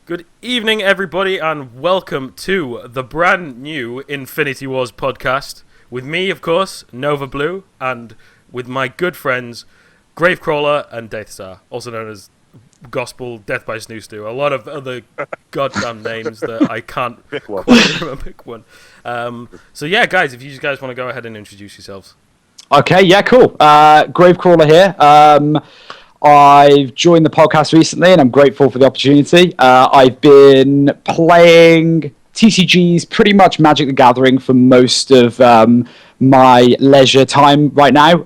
Good evening, everybody, and welcome to the brand new Infinity Wars podcast. With me, of course, NovaBlue, and with my good friends, GraveCrawler and DeathStar, also known as Gospel, Death by Snoo Stew. A lot of other goddamn names that I can't quite remember. Pick one. So yeah, guys, if you guys want to go ahead and introduce yourselves. Okay, yeah, cool. GraveCrawler here. I've joined the podcast recently, and I'm grateful for the opportunity. I've been playing TCGs, pretty much Magic the Gathering, for most of my leisure time right now.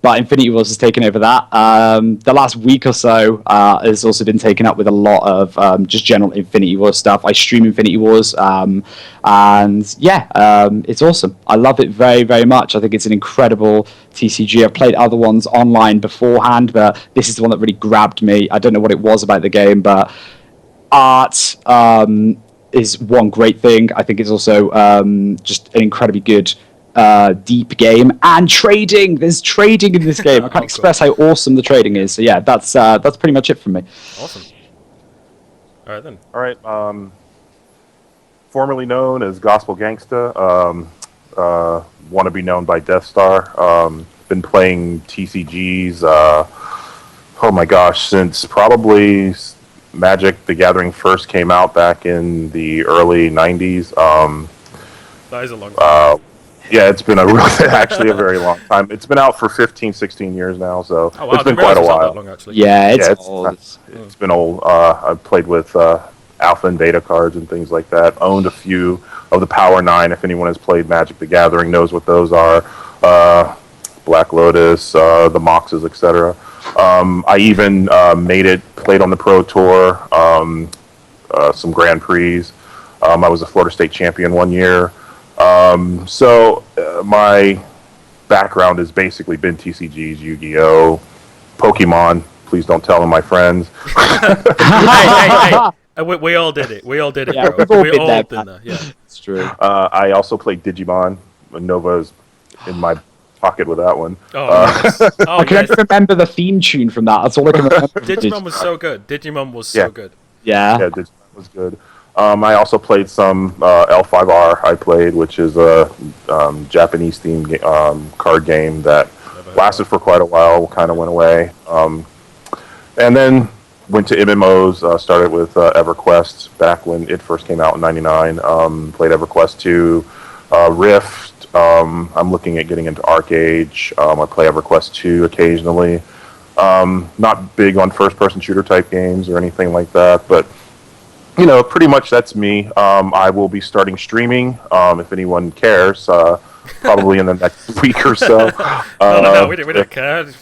But Infinity Wars has taken over that. The last week or so has also been taken up with a lot of just general Infinity Wars stuff. I stream Infinity Wars, and yeah, it's awesome. I love it very, very much. I think it's an incredible TCG. I've played other ones online beforehand, but this is the one that really grabbed me. I don't know what it was about the game, but art is one great thing. I think it's also just an incredibly good deep game, and trading. There's trading in this game. I can't express how awesome the trading is. So yeah, that's pretty much it from me. Awesome. All right then. All right. Formerly known as Gospel Gangsta, want to be known by DeathStar. Been playing TCGs. Oh my gosh, since probably Magic the Gathering first came out back in the early '90s. That is a long time. Yeah, it's been actually a very long time. It's been out for 15, 16 years now, so it's been quite a while. Long, actually. Yeah, it's old. It's been old. I've played with alpha and beta cards and things like that. Owned a few of the Power 9. If anyone has played Magic the Gathering, knows what those are. Black Lotus, the Moxes, etc. I even played on the Pro Tour, some Grand Prix. I was a Florida State champion one year. So my background has basically been TCGs, Yu-Gi-Oh, Pokemon. Please don't tell them, my friends. hey. We all did it. We all did it, yeah, bro. We all did that. Yeah, it's true. I also played Digimon. Nova's in my pocket with that one. I can only remember the theme tune from that. That's all I can remember. Digimon was so good. Digimon was so good. Yeah, Digimon was good. I also played some L5R. I played, which is a Japanese themed card game that lasted for quite a while. Kind of went away, and then went to MMOs. Started with EverQuest back when it first came out in '99. Played EverQuest 2, Rift. I'm looking at getting into ArcAge. I play EverQuest 2 occasionally. Not big on first-person shooter type games or anything like that, but you know, pretty much that's me. I will be starting streaming, if anyone cares, probably in the next week or so. No, we don't care. It's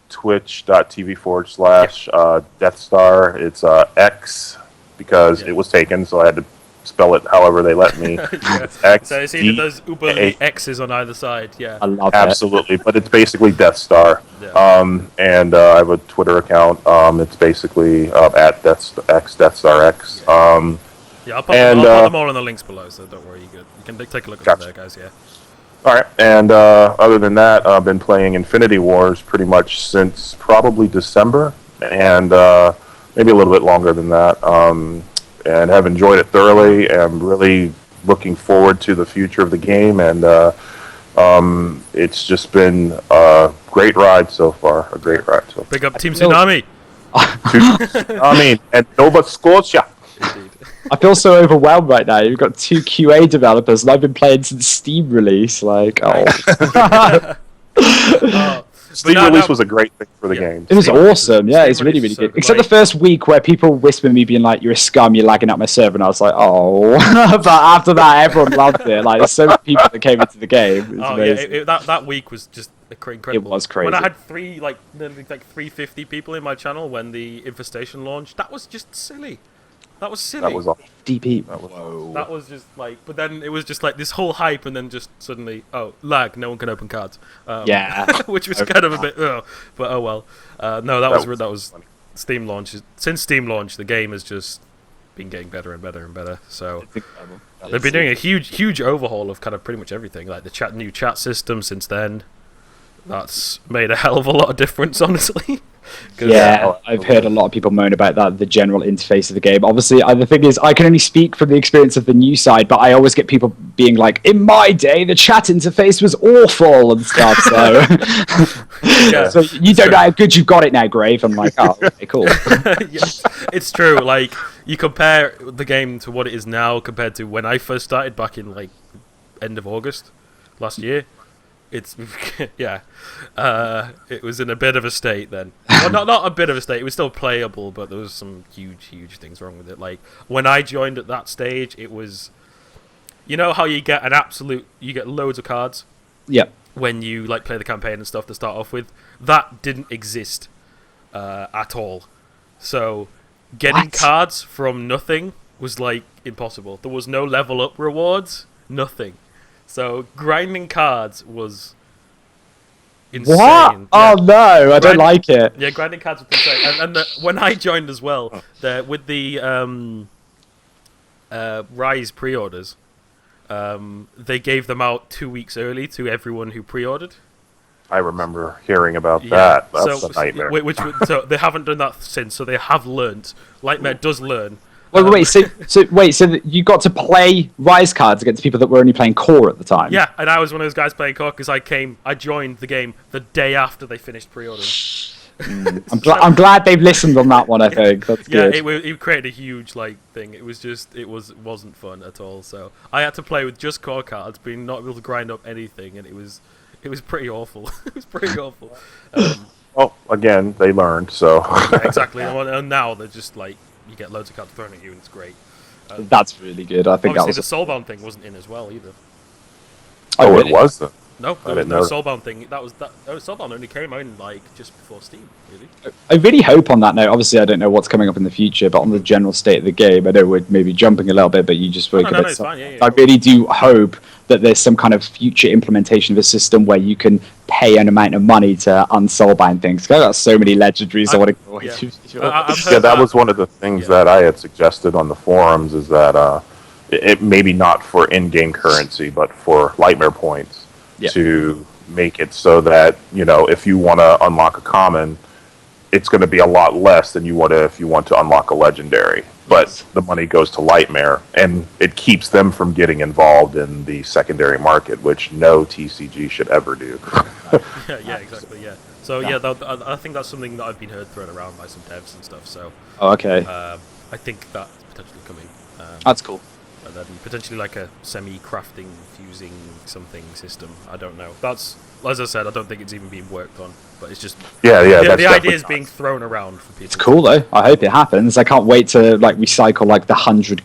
twitch.tv/DeathStar. It's X, because it was taken, so I had to spell it however they let me. It's X. So it's either those uber X's on either side, yeah. I love Absolutely, but it's basically DeathStar. Yeah. And I have a Twitter account. It's basically at DeathStarX. Yeah, I'll put them all in the links below, so don't worry, you can take a look at them there, guys, yeah. All right, and other than that, I've been playing Infinity Wars pretty much since probably December, and maybe a little bit longer than that. And have enjoyed it thoroughly. I'm really looking forward to the future of the game, and it's just been a great ride so far. Big up Team Tsunami. And Nova Scotia. Indeed. I feel so overwhelmed right now. You've got 2 QA developers, and I've been playing since Steam release. Like, Steam release was a great thing for the game. It was awesome. Yeah, it's really, really good. Except the first week where people whispered me being like, "You're a scum, you're lagging out my server," and I was like, "Oh." But after that, everyone loved it. Like, there's so many people that came into the game. That week was just incredible. It was crazy. When I had 350 people in my channel when the Infestation launched, that was just silly. That was silly. That was awesome. DP. That was just like, but then it was just like this whole hype, and then just suddenly, lag, no one can open cards. Which was kind of a bit, but oh well. No, that was Steam launch. Since Steam launch, the game has just been getting better and better and better. So they've been doing a huge overhaul of kind of pretty much everything, like the new chat system since then. That's made a hell of a lot of difference, honestly. Yeah, I've heard a lot of people moan about that, the general interface of the game. Obviously, the thing is, I can only speak from the experience of the new side, but I always get people being like, in my day, the chat interface was awful and stuff, so... So you don't know how good you've got it now, Grave. I'm like, oh, okay, cool. It's true, like, you compare the game to what it is now compared to when I first started back in, like, end of August last year. It's it was in a bit of a state then. Well, not a bit of a state. It was still playable, but there was some huge things wrong with it. Like when I joined at that stage, it was, you know how you get you get loads of cards. Yep. When you like play the campaign and stuff to start off with, that didn't exist at all. So getting cards from nothing was like impossible. There was no level up rewards, nothing. So grinding cards was insane. What? Yeah. Oh no, I don't like it. Yeah, grinding cards was insane. And when I joined as well, with the Rise pre-orders, they gave them out 2 weeks early to everyone who pre-ordered. I remember hearing about that. That's a nightmare. So they haven't done that since. So they have learnt. Lightmare does learn. Wait, so you got to play Rise cards against people that were only playing Core at the time? Yeah, and I was one of those guys playing Core because I joined the game the day after they finished pre-ordering. I'm glad they've listened on that one. I think that's good. Yeah, it created a huge thing. It wasn't fun at all. So I had to play with just Core cards, being not able to grind up anything, and it was pretty awful. It was pretty awful. Well, again, they learned. So yeah, exactly, and now they're just like. You get loads of cards thrown at you, and it's great. That's really good. I think that was the Soulbound thing wasn't in as well either. Oh, really? It was. No, there was no Soulbound thing. Soulbound only came out just before Steam, really. I really hope on that note. Obviously, I don't know what's coming up in the future, but on the general state of the game, I know we're maybe jumping a little bit, but you just spoke about it's fine. Yeah, I really do hope that there's some kind of future implementation of a system where you can pay an amount of money to unsoulbound things. I've got so many legendaries I want to go into. That was one of the things that I had suggested on the forums, is that it maybe not for in-game currency, but for Lightmare points. To make it so that, if you want to unlock a common, it's going to be a lot less than you would if you want to unlock a legendary. But the money goes to Lightmare, and it keeps them from getting involved in the secondary market, which no TCG should ever do. Yeah, exactly, yeah. So, I think that's something that I've been heard thrown around by some devs and stuff, so... Oh, okay. I think that's potentially coming. That's cool. And then potentially like a semi-crafting, fusing something system. I don't know. That's, as I said, I don't think it's even being worked on. But it's just the idea is being thrown around for people. It's cool though. I hope it happens. I can't wait to recycle the 100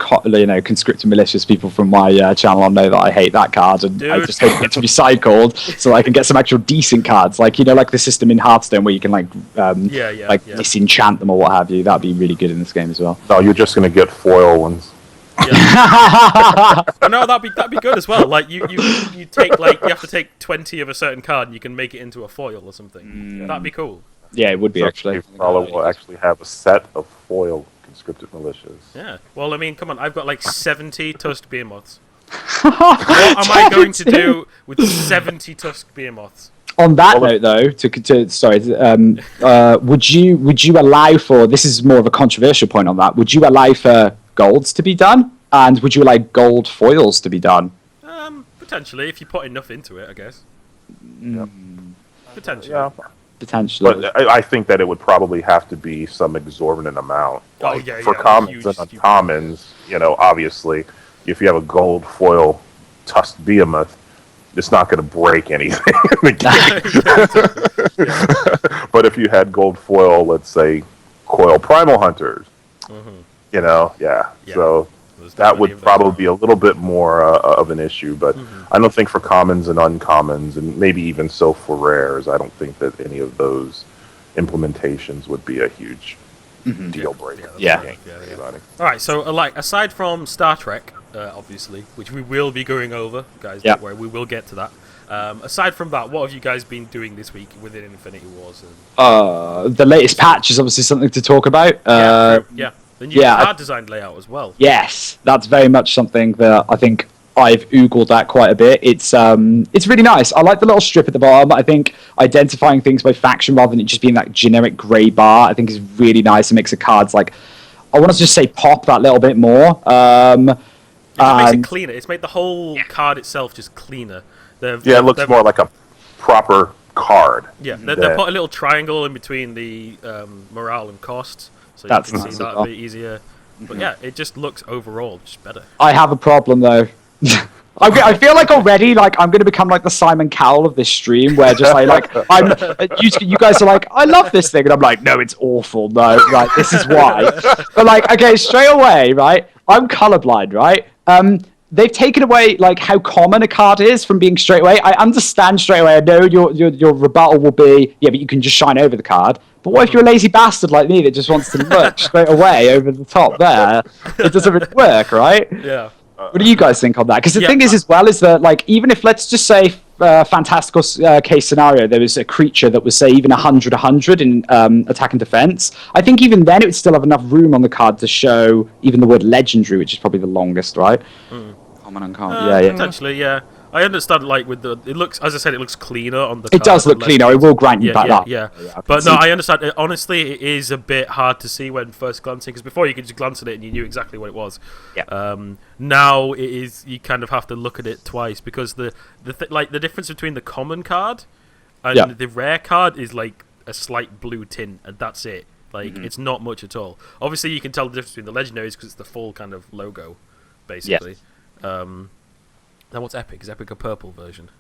conscripted malicious people from my channel. I know that I hate that card, and I just hope it gets recycled so I can get some actual decent cards. Like the system in Hearthstone where you can disenchant them or what have you. That'd be really good in this game as well. No, you're just gonna get foil ones. Yeah. No, that'd be good as well. Like you take you have to take 20 of a certain card and you can make it into a foil or something. That'd be cool. Yeah, it would be actually. GraveCrawler will actually have a set of foil conscripted militias. Yeah. Well, I mean, come on, I've got 70 tusked behemoths. What am I going to do with 70 tusked behemoths? On that note, though, would you allow for, this is more of a controversial point on that, would you allow for golds to be done, and would you allow gold foils to be done? Potentially, if you put enough into it, I guess. Yep. Potentially. Yeah. Potentially. But I think that it would probably have to be some exorbitant amount. For commons and uncommons, obviously, if you have a gold foil tusked behemoth, it's not going to break anything in the game. But if you had gold foil, let's say, coil primal hunters, so that would probably be a little bit more of an issue. But I don't think for commons and uncommons, and maybe even so for rares, I don't think that any of those implementations would be a huge deal breaker. All right, so aside from Star Trek, obviously, which we will be going over, guys, don't worry, we will get to that. Aside from that, what have you guys been doing this week within Infinity Wars? The latest patch is obviously something to talk about. The new card design layout as well. Yes, that's very much something that I think I've oogled that quite a bit. It's really nice. I like the little strip at the bottom. I think identifying things by faction rather than it just being that generic grey bar, I think is really nice. It makes the cards like, I want to just say pop that little bit more. It makes it cleaner. It's made the whole card itself just cleaner. It looks more like a proper card. Yeah, they put a little triangle in between the morale and cost, so you can see that a bit easier. But yeah, it just looks overall just better. I have a problem though. I feel like already, like I'm going to become like the Simon Cowell of this stream, where just you guys are like, I love this thing, and I'm like, no, it's awful. No, right, this is why. But like, okay, straight away, right? I'm colorblind, right? They've taken away like how common a card is from being straight away. I understand straight away. I know your rebuttal will be, yeah, but you can just shine over the card. But what if you're a lazy bastard like me that just wants to look straight away over the top there? It doesn't really work, right? Yeah. What do you guys think on that? Because the thing is, as well, is that like even if, let's just say, fantastical case scenario, there was a creature that was say even 100 in attack and defense. I think even then it would still have enough room on the card to show even the word legendary, which is probably the longest, right? Common and common. Yeah. Potentially, yeah. I understand, like, with the... It looks, as I said, it looks cleaner on the It does look cleaner, I will grant you that. Yeah. But no, I understand. Honestly, it is a bit hard to see when first glancing, because before you could just glance at it and you knew exactly what it was. Yeah. Now, it is... You kind of have to look at it twice, because the difference between the common card and the rare card is, like, a slight blue tint, and that's it. Like, it's not much at all. Obviously, you can tell the difference between the legendaries, because it's the full kind of logo, basically. Yes. Now what's Epic? Is Epic a purple version?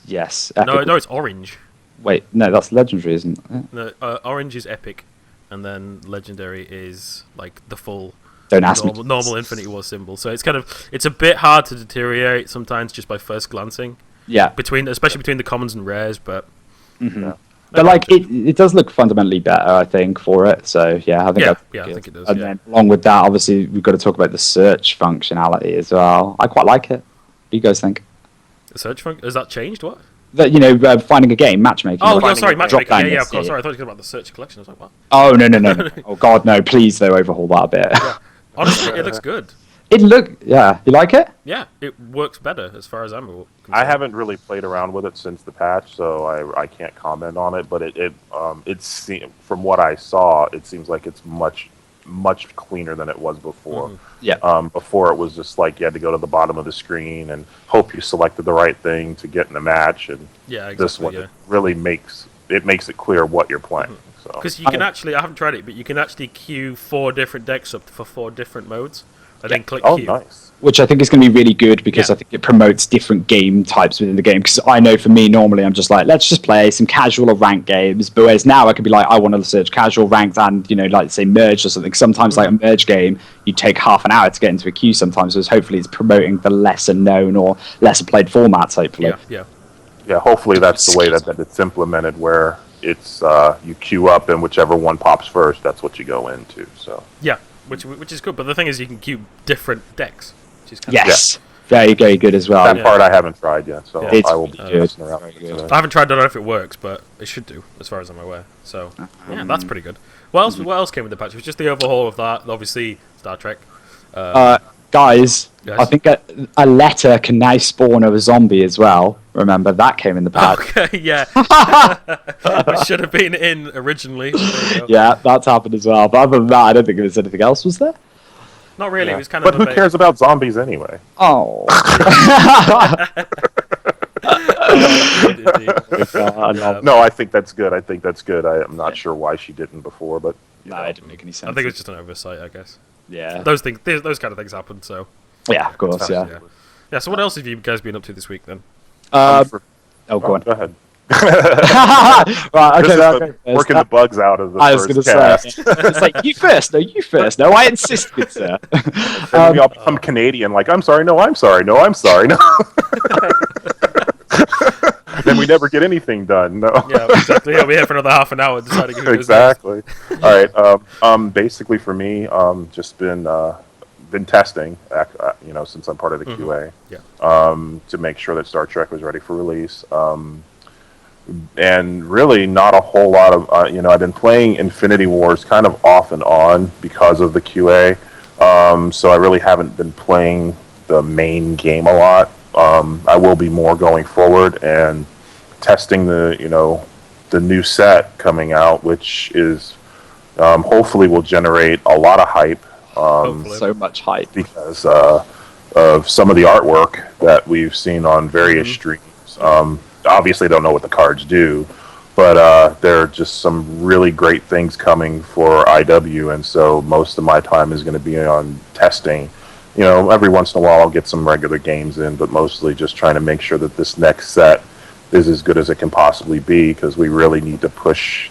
Yes. Epic no, it's orange. Wait, no, that's legendary, isn't it? No, orange is Epic, and then legendary is like the full normal Infinity War symbol. So it's a bit hard to deteriorate sometimes just by first glancing. Yeah. Especially between the commons and rares, but. Yeah. But like it does look fundamentally better, I think, for it. So yeah, I think I think it does. And then along with that, obviously, we've got to talk about the search functionality as well. I quite like it. What do you guys think? The search function has that changed? What? That finding a game, matchmaking. Oh, sorry, matchmaking. Yeah, of course. Sorry, I thought you were talking about the search collection. I was like, what? Oh no. Oh God, no! Please, though, overhaul that a bit. Yeah. Honestly, it looks good. You like it? Yeah, it works better as far as I'm concerned. I haven't really played around with it since the patch, so I can't comment on it. But it's from what I saw, it seems like it's much cleaner than it was before. Mm-hmm. Yeah. Before it was just like you had to go to the bottom of the screen and hope you selected the right thing to get in the match. And this one really makes it clear what you're playing. Because you can actually, I haven't tried it, but you can actually queue 4 different decks up for 4 different modes. And then click queue. Nice. Which I think is going to be really good because I think it promotes different game types within the game. Because I know for me, normally I'm just like, let's just play some casual or ranked games. But whereas now I could be like, I want to search casual, ranked, and like say merged or something. Sometimes like a merge game, you take half an hour to get into a queue. Sometimes, so hopefully it's promoting the lesser known or lesser played formats. Hopefully, yeah. Hopefully that's the way that it's implemented, where it's you queue up and whichever one pops first, that's what you go into. So yeah. Which is good, but the thing is you can queue different decks. Which is very, very good as well. That part I haven't tried yet, so I will be messing around with it. I haven't tried, I don't know if it works, but it should do, as far as I'm aware. So, yeah, that's pretty good. What else came with the patch? It was just the overhaul of that, obviously, Star Trek. Guys, I think a letter can now spawn of a zombie as well. Remember, that came in the patch. Okay, yeah. It should have been in originally. Yeah, that's happened as well. But other than that, I don't think there was anything else, was there? Not really, it was kind of... But who cares about zombies anyway? Oh. No, I think that's good. I'm not sure why she didn't before, but... No, it didn't make any sense. I think it was just an oversight, I guess. Yeah. Those kind of things happen, so... Yeah, of course, yeah. Yeah, so what else have you guys been up to this week, then? Go on. Go ahead. Right, okay. Working the bugs out of the I was going to say, it's like, you first. No, I insist, good sir. Maybe I'll become Canadian, like, I'm sorry, no. Then we never get anything done, no. Yeah, exactly. Yeah, we're here for another half an hour deciding who exactly. All right, basically for me, just been testing, since I'm part of the QA, to make sure that Star Trek was ready for release. And really not a whole lot of, I've been playing Infinity Wars kind of off and on because of the QA. So I really haven't been playing the main game a lot. I will be more going forward and testing the new set coming out, which is hopefully will generate a lot of hype. So much hype because of some of the artwork that we've seen on various streams. Obviously, don't know what the cards do, but there are just some really great things coming for IW, and so most of my time is going to be on testing. Every once in a while I'll get some regular games in, but mostly just trying to make sure that this next set is as good as it can possibly be, because we really need to push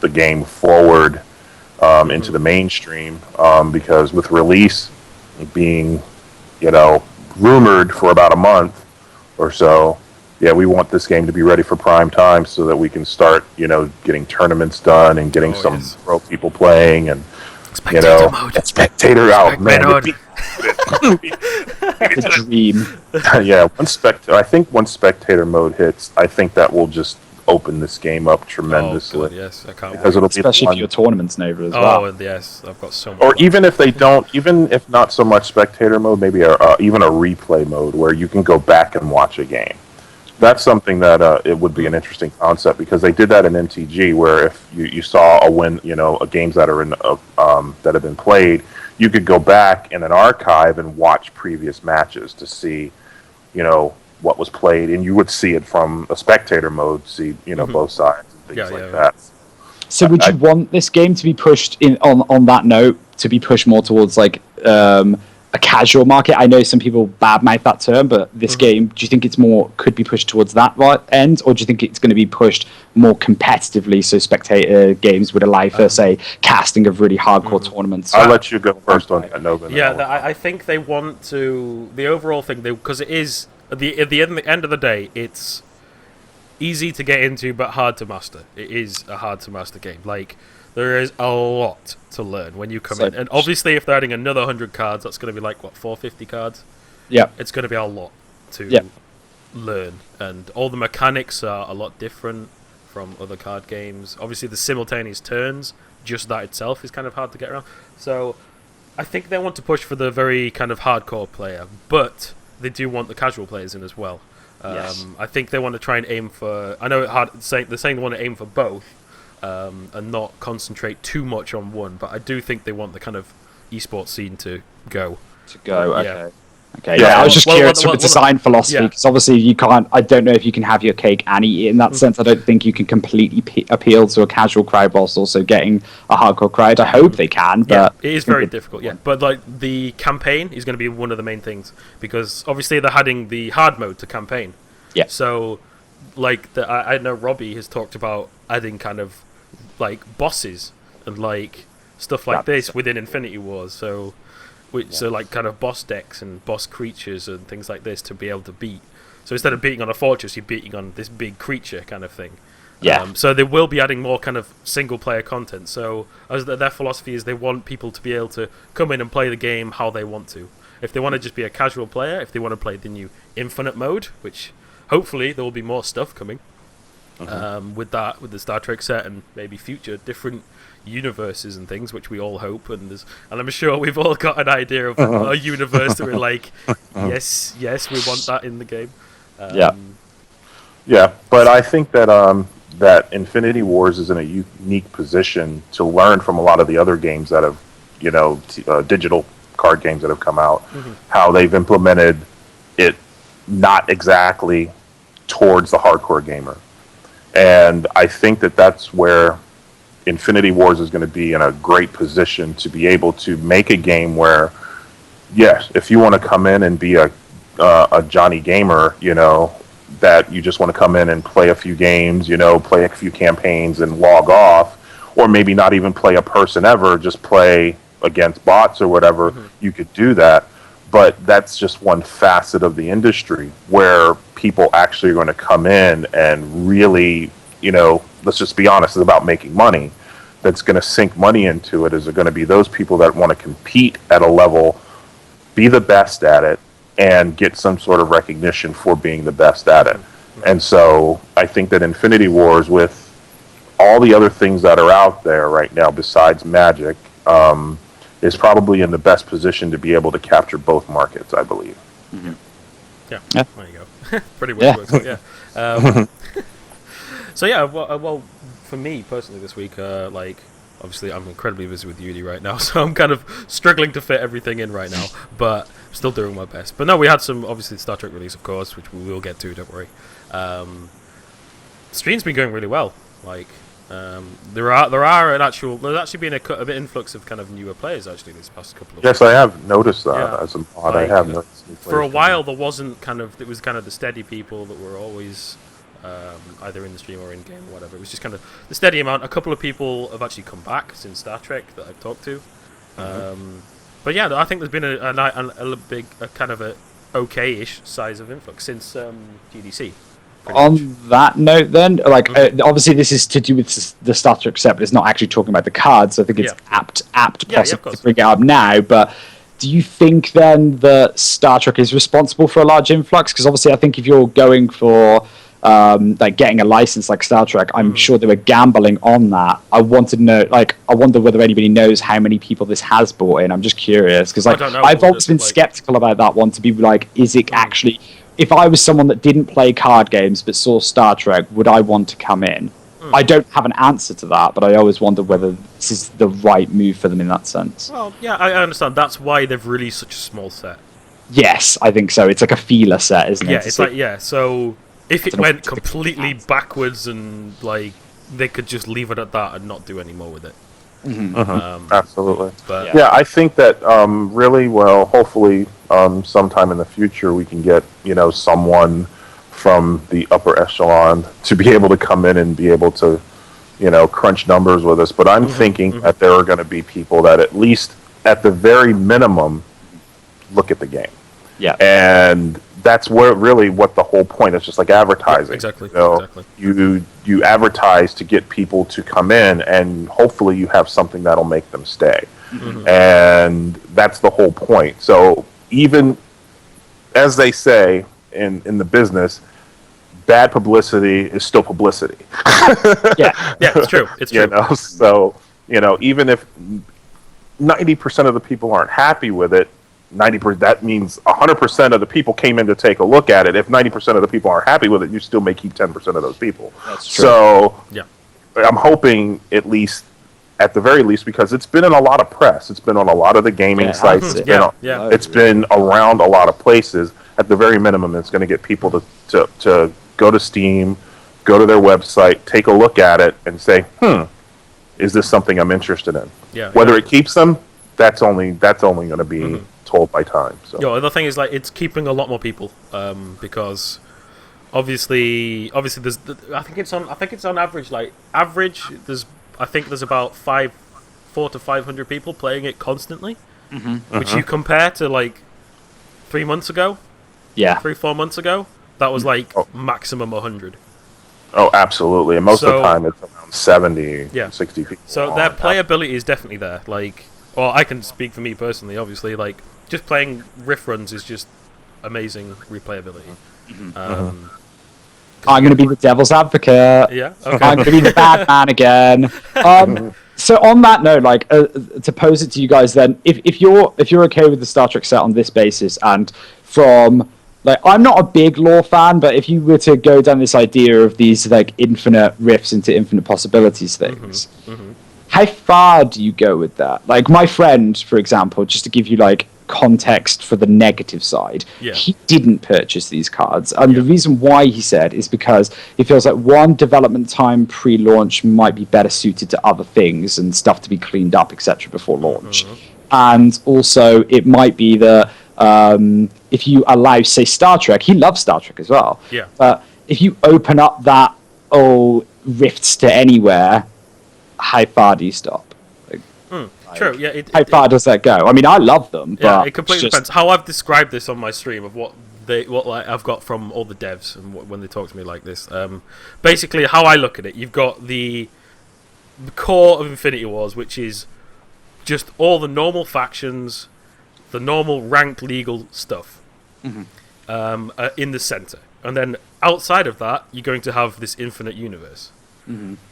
the game forward into the mainstream, because with release being, rumored for about a month or so, we want this game to be ready for prime time so that we can start, getting tournaments done and getting some pro people playing and, Spectator mode. Spectator out, man. the dream. I think once spectator mode hits, I think that will just open this game up tremendously. Oh, God, yes, I can't because wait. it'll be Especially for your tournaments, Nova, as well. Oh, yes, I've got so much. Or even if they don't, even if not so much spectator mode, maybe even a replay mode where you can go back and watch a game. That's something that it would be an interesting concept, because they did that in MTG, where if you saw a win, games that are in that have been played, you could go back in an archive and watch previous matches to see, what was played, and you would see it from a spectator mode, see both sides and things like that. So would you want this game to be pushed on that note, to be pushed more towards like a casual market? I know some people badmouth that term, but this game, do you think it's could be pushed towards that end, or do you think it's going to be pushed more competitively, so spectator games would allow for, say, casting of really hardcore tournaments? I'll let you go first on that, Nova. I think they want to, the overall thing, because it is, at the end of the day, it's easy to get into but hard to master. It is a hard to master game. Like, there is a lot to learn when you come in. And obviously, if they're adding another 100 cards, that's going to be like, 450 cards? Yeah. It's going to be a lot to learn. And all the mechanics are a lot different from other card games. Obviously, the simultaneous turns, just that itself is kind of hard to get around. So, I think they want to push for the very kind of hardcore player, but they do want the casual players in as well. I think they want to try and aim for... I know it's hard, they're saying they want to aim for both, and not concentrate too much on one, but I do think they want the kind of esports scene to go. Okay. Okay, I was just curious with the design philosophy, because obviously you can't... I don't know if you can have your cake and eat it in that sense. I don't think you can completely appeal to a casual crowd whilst also getting a hardcore crowd. I hope they can, but... it is very difficult, But like the campaign is going to be one of the main things, because obviously they're adding the hard mode to campaign. Yeah. So, like, I know Robbie has talked about adding kind of, like, bosses and, like, stuff like this within Infinity Wars, so like kind of boss decks and boss creatures and things like this to be able to beat. So instead of beating on a fortress, you're beating on this big creature kind of thing. So they will be adding more kind of single player content. So as their philosophy is, they want people to be able to come in and play the game how they want to. If they want to just be a casual player, if they want to play the new Infinite mode, which hopefully there will be more stuff coming with the Star Trek set and maybe future different universes and things, which we all hope, and I'm sure we've all got an idea of a universe that we're like, yes, we want that in the game. But I think that that Infinity Wars is in a unique position to learn from a lot of the other games that have, digital card games that have come out, how they've implemented it not exactly towards the hardcore gamer. And I think that that's where Infinity Wars is going to be in a great position to be able to make a game where, yes, if you want to come in and be a Johnny gamer, that you just want to come in and play a few games, play a few campaigns and log off, or maybe not even play a person ever, just play against bots or whatever, you could do that. But that's just one facet of the industry where people actually are going to come in and really, let's just be honest, it's about making money. That's going to sink money into it is going to be those people that want to compete at a level, be the best at it, and get some sort of recognition for being the best at it. And so I think that Infinity Wars, with all the other things that are out there right now besides Magic, is probably in the best position to be able to capture both markets, I believe. Yeah. Yeah. There you go. Pretty much works. Yeah. So yeah, well, for me personally this week, like obviously I'm incredibly busy with uni right now, so I'm kind of struggling to fit everything in right now, but still doing my best. But no, we had some obviously Star Trek release, of course, which we will get to. Don't worry. Stream's been going really well. Like there's actually been a bit influx of kind of newer players actually this past couple of Yes, weeks. I have noticed that Yeah. as a mod. I have noticed new For a players while there wasn't it was kind of the steady people that were always either in the stream or in game or whatever. It was just kind of the steady amount. A couple of people have actually come back since Star Trek that I've talked to. But yeah, I think there's been a big kind of a okay-ish size of influx since GDC. On that note, then, like, obviously this is to do with the Star Trek set, but it's not actually talking about the cards. So I think it's apt possibly to bring it up now. But do you think then that Star Trek is responsible for a large influx? Because obviously, I think if you're going for like getting a license like Star Trek, I'm sure they were gambling on that. I want to know, like, I wonder whether anybody knows how many people this has brought in. I'm just curious because, like, I've always been skeptical about that one. To be like, is it actually? If I was someone that didn't play card games but saw Star Trek, would I want to come in? I don't have an answer to that, but I always wonder whether this is the right move for them in that sense. Well, yeah, I understand. That's why they've released such a small set. Yes, I think so. It's like a feeler set, isn't it? Yeah, it's like, yeah, so if it went completely backwards and, like, they could just leave it at that and not do any more with it. Absolutely. But yeah, I think that really, well, hopefully sometime in the future we can get, someone from the upper echelon to be able to come in and be able to, crunch numbers with us. But I'm thinking that there are going to be people that at least at the very minimum look at the game. Yeah. And that's what the whole point is, just like advertising. Exactly. Exactly. You advertise to get people to come in, and hopefully you have something that'll make them stay. And that's the whole point. So even as they say in the business, bad publicity is still publicity. yeah, it's true. It's true. So even if 90% of the people aren't happy with it, 90%, that means 100% of the people came in to take a look at it. If 90% of the people aren't happy with it, you still may keep 10% of those people. That's true. So yeah, I'm hoping at the very least, because it's been in a lot of press. It's been on a lot of the gaming sites. It's been around a lot of places. At the very minimum, it's going to get people to go to Steam, go to their website, take a look at it, and say, is this something I'm interested in? Yeah. Whether it keeps them, that's only going to be told by time. So. The thing is, like, it's keeping a lot more people because obviously there's I think it's on average there's about 400 to 500 people playing it constantly, which you compare to like 3 months ago, 3-4 months ago, that was like maximum 100. Oh, absolutely. And most of the time it's around 70, 60 people. So their playability is definitely there. Like, well, I can speak for me personally, obviously. Like, just playing riff runs is just amazing replayability. I'm going to be the devil's advocate. Yeah, okay. I'm going to be the bad man again. So on that note, like, to pose it to you guys, then, if you're okay with the Star Trek set on this basis, and from, like, I'm not a big lore fan, but if you were to go down this idea of these, like, infinite riffs into infinite possibilities things, how far do you go with that? Like, my friend, for example, just to give you, like, context for the negative side, he didn't purchase these cards, and the reason why, he said, is because he feels like, one, development time pre-launch might be better suited to other things and stuff to be cleaned up, etc., before launch, and also it might be that if you allow, say, Star Trek, he loves Star Trek as well, but if you open up that rifts to anywhere, how far do you stop? True, yeah. How far does that go? I mean, I love them, but it completely depends. How I've described this on my stream of what I've got from all the devs and when they talk to me like this. Basically, how I look at it, you've got the core of Infinity Wars, which is just all the normal factions, the normal ranked legal stuff, in the center, and then outside of that, you're going to have this infinite universe.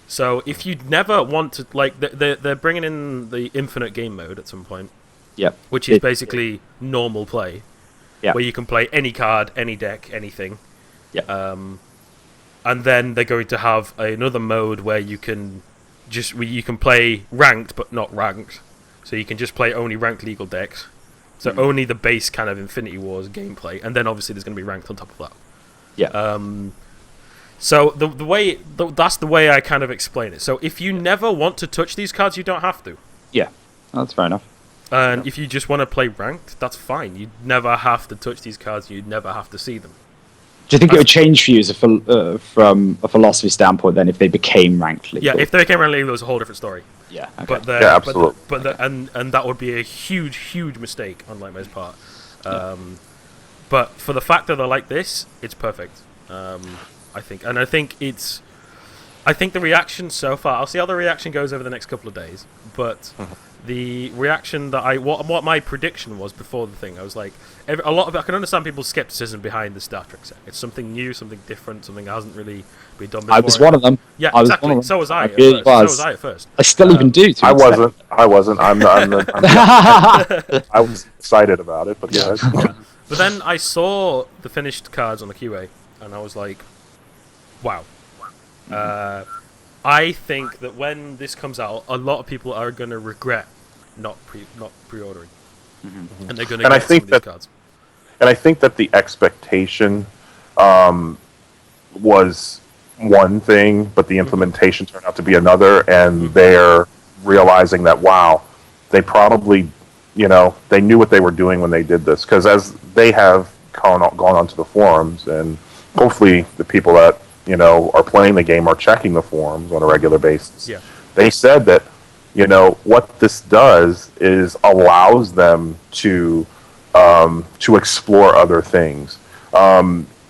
So if you never want to, like, they're bringing in the infinite game mode at some point, which is basically normal play. where you can play any card, any deck, anything. Yeah. And then they're going to have another mode where you can play ranked but not ranked. So you can just play only ranked legal decks. So only the base kind of Infinity Wars gameplay, and then obviously there's going to be ranked on top of that. Yeah. So that's the way I kind of explain it. So if you never want to touch these cards, you don't have to. Yeah, that's fair enough. And if you just want to play ranked, that's fine. You never have to touch these cards. You never have to see them. Do you think it would change for you from a philosophy standpoint then if they became ranked legal? Yeah, if they became ranked legal, it was a whole different story. Yeah. Okay. Yeah, absolutely. And that would be a huge mistake on Lightmare's part. But for the fact that they're like this, it's perfect. I think the reaction so far. I'll see how the reaction goes over the next couple of days. But the reaction that what my prediction was before the thing, I was like, a lot of it, I can understand people's skepticism behind the Star Trek set. It's something new, something different, something that hasn't really been done before. I was one of them. Yeah, I was exactly. one of them. So was I. Really So was I at first. I still even do. I wasn't. I was excited about it, but yeah. But then I saw the finished cards on the QA, and I was like, wow. I think that when this comes out, a lot of people are going to regret not pre-ordering, and they're going to get some of these cards. And I think that the expectation was one thing, but the implementation turned out to be another, and they're realizing that, wow, they probably, they knew what they were doing when they did this, because as they have gone onto the forums, and hopefully the people that are playing the game are checking the forums on a regular basis. Yeah. They said that, what this does is allows them to explore other things.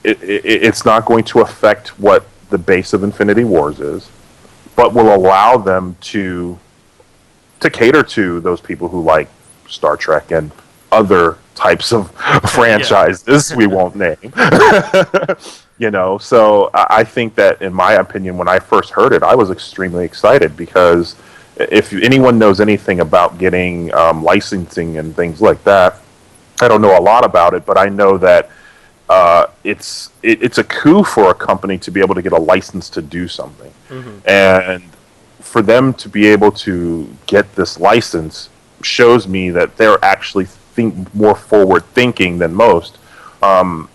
It's not going to affect what the base of Infinity Wars is, but will allow them to cater to those people who like Star Trek and other types of franchises we won't name. So I think that, in my opinion, when I first heard it, I was extremely excited, because if anyone knows anything about getting licensing and things like that, I don't know a lot about it, but I know that it's a coup for a company to be able to get a license to do something. And for them to be able to get this license shows me that they're actually more forward thinking than most.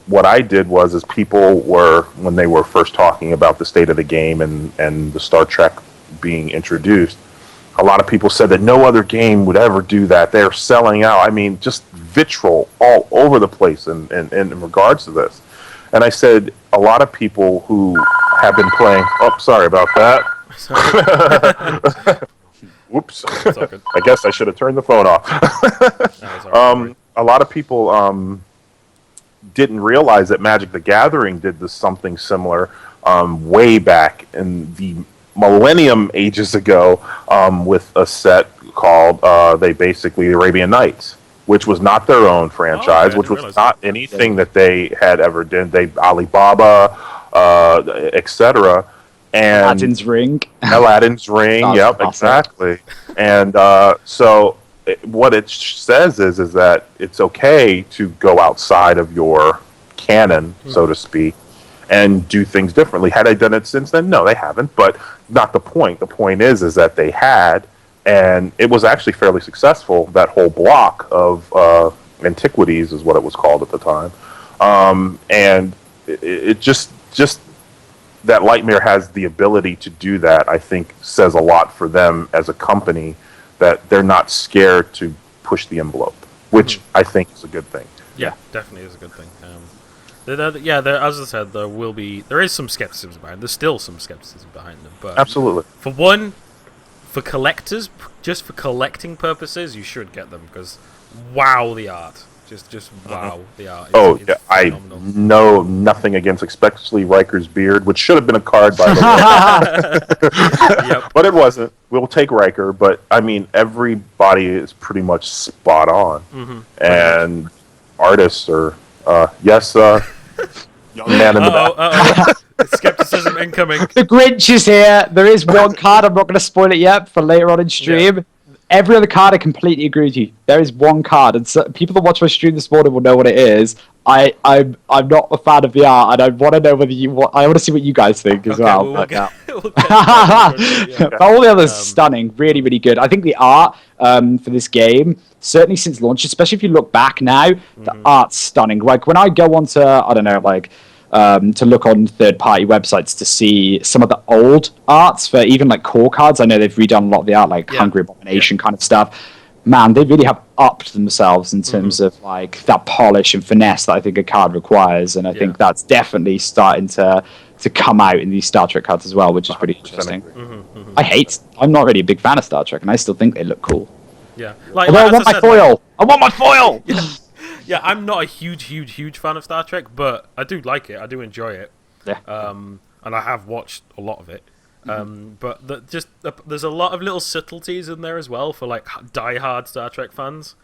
What I did was people were, when they were first talking about the state of the game and the Star Trek being introduced, a lot of people said that no other game would ever do that. They're selling out. I mean, just vitriol all over the place in regards to this. And I said, a lot of people who have been playing... Oh, sorry about that. Whoops. I guess I should have turned the phone off. A lot of people didn't realize that Magic the Gathering did something similar way back in the millennium ages ago with a set called the Arabian Nights, which was not their own franchise, which was not anything that they had ever done. Alibaba, etc. And Aladdin's Ring. Yep, exactly. And so what it says is that it's okay to go outside of your canon, so to speak, and do things differently. Had they done it since then? No, they haven't, but not the point. The point is that they had, and it was actually fairly successful, that whole block of antiquities is what it was called at the time. And it just that Lightmare has the ability to do that, I think, says a lot for them as a company, that they're not scared to push the envelope, which I think is a good thing. Yeah, definitely is a good thing. As I said, there is some skepticism behind. There's still some skepticism behind them, but absolutely. For collectors, just for collecting purposes, you should get them, because wow, the art. Just wow, the art. It's I know nothing against, especially Riker's beard, which should have been a card, by the way. But it wasn't. We'll take Riker, but I mean, everybody is pretty much spot on. And artists are, young man in the back. Skepticism incoming. The Grinch is here. There is one card. I'm not going to spoil it yet for later on in stream. Every other card, I completely agree with you. There is one card, and so people that watch my stream this morning will know what it is. I'm not a fan of the art, and I want to know whether I want to see what you guys think as well. We'll get But all the others stunning, really, really good. I think the art for this game, certainly since launch, especially if you look back now, the art's stunning. Like when I go onto, I don't know, like to look on third-party websites to see some of the old arts for even like core cards. I know they've redone a lot of the art, like Hungry Abomination kind of stuff. Man, they really have upped themselves in terms of like that polish and finesse that I think a card requires, and I think that's definitely starting to come out in these Star Trek cards as well, which is pretty interesting. I'm not really a big fan of Star Trek, and I still think they look cool. Yeah, I want my foil. I want my foil. Yeah, I'm not a huge fan of Star Trek, but I do like it. I do enjoy it. Yeah. And I have watched a lot of it. But there's a lot of little subtleties in there as well for like die-hard Star Trek fans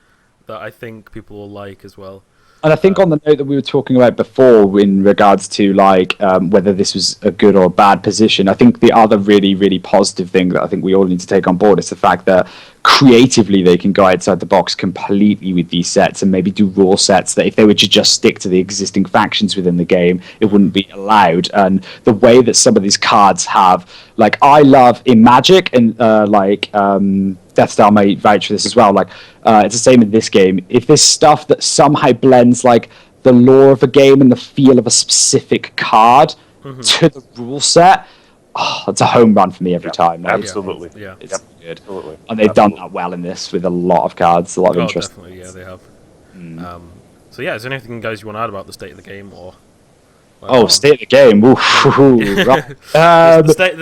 that I think people will like as well. And I think on the note that we were talking about before in regards to like whether this was a good or a bad position, I think the other really, really positive thing that I think we all need to take on board is the fact that creatively they can go outside the box completely with these sets and maybe do rule sets that if they were to just stick to the existing factions within the game, it wouldn't be allowed. And the way that some of these cards have, like I love in Magic and DeathStar may vouch for this as well. Like, it's the same in this game. If there's stuff that somehow blends like the lore of a game and the feel of a specific card to the rule set, it's a home run for me every time. Like, absolutely, it's good. Absolutely. And they've done that well in this with a lot of cards, a lot of interest. Definitely, yeah, they have. So yeah, is there anything, guys, you want to add about the state of the game or? State of the game. The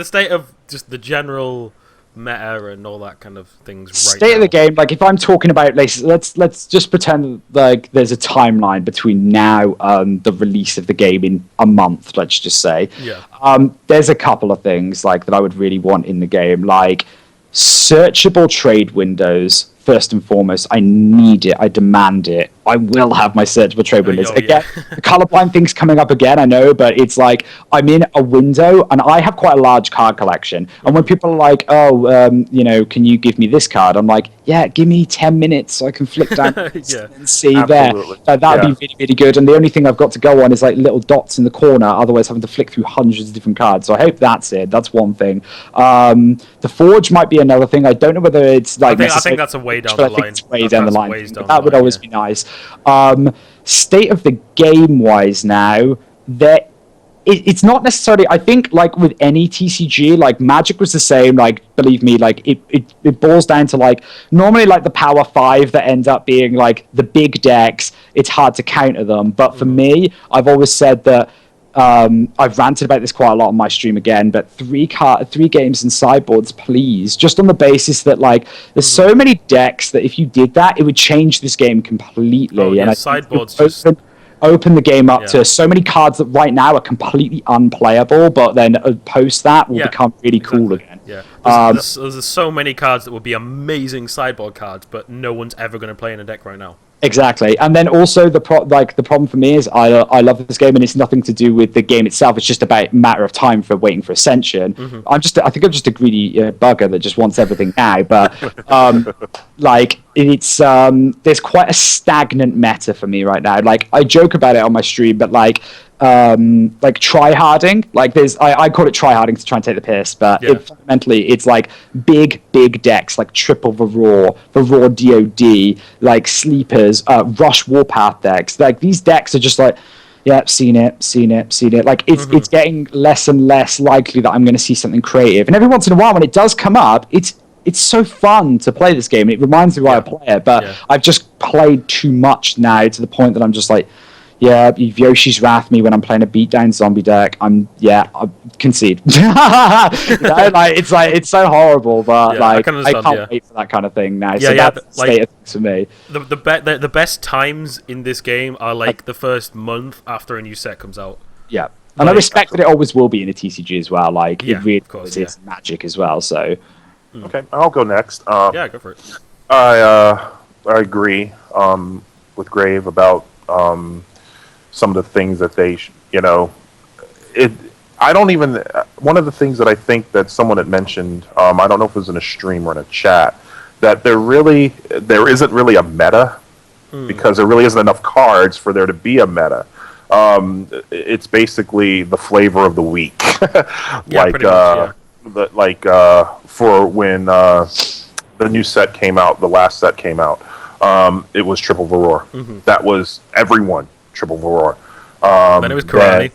state of just the general meta and all that kind of things. State of the game, like if I'm talking about, let's just pretend like there's a timeline between now and the release of the game in a month. Let's just say, there's a couple of things like that I would really want in the game, like searchable trade windows. First and foremost, I need it. I demand it. I will have my searchable trade windows. Again, the colorblind thing's coming up again, I know, but it's like I'm in a window and I have quite a large card collection. And when people are like, can you give me this card? I'm like, yeah, give me 10 minutes so I can flick down and see absolutely. There. That would be really, really good. And the only thing I've got to go on is like little dots in the corner, otherwise having to flick through hundreds of different cards. So I hope that's it. That's one thing. The Forge might be another thing. I don't know whether it's like I think that's a way down the line. It's way down the line. That would always be nice. State of the game wise now, it's not necessarily, I think like with any TCG, like Magic was the same, like believe me, like it boils down to like normally like the power 5 that end up being like the big decks, it's hard to counter them. But for me, I've always said that I've ranted about this quite a lot on my stream again, but 3 games and sideboards, please. Just on the basis that like there's so many decks that if you did that, it would change this game completely. And sideboards open the game up to so many cards that right now are completely unplayable, but then post that will become really cool again. Yeah, there's so many cards that would be amazing sideboard cards, but no one's ever going to play in a deck right now. Exactly, and then also the problem for me is I love this game, and it's nothing to do with the game itself. It's just about matter of time for waiting for Ascension. I think I'm just a greedy bugger that just wants everything now. But like it's there's quite a stagnant meta for me right now. Like I joke about it on my stream, but like try-harding, like there's I call it try-harding to try and take the piss, but fundamentally it's like big decks like triple the raw DOD, like sleepers, rush warpath decks. Like these decks are just like, seen it. Like it's getting less and less likely that I'm going to see something creative. And every once in a while when it does come up, it's so fun to play this game. It reminds me why I play it, but I've just played too much now to the point that I'm just like, Yoshi's Wrath me when I'm playing a beatdown zombie deck. I concede. It's so horrible, but I can't wait for that kind of thing now. So that's the state of things for me. The best times in this game are like the first month after a new set comes out. Yeah, and I respect that it always will be in a TCG as well. Like it really is Magic as well. So okay, I'll go next. Go for it. I agree with Grave about some of the things that they, one of the things that I think that someone had mentioned, I don't know if it was in a stream or in a chat, that there isn't really a meta because there really isn't enough cards for there to be a meta. It's basically the flavor of the week. For when the new set came out, the last set came out, it was Triple Varroa. That was everyone Triple Varroa. Then it was Karani.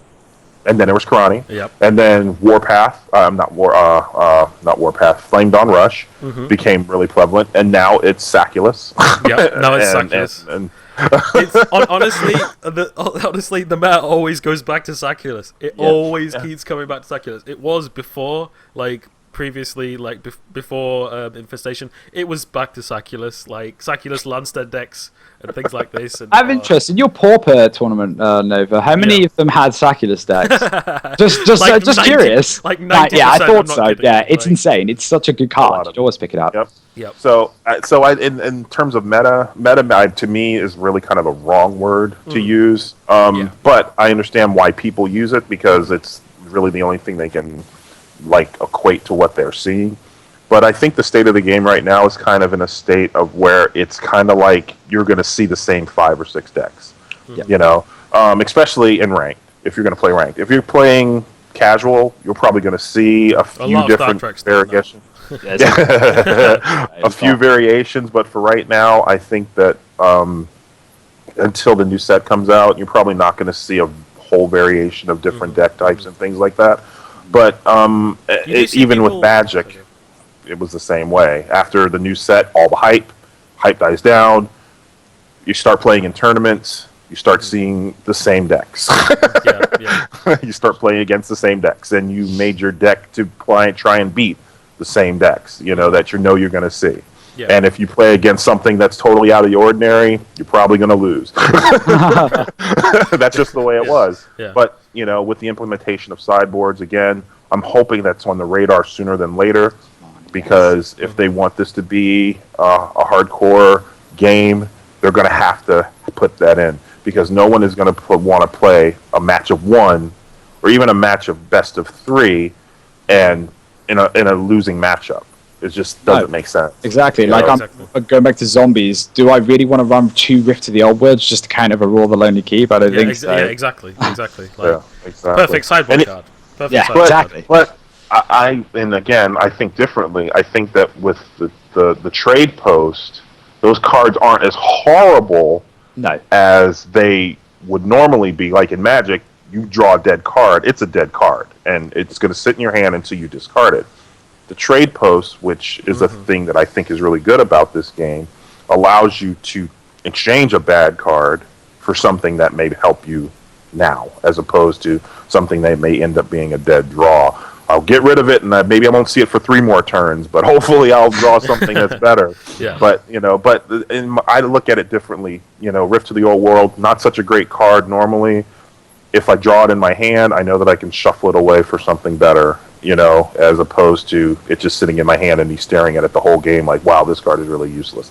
And then it was Karani. Yep. And then Warpath, not Warpath, Flame Dawn Rush became really prevalent, and now it's Saculus. Yeah, now it's Saculus. Honestly, the meta always goes back to Saculus. It always keeps coming back to Saculus. It was before, previously, before Infestation, it was back to Saculus, Saculus Landstead decks and things like this. And, I'm interested. In your Pauper tournament, Nova, how many of them had Saculus decks? just 90, curious. 90%. Yeah, I thought so. Kidding. Yeah, it's insane. It's such a good card. You'd always pick it up. Yep. So in terms of meta to me is really kind of a wrong word to use. But I understand why people use it because it's really the only thing they can equate to what they're seeing. But I think the state of the game right now is kind of in a state of where it's kind of like you're going to see the same 5 or 6 decks, especially in ranked. If you're going to play ranked, if you're playing casual, you're probably going to see a few different variations. A few variations, but for right now, I think that until the new set comes out, you're probably not going to see a whole variation of different deck types and things like that. But even with Magic, it was the same way. After the new set, all the hype dies down. You start playing in tournaments, you start seeing the same decks. You start playing against the same decks, and you made your deck to try and beat the same decks, that you're going to see. Yeah. And if you play against something that's totally out of the ordinary, you're probably going to lose. That's just the way it was. Yeah. But, with the implementation of sideboards, again, I'm hoping that's on the radar sooner than later, because if they want this to be a hardcore game, they're going to have to put that in, because no one is going to want to play a match of 1 or even a match of best of 3 and in a losing matchup. It just doesn't make sense. Exactly. I'm going back to zombies. Do I really want to run 2 Rift to the Old Worlds just to kind of roar the Lonely Keep? I don't think so. Yeah, exactly. Exactly. Perfect sideboard card. Exactly. But I think differently. I think that with the trade post, those cards aren't as horrible as they would normally be. Like in Magic, you draw a dead card, it's a dead card, and it's going to sit in your hand until you discard it. The trade post, which is a thing that I think is really good about this game, allows you to exchange a bad card for something that may help you now, as opposed to something that may end up being a dead draw. I'll get rid of it, and maybe I won't see it for 3 more turns, but hopefully I'll draw something that's better. But I look at it differently. Rift to the Old World, not such a great card normally. If I draw it in my hand, I know that I can shuffle it away for something better, as opposed to it just sitting in my hand and me staring at it the whole game like, wow, this card is really useless.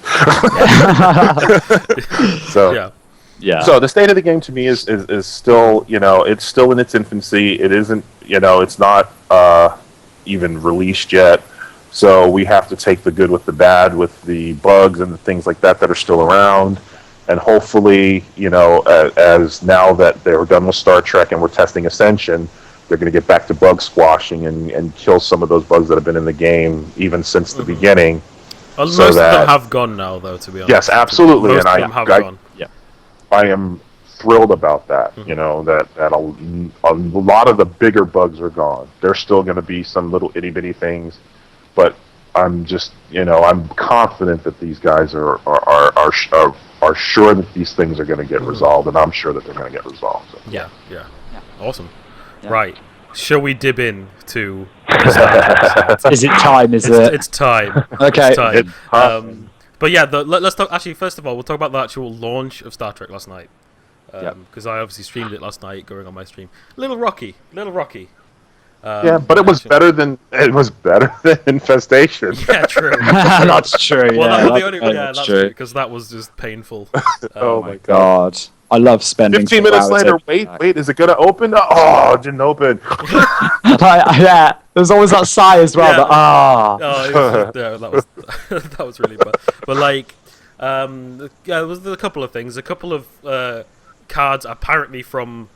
So the state of the game to me is still, it's still in its infancy. It isn't, it's not even released yet. So we have to take the good with the bad, with the bugs and the things like that are still around. And hopefully, as now that they're done with Star Trek and we're testing Ascension, they're going to get back to bug squashing and kill some of those bugs that have been in the game even since the beginning. Well, most of them have gone now, though, to be honest. Yes, absolutely. Most of them have gone. I am thrilled about that. That a lot of the bigger bugs are gone. There's still going to be some little itty bitty things, but I'm just, I'm confident that these guys are sure that these things are going to get resolved, and I'm sure that they're going to get resolved. So. Yeah. Awesome. Yeah. Right. Shall we dib in to? Is it time? It's time. Okay. It's time. But yeah, let's talk. Actually, first of all, we'll talk about the actual launch of Star Trek last night. Because I obviously streamed it last night, going on my stream. Little rocky. But it was better than Infestation. Yeah, true. That's true. Well, that's true because that was just painful. Oh my god. I love spending 15 minutes hours later, wait, is it going to open? Oh, it didn't open. Yeah, there's always that sigh as well. Yeah. That was that was really bad. But like, there was a couple of things. A couple of cards apparently from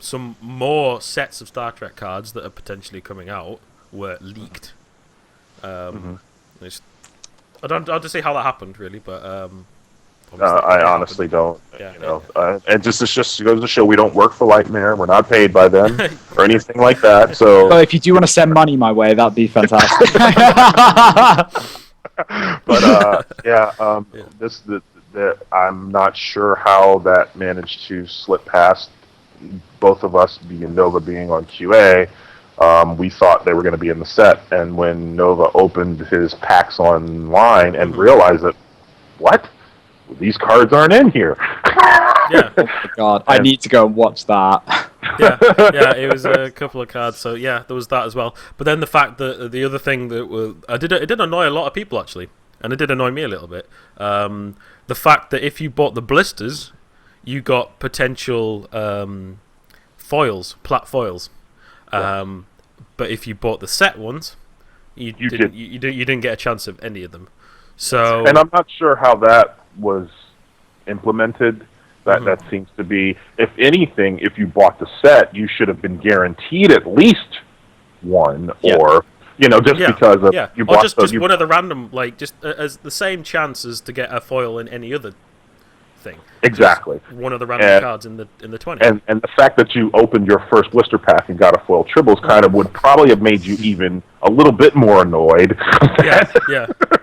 some more sets of Star Trek cards that are potentially coming out were leaked. I don't to see how that happened really, but I honestly don't. Yeah, you know, and it just goes to show we don't work for Lightmare. We're not paid by them or anything like that. So, if you do want to send money my way, that'd be fantastic. but I'm not sure how that managed to slip past both of us, being Nova being on QA. We thought they were going to be in the set, and when Nova opened his packs online and realized that, what? These cards aren't in here. Yeah. Oh my god, I need to go and watch that. yeah, it was a couple of cards, so yeah, there was that as well. But then the fact that the other thing that it did annoy a lot of people actually, and it did annoy me a little bit. The fact that if you bought the blisters, you got potential foils, plat foils. But if you bought the set ones, you didn't get a chance of any of them. So, and I'm not sure how that was implemented. That seems to be, if anything, if you bought the set, you should have been guaranteed at least one, or because of you bought just one of the random, like just as the same chances to get a foil in any other thing. Exactly. Just one of the random cards in the 20. And the fact that you opened your first blister pack and got a foil tribbles kind of would probably have made you even a little bit more annoyed. Yeah,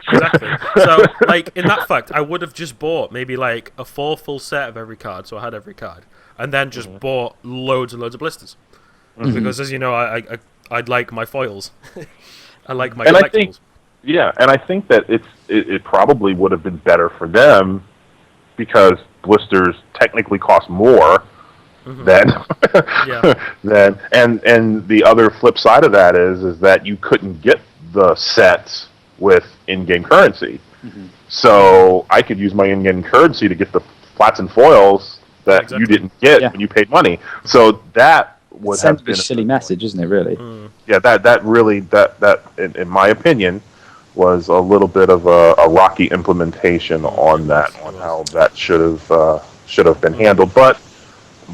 exactly. So, like, in that fact, I would have just bought maybe, like, a full set of every card, so I had every card, and then just bought loads and loads of blisters. Because, as you know, I'd like my foils. I like my collectibles. And I think that it probably would have been better for them because blisters technically cost more than and the other flip side of that is that you couldn't get the sets with in-game currency. So I could use my in-game currency to get the flats and foils that you didn't get when you paid money. So that would have been a silly message, isn't it? Really? Yeah, that really in my opinion was a little bit of a rocky implementation on that, on how that should have been handled. But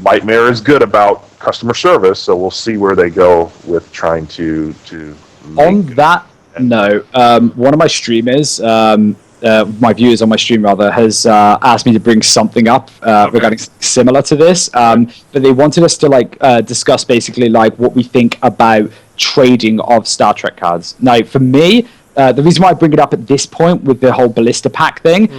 Lightmare is good about customer service, so we'll see where they go with trying to on that note, one of my streamers, my viewers on my stream rather, has asked me to bring something up regarding similar to this, but they wanted us to discuss basically like what we think about trading of Star Trek cards. Now, for me, the reason why I bring it up at this point with the whole ballista pack thing,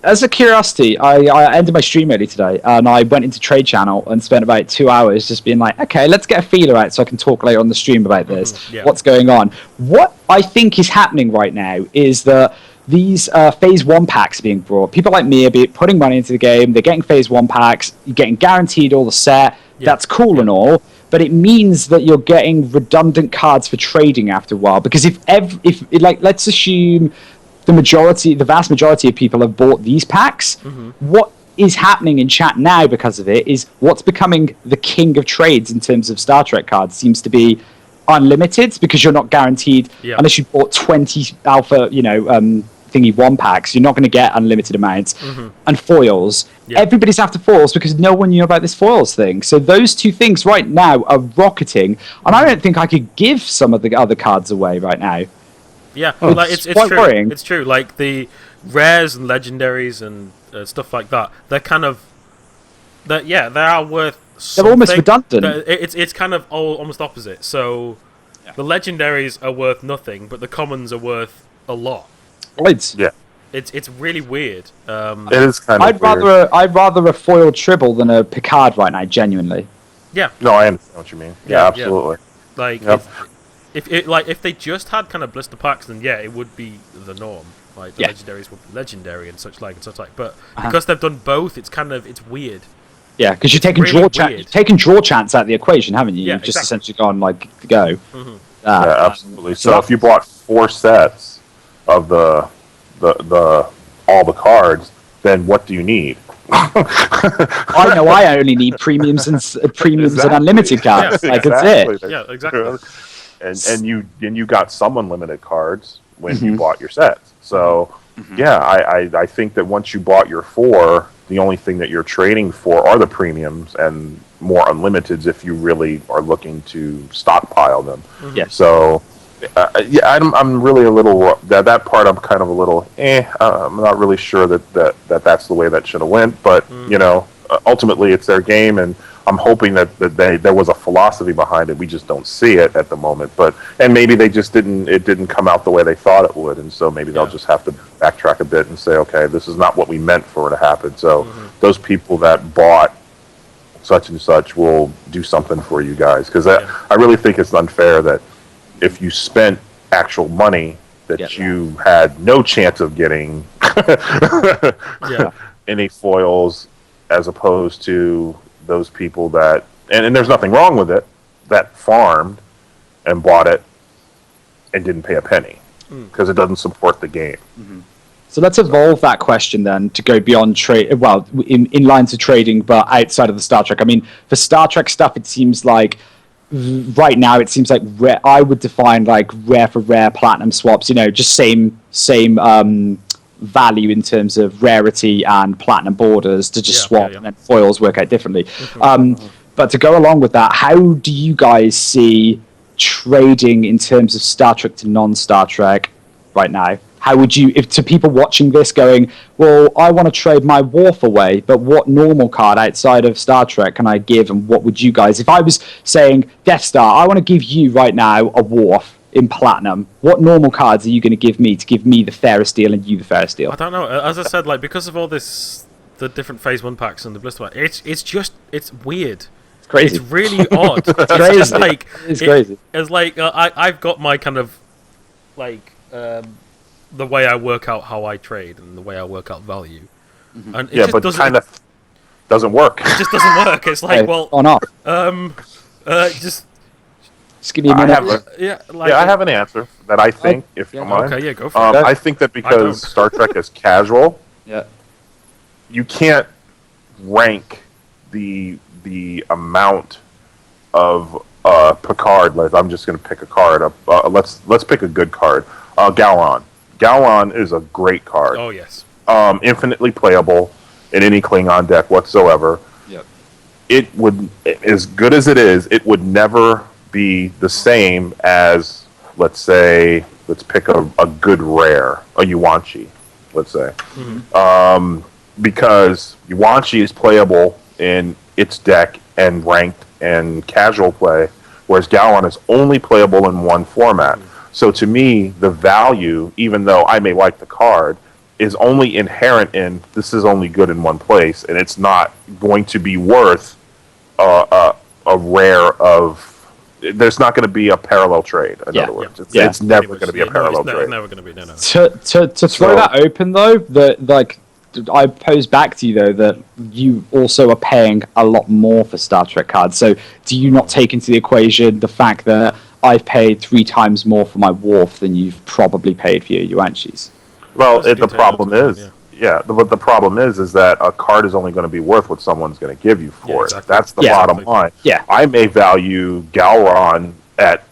as a curiosity, I ended my stream early today, and I went into Trade Channel and spent about 2 hours just being like, okay, let's get a feeler out so I can talk later on the stream about this. What's going on? What I think is happening right now is that these Phase 1 packs are being brought. People like me are putting money into the game. They're getting Phase 1 packs. You're getting guaranteed all the set. That's cool and all. But it means that you're getting redundant cards for trading after a while. Because if let's assume the vast majority of people have bought these packs, what is happening in chat now because of it is what's becoming the king of trades in terms of Star Trek cards seems to be unlimited, because you're not guaranteed unless you bought 20 alpha, thingy 1 packs, you're not going to get unlimited amounts. And foils, everybody's after foils because no one knew about this foils thing. So those two things right now are rocketing, and I don't think I could give some of the other cards away right now. Yeah, it's quite true. worrying. It's true. Like the rares and legendaries and stuff like that, they're kind of they are worth something. They're almost redundant. It's kind of almost opposite. So the legendaries are worth nothing, but the commons are worth a lot. It's really weird. It is kind of I'd rather a foil tribble than a Picard right now, genuinely. Yeah. No, I understand what you mean. Yeah, absolutely. Like if they just had kind of blister packs, then it would be the norm. Like the legendaries would be legendary and such like. But because they've done both, it's weird. Yeah, because you're taking draw chance out of the equation, haven't you? You've just essentially gone to go. Absolutely. So if you bought 4 sets of the all the cards, then what do you need? I know I only need premiums and Exactly. unlimited cards. Yeah, Like that's it. Yeah, exactly. And you got some unlimited cards when you bought your sets. So yeah, I think that once you bought your 4, the only thing that you're trading for are the premiums and more unlimiteds if you really are looking to stockpile them. Yeah. So yeah, I'm really a little that part. I'm kind of a little I'm not really sure that's the way that should have went. But you know, ultimately it's their game, and I'm hoping that there was a philosophy behind it. We just don't see it at the moment. And maybe they just didn't come out the way they thought it would, and so maybe they'll just have to backtrack a bit and say, okay, this is not what we meant for it to happen. So those people that bought such and such will do something for you guys, because I really think it's unfair that if you spent actual money that you had no chance of getting any foils, as opposed to those people that, and there's nothing wrong with it, that farmed and bought it and didn't pay a penny, because it doesn't support the game. So let's evolve that question then to go beyond trade. Well, in lines of trading, but outside of the Star Trek. I mean, for Star Trek stuff, it seems like right now it seems like rare, I would define like rare for rare platinum swaps. You know, just same value in terms of rarity and platinum borders to just swap, and then foils work out differently. But to go along with that, how do you guys see trading in terms of Star Trek to non-Star Trek right now? How would you, if to people watching this going, well, I want to trade my Worf away, but what normal card outside of Star Trek can I give, and what would you guys, if I was saying, Death Star, I want to give you right now a Worf in platinum, what normal cards are you going to give me the fairest deal and you the fairest deal? I don't know. As I said, like, because of all this, the different Phase 1 packs and the blister pack, it's weird. It's crazy. It's really odd. It's crazy. Just like, it's crazy. It's like, I've got my kind of, like, the way I work out how I trade and the way I work out value. And it But kind of doesn't work. It just doesn't work. It's like, well, or not. Just give me a minute. I have an answer that I think, if you don't mind. Okay, go for it. I think that because Star Trek is casual, you can't rank the amount of Picard. I'm just going to pick a card. Let's pick a good card. Gowron. Gowron is a great card. Oh yes. Infinitely playable in any Klingon deck whatsoever. Yep. It would, as good as it is, it would never be the same as, let's pick a good rare, a Yuanchi, let's say. Because Yuanchi is playable in its deck and ranked and casual play, whereas Gowron is only playable in one format. So to me, the value, even though I may like the card, is only inherent in this is only good in one place, and it's not going to be worth a rare of. There's not going to be a parallel trade. In other words, it's never going to be a parallel trade. It's never going to be. No. To throw that open though, I pose back to you though that you also are paying a lot more for Star Trek cards. So do you not take into the equation the fact that I've paid 3 times more for my Worf than you've probably paid for your Yuanchis? Well, the problem is, the problem is that a card is only going to be worth what someone's going to give you for it. That's the bottom line. Yeah. I may value Gowron at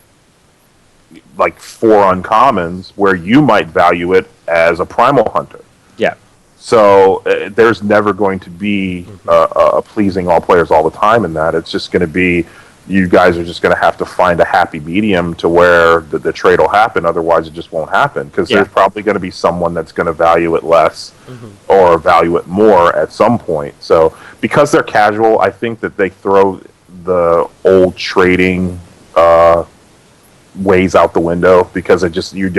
like 4 uncommons, where you might value it as a Primal Hunter. Yeah. So there's never going to be a pleasing all players all the time in that. It's just going to be, you guys are just going to have to find a happy medium to where the trade will happen. Otherwise, it just won't happen, because there's probably going to be someone that's going to value it less or value it more at some point. So because they're casual, I think that they throw the old trading ways out the window, because it just you're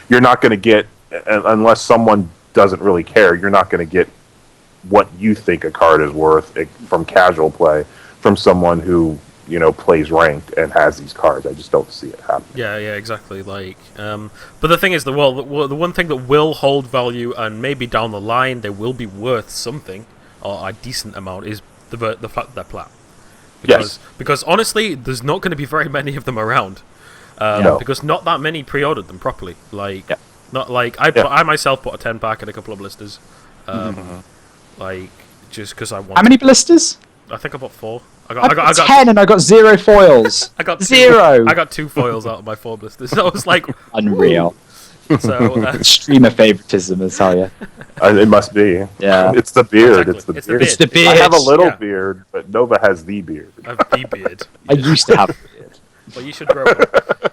not going to get, unless someone doesn't really care, you're not going to get what you think a card is worth from casual play from someone who plays ranked and has these cards. I just don't see it happen. Yeah, exactly. Like, but the thing is, the one thing that will hold value, and maybe down the line they will be worth something or a decent amount, is the fact that they're plat. Because honestly, there's not going to be very many of them around. Because not that many pre-ordered them properly. Like, not like I myself bought a 10-pack and a couple of blisters. like just because I want. How many blisters? I think I bought 4. I got 10 and I got 0 foils. I got 0. I got 2 foils out of my 4 blisters. So I was like, unreal. So Streamer favoritism, I tell you. It must be. Yeah. It's the beard. Exactly. It's the beard. It's the beard. I have a little Yeah. beard, but Nova has the beard. I have the beard. I used to have a beard. Well, you should grow it.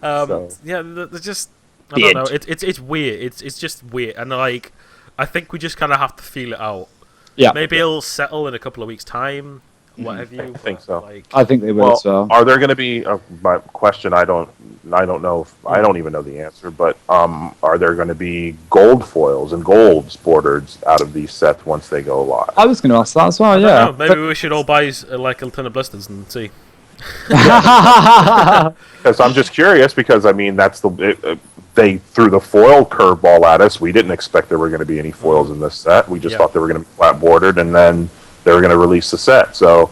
So. Yeah, there's just I don't know. Beard. It's weird. It's just weird, and like I think we just kind of have to feel it out. Yeah. Maybe it'll settle in a couple of weeks' time. Whatever you. I think so. Like, I think they will as well. Are there going to be my question? I don't know. I don't even know the answer. But are there going to be gold foils and golds bordered out of these sets once they go live? I was going to ask that as well, I don't yeah. know, maybe we should all buy like a ton of blisters and see. Because I'm just curious. Because I mean, they threw the foil curveball at us. We didn't expect there were going to be any foils in this set. We just thought they were going to be flat bordered, and then they were going to release the set. So,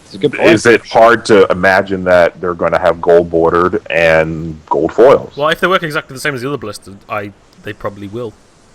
It's a good point. is it hard to imagine that they're going to have gold bordered and gold foils? Well, if they work exactly the same as the other blisters, they probably will.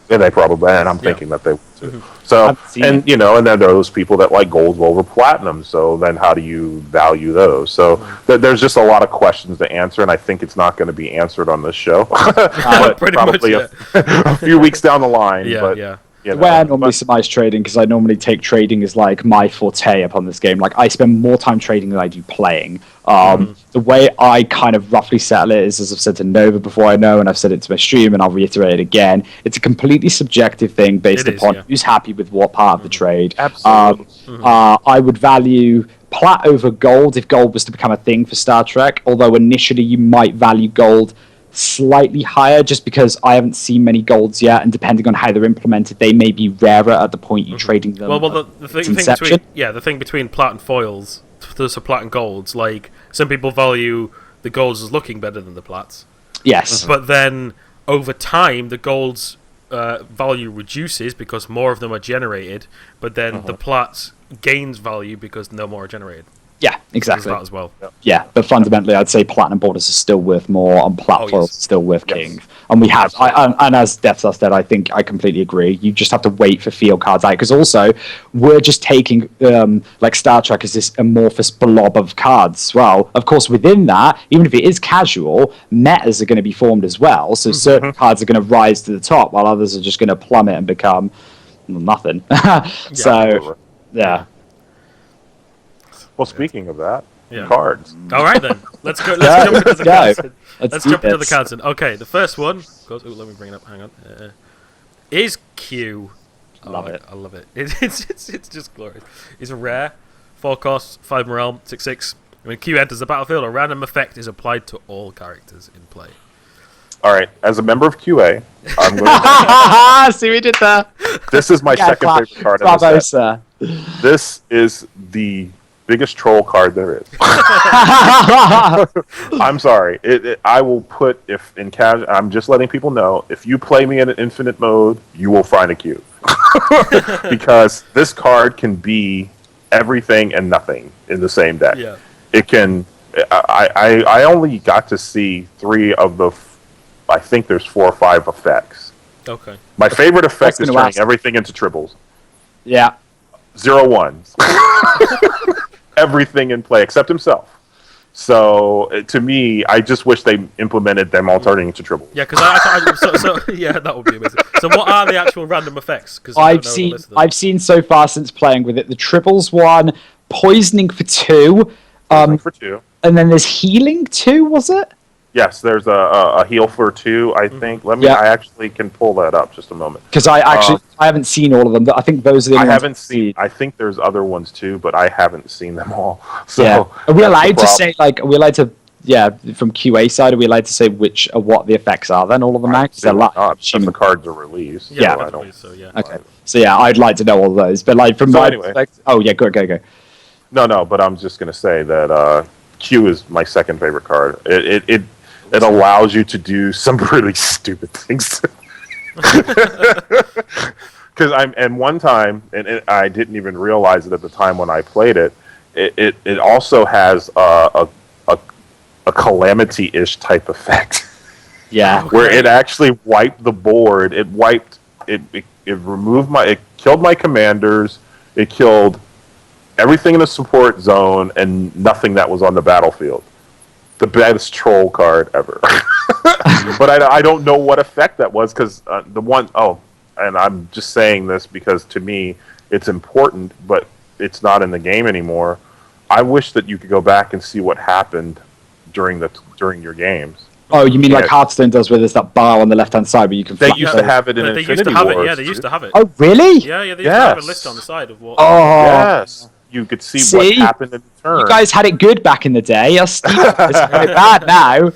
And they probably, and I'm thinking that they will too. I've So, seen and you know, and then there are those people that like gold over platinum. So then, how do you value those? So there's just a lot of questions to answer, and I think it's not going to be answered on this show, but Pretty probably much, a few weeks down the line. Yeah, but, yeah. you The way I know, normally surmise trading, because I normally take trading as like my forte upon this game. Like I spend more time trading than I do playing. The way I kind of roughly settle it is, as I've said to Nova before, I know, and I've said it to my stream, and I'll reiterate it again. It's a completely subjective thing based It is, upon yeah. who's happy with what part of the trade. Absolutely. I would value plat over gold if gold was to become a thing for Star Trek. Although initially you might value gold slightly higher just because I haven't seen many golds yet, and depending on how they're implemented, they may be rarer at the point you're trading them. Well, the thing inception. between the thing between plat and foils, there's a plat and golds. Like some people value the golds as looking better than the plats, Yes. but then over time the golds value reduces because more of them are generated, but then the plats gains value because no more are generated. Yeah, There's exactly. that as well. Yeah, but fundamentally, I'd say platinum borders are still worth more, and plat Oh, foils yes. are still worth Yes. king. And we have, and as DeathStar said, I think I completely agree. You just have to wait for field cards out, because also we're just taking like Star Trek as this amorphous blob of cards. Well, of course, within that, even if it is casual, metas are going to be formed as well. So certain cards are going to rise to the top, while others are just going to plummet and become nothing. So, absolutely. yeah. Well, speaking of that, Yeah. cards. All right then, let's go. Yeah, Let's jump into the go. cards. Let's Let's do jump into the this. cards. Okay, the first one. Goes, let me bring it up. Hang on. Is Q. Love it. I love it. It's just glorious. It's a rare, 4 cost, 5 morale, 6/6. When Q enters the battlefield, a random effect is applied to all characters in play. All right, as a member of QA, I'm going to See, we did that. this is my second favorite card in the Bravo, set. sir. This is the biggest troll card there is. I'm sorry. I will put, if in casual, I'm just letting people know, if you play me in an infinite mode, you will find a Q. Because this card can be everything and nothing in the same deck. Yeah. It can. I only got to see 3 of the. I think there's 4 or 5 effects. Okay. My favorite effect is gonna turning ask. everything into triples. Yeah. 0/1s. Everything in play except himself. So to me, I just wish they implemented them all turning into triples. Yeah, because yeah, that would be amazing. So what are the actual random effects? Because I've seen so far since playing with it the triples one, poisoning for 2, For 2. and then there's healing 2. Was it? Yes, there's a heal for 2. I think. Let me. Yeah. I actually can pull that up. Just a moment. Because I haven't seen all of them. I think those are the I only ones haven't I've seen. I think there's other ones too, but I haven't seen them all. So Yeah. Are we that's the allowed to problem. say like? Are we allowed to? Yeah, from QA side, are we allowed to say what the effects are? Then all of them now, 'cause they're live. Because the cards are released. Yeah. so I definitely, don't. so yeah. Okay. So yeah, I'd like to know all those. But like from So my anyway. perspective, oh yeah, go. No, but I'm just gonna say that Q is my second favorite card. It allows you to do some really stupid things. Because one time, I didn't even realize it at the time when I played it. It also has a calamity-ish type effect. Yeah. Where it actually wiped the board. It wiped removed it killed my commanders, it killed everything in the support zone, and nothing that was on the battlefield. The best troll card ever. But I don't know what effect that was, because and I'm just saying this because to me it's important, but it's not in the game anymore. I wish that you could go back and see what happened during your games. Oh, you mean like Hearthstone does, where there's that bar on the left-hand side where you can... They used to have it in Infinity Wars. Yeah, they used to have it. Oh, really? Yeah, they used to have a list on the side of what... Oh, yes. You could see what happened in the turn. You guys had it good back in the day. It's very bad now.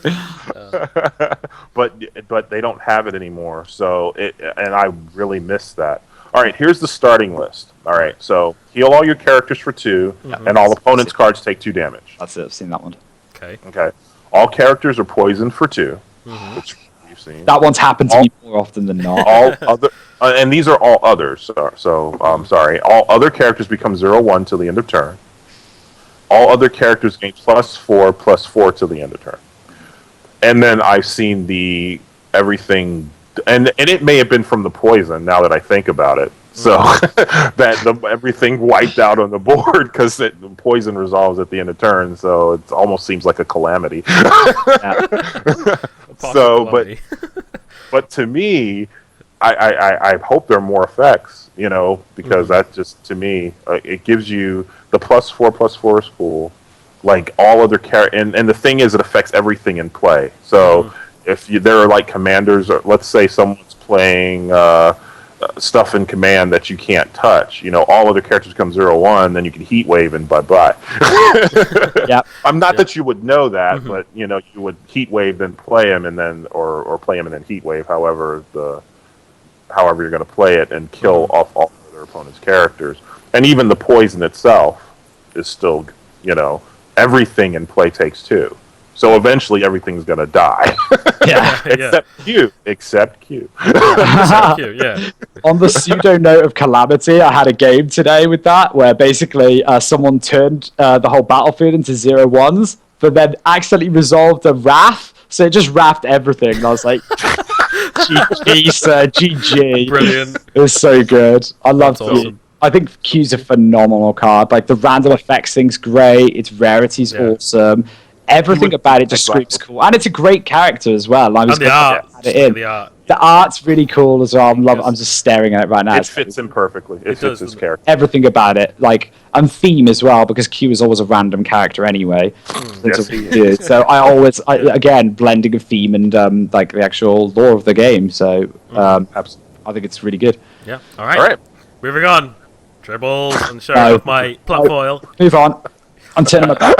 But they don't have it anymore. So and I really miss that. All right, here's the starting list. All right, so heal all your characters for 2, and all opponents' cards take 2 damage. That's it. I've seen that one. Okay. All characters are poisoned for 2, which you've seen. That one's happened to me more often than not. All other, and these are all others. So sorry. All other characters become 0/1 till the end of turn. All other characters gain +4/+4 till the end of turn. And then I've seen the everything, and it may have been from the poison. Now that I think about it, so that everything wiped out on the board because the poison resolves at the end of turn. So it almost seems like a calamity. But to me, I hope there are more effects. Because that just, to me, it gives you the +4/+4 is cool. Like all other and the thing is, it affects everything in play. So if there are like commanders, or let's say someone's playing stuff in command that you can't touch, all other characters become 0/1, then you can heat wave and bye. Yep. I'm not that you would know that, but you would heat wave, then play him, and then or play him and then heat wave, however you're going to play it, and kill off all other opponent's characters. And even the poison itself is still, everything in play takes 2. So eventually everything's going to die. Except Q. Except Q, yeah. On the pseudo note of calamity, I had a game today with that, where basically someone turned the whole battlefield into 0/1s, but then accidentally resolved a wrath, so it just wrapped everything. And I was like, GG, sir, GG. Brilliant. It was so good. I love Q. Awesome. I think Q's a phenomenal card. Like, the random effects thing's great, its rarity's awesome. Everything about it just screams cool. And it's a great character as well. And the art. The art's really cool as well. I'm just staring at it right now. It fits him perfectly. It fits his character. Everything about it, and theme as well, because Q is always a random character anyway. So again, blending of theme and the actual lore of the game. So I think it's really good. Yeah. All right. Moving on. Tribbles and showing off my plat foil. Move on. I'm turning my back.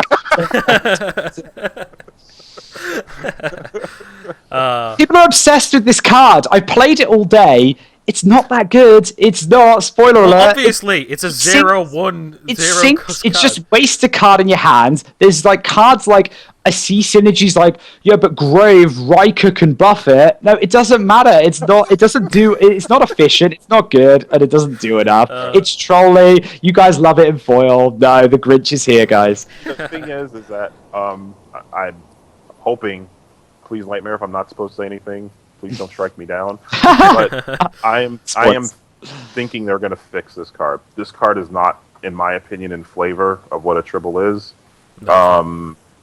People are obsessed with this card. I played it all day. It's not that good. It's not. Spoiler alert. Obviously, it's a 0/1. It sinks. It's just waste a card in your hand. There's cards like I see synergies but Grave Riker can buff it. No, it doesn't matter. It's not. It doesn't do. It's not efficient. It's not good, and it doesn't do enough. It's trolly. You guys love it in foil. No, the Grinch is here, guys. The thing is that I'm hoping. Please, Nightmare, if I'm not supposed to say anything, please don't strike me down. But I am thinking they're going to fix this card. This card is not, in my opinion, in flavor of what a Tribble is.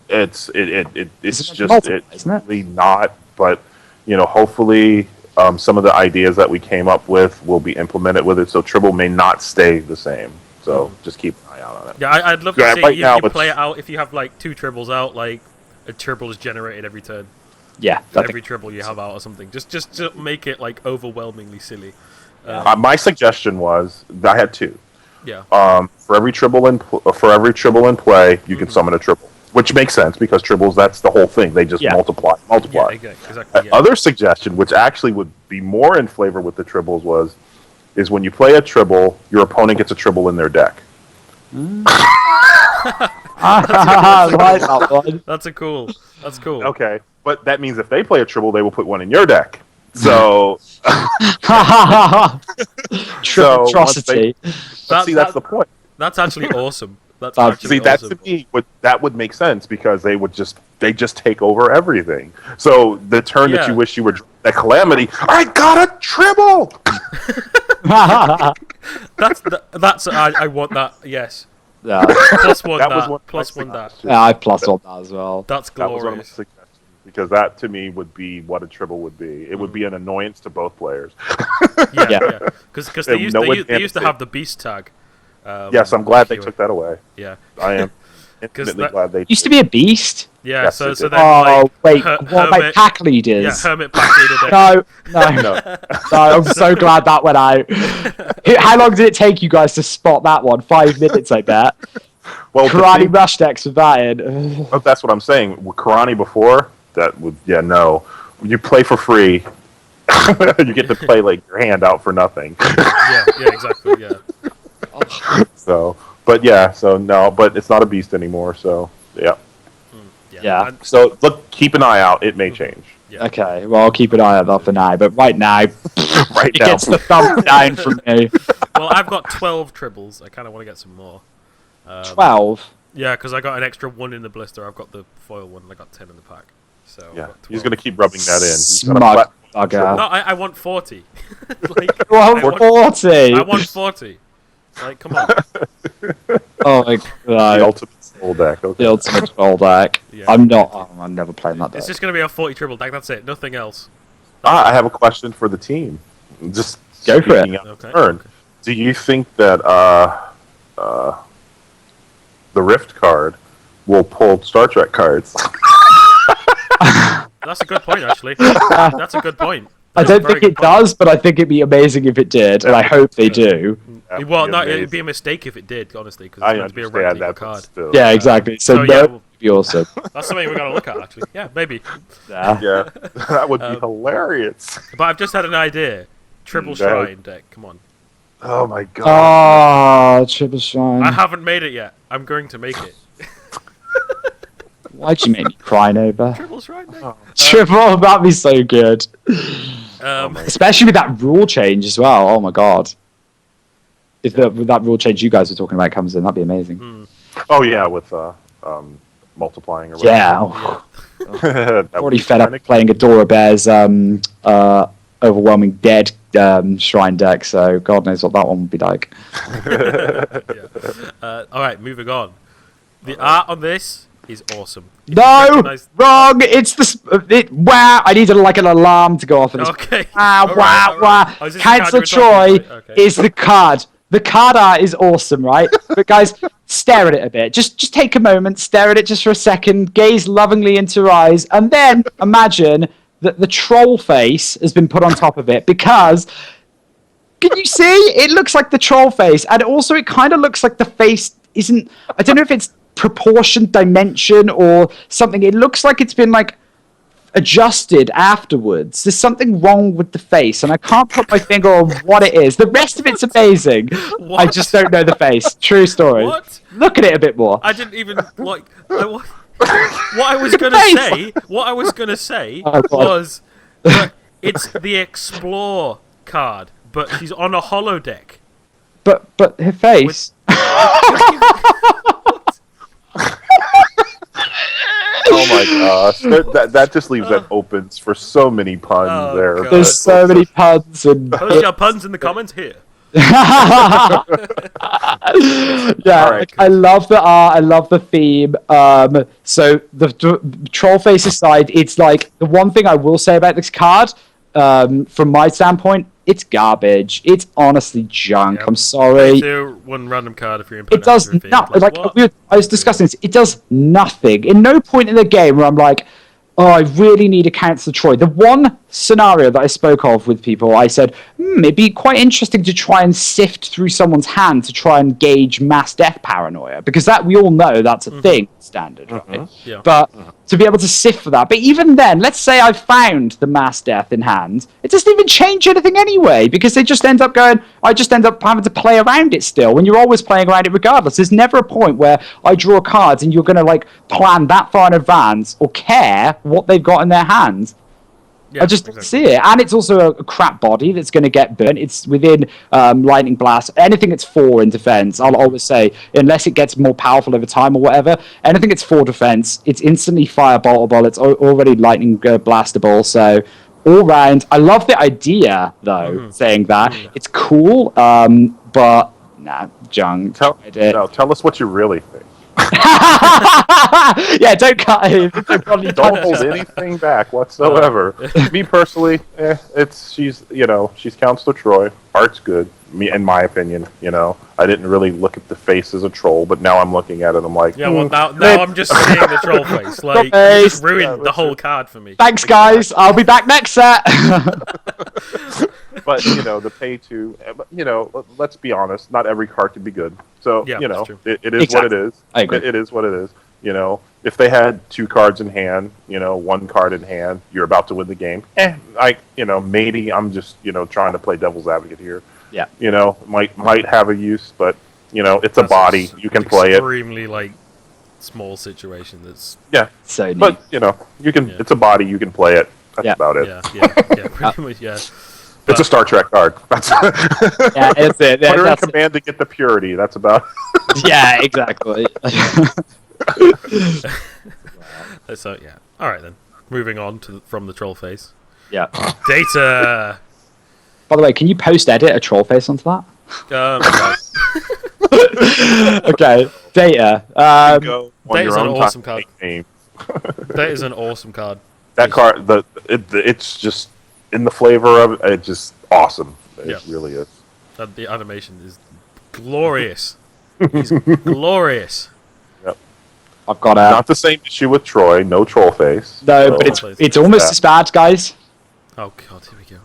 It's really not. But hopefully, some of the ideas that we came up with will be implemented with it. So Tribble may not stay the same. So just keep an eye out on it. Yeah, I'd love to see you play it out. If you have 2 Tribbles out, a Tribble is generated every turn. Yeah, every Tribble you have out or something. Just to make it overwhelmingly silly. My suggestion was I had 2. Yeah. For every Tribble in play, you can summon a Tribble, which makes sense because Tribbles, that's the whole thing. They just multiply. Yeah, exactly. Other suggestion, which actually would be more in flavor with the Tribbles, is when you play a Tribble, your opponent gets a Tribble in their deck. That's cool. Okay, but that means if they play a Tribble, they will put one in your deck. So, atrocity. That's the point. That's actually awesome. That's awesome. That to me that would make sense because they just take over everything. So the turn that you wish you were that calamity, I got a Tribble. That's I want that. Yes. Yeah, Plus one That that. was one of Plus my one that. suggestions. yeah, I plus one that as well. That's That was one of my glorious. suggestions because that to me would be what a tribble would be. It would be an annoyance to both players. Yeah, Yeah. yeah. Because they used to have the beast tag. Yes, I'm glad they queuing. took that away. Yeah. I am infinitely that- glad they Used to be a beast. Yeah. Yes, so it so did. then Oh like wait, what about Hermit. pack leaders? Yeah, Hermit pack leader deck. No. I'm so glad that went out. How long did it take you guys to spot that one? 5 minutes, I bet. Well, the Karate thing- rush decks with that in. oh, that's what I'm saying. With Karani before, that would no. You play for free. You get to play like your hand out for nothing. Yeah, exactly. Yeah. So, but yeah, so no, but it's not a beast anymore. So yeah. Yeah. And- So look, keep an eye out. It may change. yeah. Okay, well, I'll keep an eye on that for now. But right now, Right it now, gets the thumb down from me. Well, I've got 12 tribbles. I kind of want to get some more. 12. Yeah, because I got an extra one in the blister. I've got the foil one, and I got 10 in the pack. So I've yeah, got 12. he's gonna keep rubbing that in. He's gonna Smug flat- bugger. No, I want 40. like, Well, I want- 40. I want 40. Like, come on. Oh my the god. ultimate soul deck. Okay. The ultimate troll deck. Yeah. I'm not. I'm never playing that deck. It's just going to be a 40 tribble deck. That's it. Nothing else. I have a question for the team. Just Go for it. speaking out of Okay. turn. Do you think that the Rift card will pull Star Trek cards? That's a good point, actually. That's a good point. I That's a don't very think it good point. does, but I think it'd be amazing if it did, and I hope they do. That would Well, be no, amazing. it'd be a mistake if it did, honestly, because I it's meant to be a red understand legal that, but card. still. Yeah, exactly. So, So, no, yeah, it'd be awesome. That's something we got to look at, actually. Yeah, maybe. Yeah. Yeah, that would be hilarious. But I've just had an idea. Triple Go ahead. Shrine deck. Come on. Oh my god. Ah, Triple Shrine. I haven't made it yet. I'm going to make it. Why'd you make me cry, Nova? Triple Shrine deck. Triple, that'd be so good. Um, Especially with that rule change as well. Oh my god. If with that rule change you guys were talking about comes in, that'd be amazing. Oh yeah, with multiplying or Yeah. whatever. Oh, That would already be fed up kinda- playing Adora Bear's overwhelming dead shrine deck, so God knows what that one would be like. all right, moving on. The art on this is awesome. If you No, recognise- wrong. It's wow. I needed like an alarm to go off. Okay. Wow, All right, wow, all wow. right. Oh, is this the card Councillor you were talking Troy about? Okay. is the card. The card art is awesome, right? But guys, stare at it a bit. Just take a moment, stare at it just for a second, gaze lovingly into her eyes, and then imagine that the troll face has been put on top of it because. Can you see? It looks like the troll face, and also it kind of looks like the face isn't. I don't know if it's proportion, dimension, or something. It looks like it's been like adjusted afterwards. There's something wrong with the face, and I can't put my finger on what it is. The rest of it's amazing. I What? just don't know the face. True story. What? Look at it a bit more. I didn't even like. What I was gonna Face. say. What I was gonna say Oh, God. was that it's the Explore card, but she's on a holo deck. But her face. Oh my gosh, that just leaves that opens for so many puns Oh, there. God. There's so many puns and. Post your puns in the comments here. Yeah, All right. I love the art. I love the theme. So the troll face aside, it's like the one thing I will say about this card, from my standpoint, it's garbage. It's honestly junk. Yep. I'm sorry. Do one random card if you're in. It does not. Like I was discussing this. It does nothing. In no point in the game where I'm like, oh, I really need a Councillor Troy. The one scenario that I spoke of with people, I said, it'd be quite interesting to try and sift through someone's hand to try and gauge mass death paranoia, because that we all know that's a thing, standard, right? Yeah. But to be able to sift for that. But even then, let's say I found the mass death in hand, it doesn't even change anything anyway, because they just end up going, I just end up having to play around it still, when you're always playing around it regardless. There's never a point where I draw cards and you're going to like plan that far in advance or care what they've got in their hands. Yeah, I just don't exactly. see it. And it's also a crap body that's going to get burnt. It's within lightning blast. Anything that's 4 in defense, I'll always say, unless it gets more powerful over time or whatever, anything that's 4 defense, it's instantly fireboltable. It's already lightning blastable. So all round. I love the idea, though, saying that. It's cool, but nah, junk. Tell us what you really think. Yeah, don't cut him. Don't hold anything back whatsoever. Me personally, she's Counselor Troy. Art's good. Me, in my opinion, I didn't really look at the face as a troll, but now I'm looking at it. I'm like, yeah. Well, now I'm just seeing the troll face. Like, you just ruined the whole card for me. Thanks, guys. I'll be back next set. But the pay to, let's be honest. Not every card can be good. So it is Exactly. what it is. I agree. It is what it is. If they had 2 cards in hand, 1 card in hand, you're about to win the game. Maybe I'm just trying to play devil's advocate here. Yeah. Might have a use, but it's a body. You can play it. Extremely small situation. That's So neat. But you can. It's a body. You can play it. That's about it. Yeah. Pretty much, yeah. It's a Star Trek card. That's yeah, it's it. Put her in command to get the purity. That's about. Yeah, exactly. So yeah. All right then. Moving on from the troll face. Yeah. Data. By the way, can you post-edit a troll face onto that? Okay, Data. Data's an awesome card. Data's an awesome card. That card, it's just in the flavor of it. It's just awesome. It really is. The animation is glorious. He's glorious. Yep. I've got not the same issue with Troy. No troll face. No, but it's almost as bad, guys. Oh god, here we go.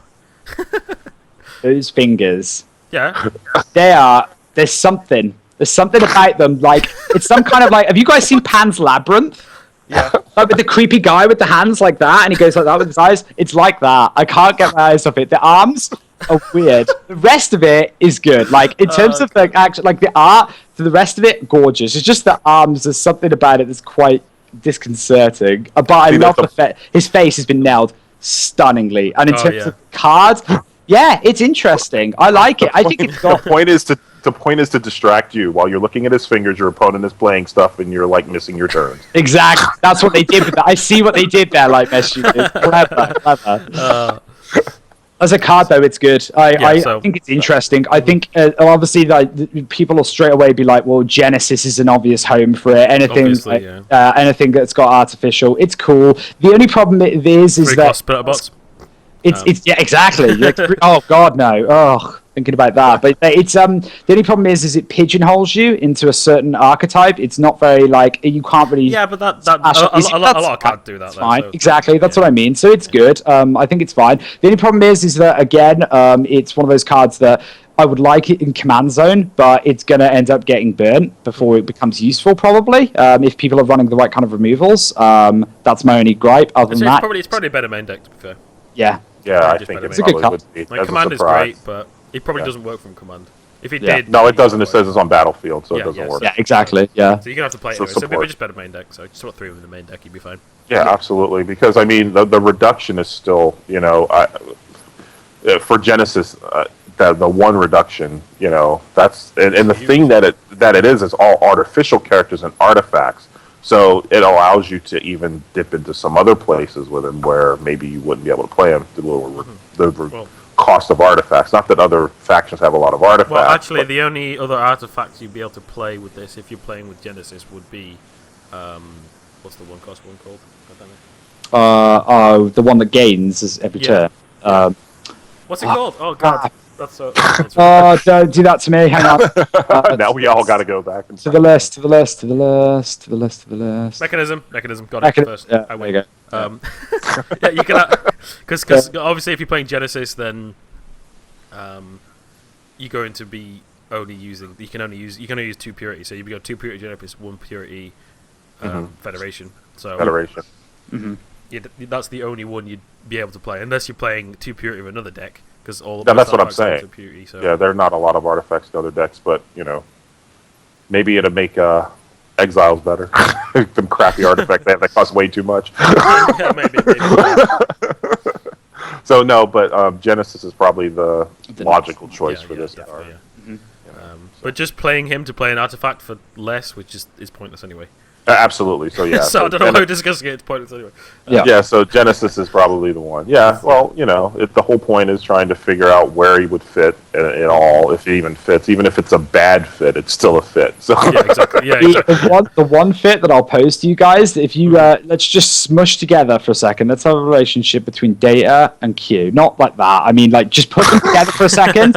Those fingers. Yeah. There's something about them. Like, it's some kind of have you guys seen Pan's Labyrinth? Yeah. Like with the creepy guy with the hands like that, and he goes like that with his eyes. It's like that. I can't get my eyes off it. The arms are weird. The rest of it is good. Like, in terms of the action, the art, to the rest of it, gorgeous. It's just the arms. There's something about it that's quite disconcerting. But I love his face has been nailed stunningly. And in terms of the card, yeah, it's interesting. I like it. I think it's got. The point is to distract you while you're looking at his fingers. Your opponent is playing stuff, and you're missing your turns. Exactly. That's what they did with that. I see what they did there. Clever. As a card, though, it's good. I think it's interesting. I think obviously, people will straight away be like, "Well, Genesis is an obvious home for it." Anything that's got artificial, it's cool. The only problem is that it's exactly. Oh God, no. Oh. Thinking about that, but it's the only problem is it pigeonholes you into a certain archetype. It's not very you can't really. Yeah, but a lot of cards do that. That's fine. Exactly, that's what I mean. So it's good. I think it's fine. The only problem is that again, it's one of those cards that I would like it in command zone, but it's going to end up getting burnt before it becomes useful. Probably, if people are running the right kind of removals. That's my only gripe. Other than that, it's probably a better main deck to be fair. Yeah. Yeah, I think it's a good card. Command is great, but it probably doesn't work from command. If it did, no, it doesn't. It says it's on battlefield, so it doesn't work. Yeah, exactly. Yeah. So you're gonna have to play it anyway. So maybe just better main deck. So just put 3 in the main deck, you'd be fine. Yeah, absolutely. Because the reduction is still, for Genesis, the 1 reduction, that's and the thing that it is all artificial characters and artifacts. So it allows you to even dip into some other places with them where maybe you wouldn't be able to play them. The cost of artifacts. Not that other factions have a lot of artifacts. Well, actually, the only other artifacts you'd be able to play with this, if you're playing with Genesis, would be what's the cost one called? The one that gains every turn. What's it called? Oh God, that's so. Don't do that to me. Hang on. Now we all got to go back and to the list. Mechanism. Got it first. Yeah, I win. there you go. Yeah, you can because obviously if you're playing Genesis, then you're going to be only using. You can only use 2 purity. So you've got 2 purity Genesis, 1 purity Federation. So Federation. Mm-hmm. That's the only one you'd be able to play, unless you're playing 2 purity of another deck. Because that's what I'm saying. Purity, so. Yeah, there are not a lot of artifacts in other decks, but maybe it'll make Exiles better. Them crappy artifacts that cost way too much. Yeah, maybe. So no, but Genesis is probably the logical choice for this card. Yeah. But just playing him to play an artifact for less, which is pointless anyway. Absolutely. So yeah. So I don't know why we're discussing it. It's pointless anyway. Yeah. So Genesis is probably the one. Yeah. Well, the whole point is trying to figure out where he would fit in all, if he even fits. Even if it's a bad fit, it's still a fit. So Yeah, exactly. Yeah, exactly. The one fit that I'll pose to you guys, if you let's just smush together for a second. Let's have a relationship between Data and Q. Not like that. I mean, like, just put them together for a second.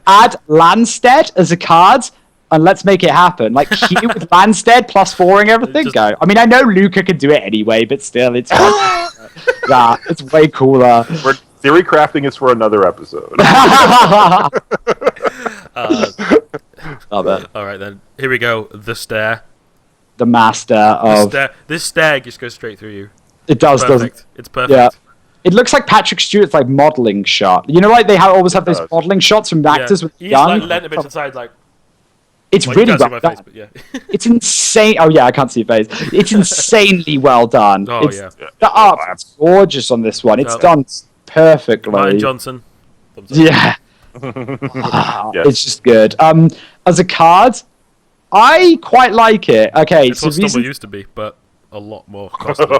Add Landstead as a card. And let's make it happen. Like, Q with Landstead plus 4ing everything. Go. I mean, I know Luca can do it anyway, but still, it's fun. Yeah, it's way cooler. Theory crafting is for another episode. Love it. All right, then. Here we go. The stare. The master of... This stare just goes straight through you. It does, doesn't it? It's perfect. Yeah. It looks like Patrick Stewart's, like, modelling shot. You know, like, they always have those modelling shots from actors with He's, young... like, leant a bit to the side, like... It's really well done. Face, but yeah. It's insane. Oh yeah, I can't see your face. It's insanely well done. Oh yeah. The art's gorgeous on this one. It's done perfectly. Martin Johnson. Yeah. Wow. Yes. It's just good. As a card, I quite like it. Okay, it's what Stumble used to be, but a lot more costly.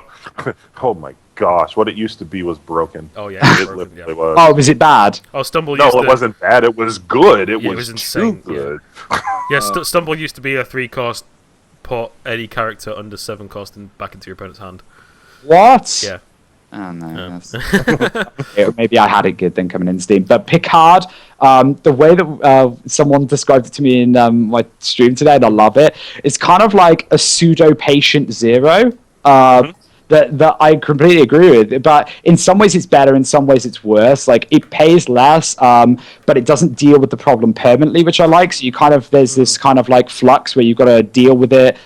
Oh my gosh, what it used to be was broken. Oh yeah, it literally was. Oh, was it bad? Oh, Stumble. No, it wasn't bad. It was good. It was insane. Too good. Yeah, Stumble used to be a 3-cost. Put any character under 7 cost and back into your opponent's hand. What? Yeah. Oh no. Maybe I had it good then coming in Steam. But Picard, the way that someone described it to me in my stream today, and I love it, it's kind of like a pseudo patient zero. That I completely agree with, but in some ways it's better, in some ways it's worse. Like, it pays less, but it doesn't deal with the problem permanently, which I like. So there's this kind of like flux where you've got to deal with it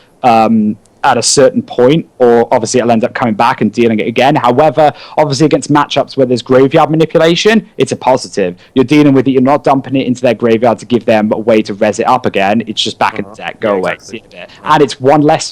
at a certain point, or obviously it'll end up coming back and dealing it again. However, obviously against matchups where there's graveyard manipulation, it's a positive. You're dealing with it, you're not dumping it into their graveyard to give them a way to res it up again. It's just back in the deck, go away. Exactly. See it. And it's one less,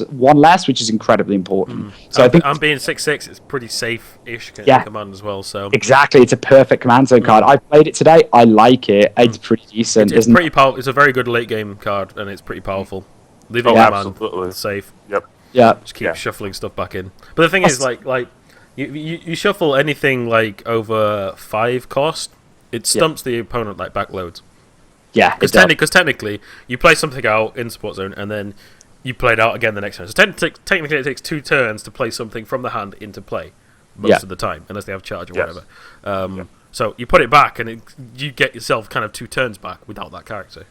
which is incredibly important. So I think I'm being 6/6. It's pretty safe-ish command as well. So exactly, it's a perfect command zone card. I played it today. I like it. It's pretty decent. It's pretty powerful. It's a very good late game card, and it's pretty powerful. Leave it on safe. Yep. Yeah. Just keep shuffling stuff back in. But the thing is, like you shuffle anything like over 5 cost, it stumps the opponent like backloads. Yeah. Because technically, you play something out in support zone, and then you play it out again the next turn. So technically, it takes 2 turns to play something from the hand into play most of the time, unless they have charge or whatever. So you put it back, and you get yourself kind of 2 turns back without that character.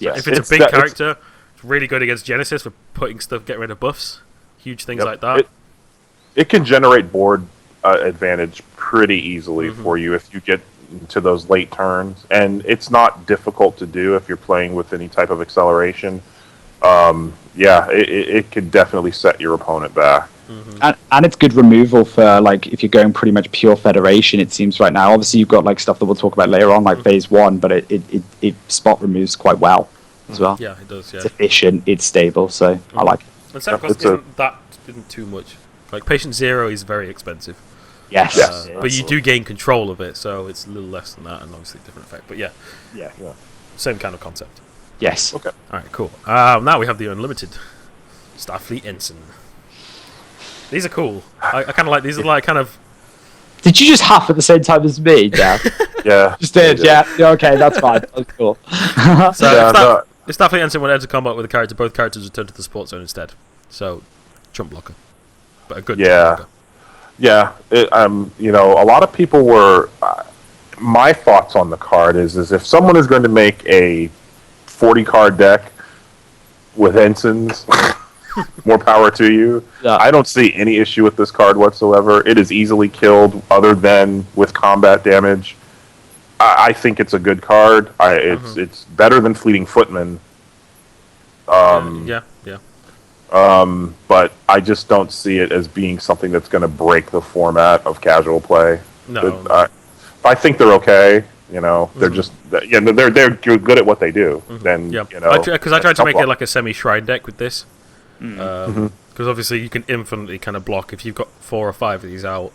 So if it's a big character. Really good against Genesis for putting stuff, getting rid of buffs, huge things like that. It can generate board advantage pretty easily for you if you get to those late turns, and it's not difficult to do if you're playing with any type of acceleration. It could definitely set your opponent back. And it's good removal for, like, if you're going pretty much pure Federation, it seems right now. Obviously, you've got like stuff that we'll talk about later on, like Phase 1, but it spot removes quite well. As well. Yeah, it does. Yeah, it's efficient, it's stable, so I like it. And 7 cost isn't too much. Like Patient Zero is very expensive. Yes, but you do gain control of it, so it's a little less than that, and obviously different effect. But yeah, same kind of concept. Yes. Okay. All right. Cool. Now we have the Unlimited Starfleet Ensign. These are cool. I kind of like these. Are like kind of. Did you just huff at the same time as me, Dan? Yeah. Just did. Yeah. Okay, that's fine. That's cool. So if Starfleet Ensign would enter combat with a character, both characters return to the support zone instead. So, chump blocker, but a good chump blocker. Yeah. A lot of people were. My thoughts on the card is if someone is going to make a 40-card deck with ensigns, more power to you. Yeah. I don't see any issue with this card whatsoever. It is easily killed, other than with combat damage. I think it's a good card. It's better than Fleeting Footman. But I just don't see it as being something that's going to break the format of casual play. No. I think they're okay. They're just they're good at what they do. Then because I tried to make it like a semi-shrine deck with this. Because obviously you can infinitely kind of block if you've got 4 or 5 of these out.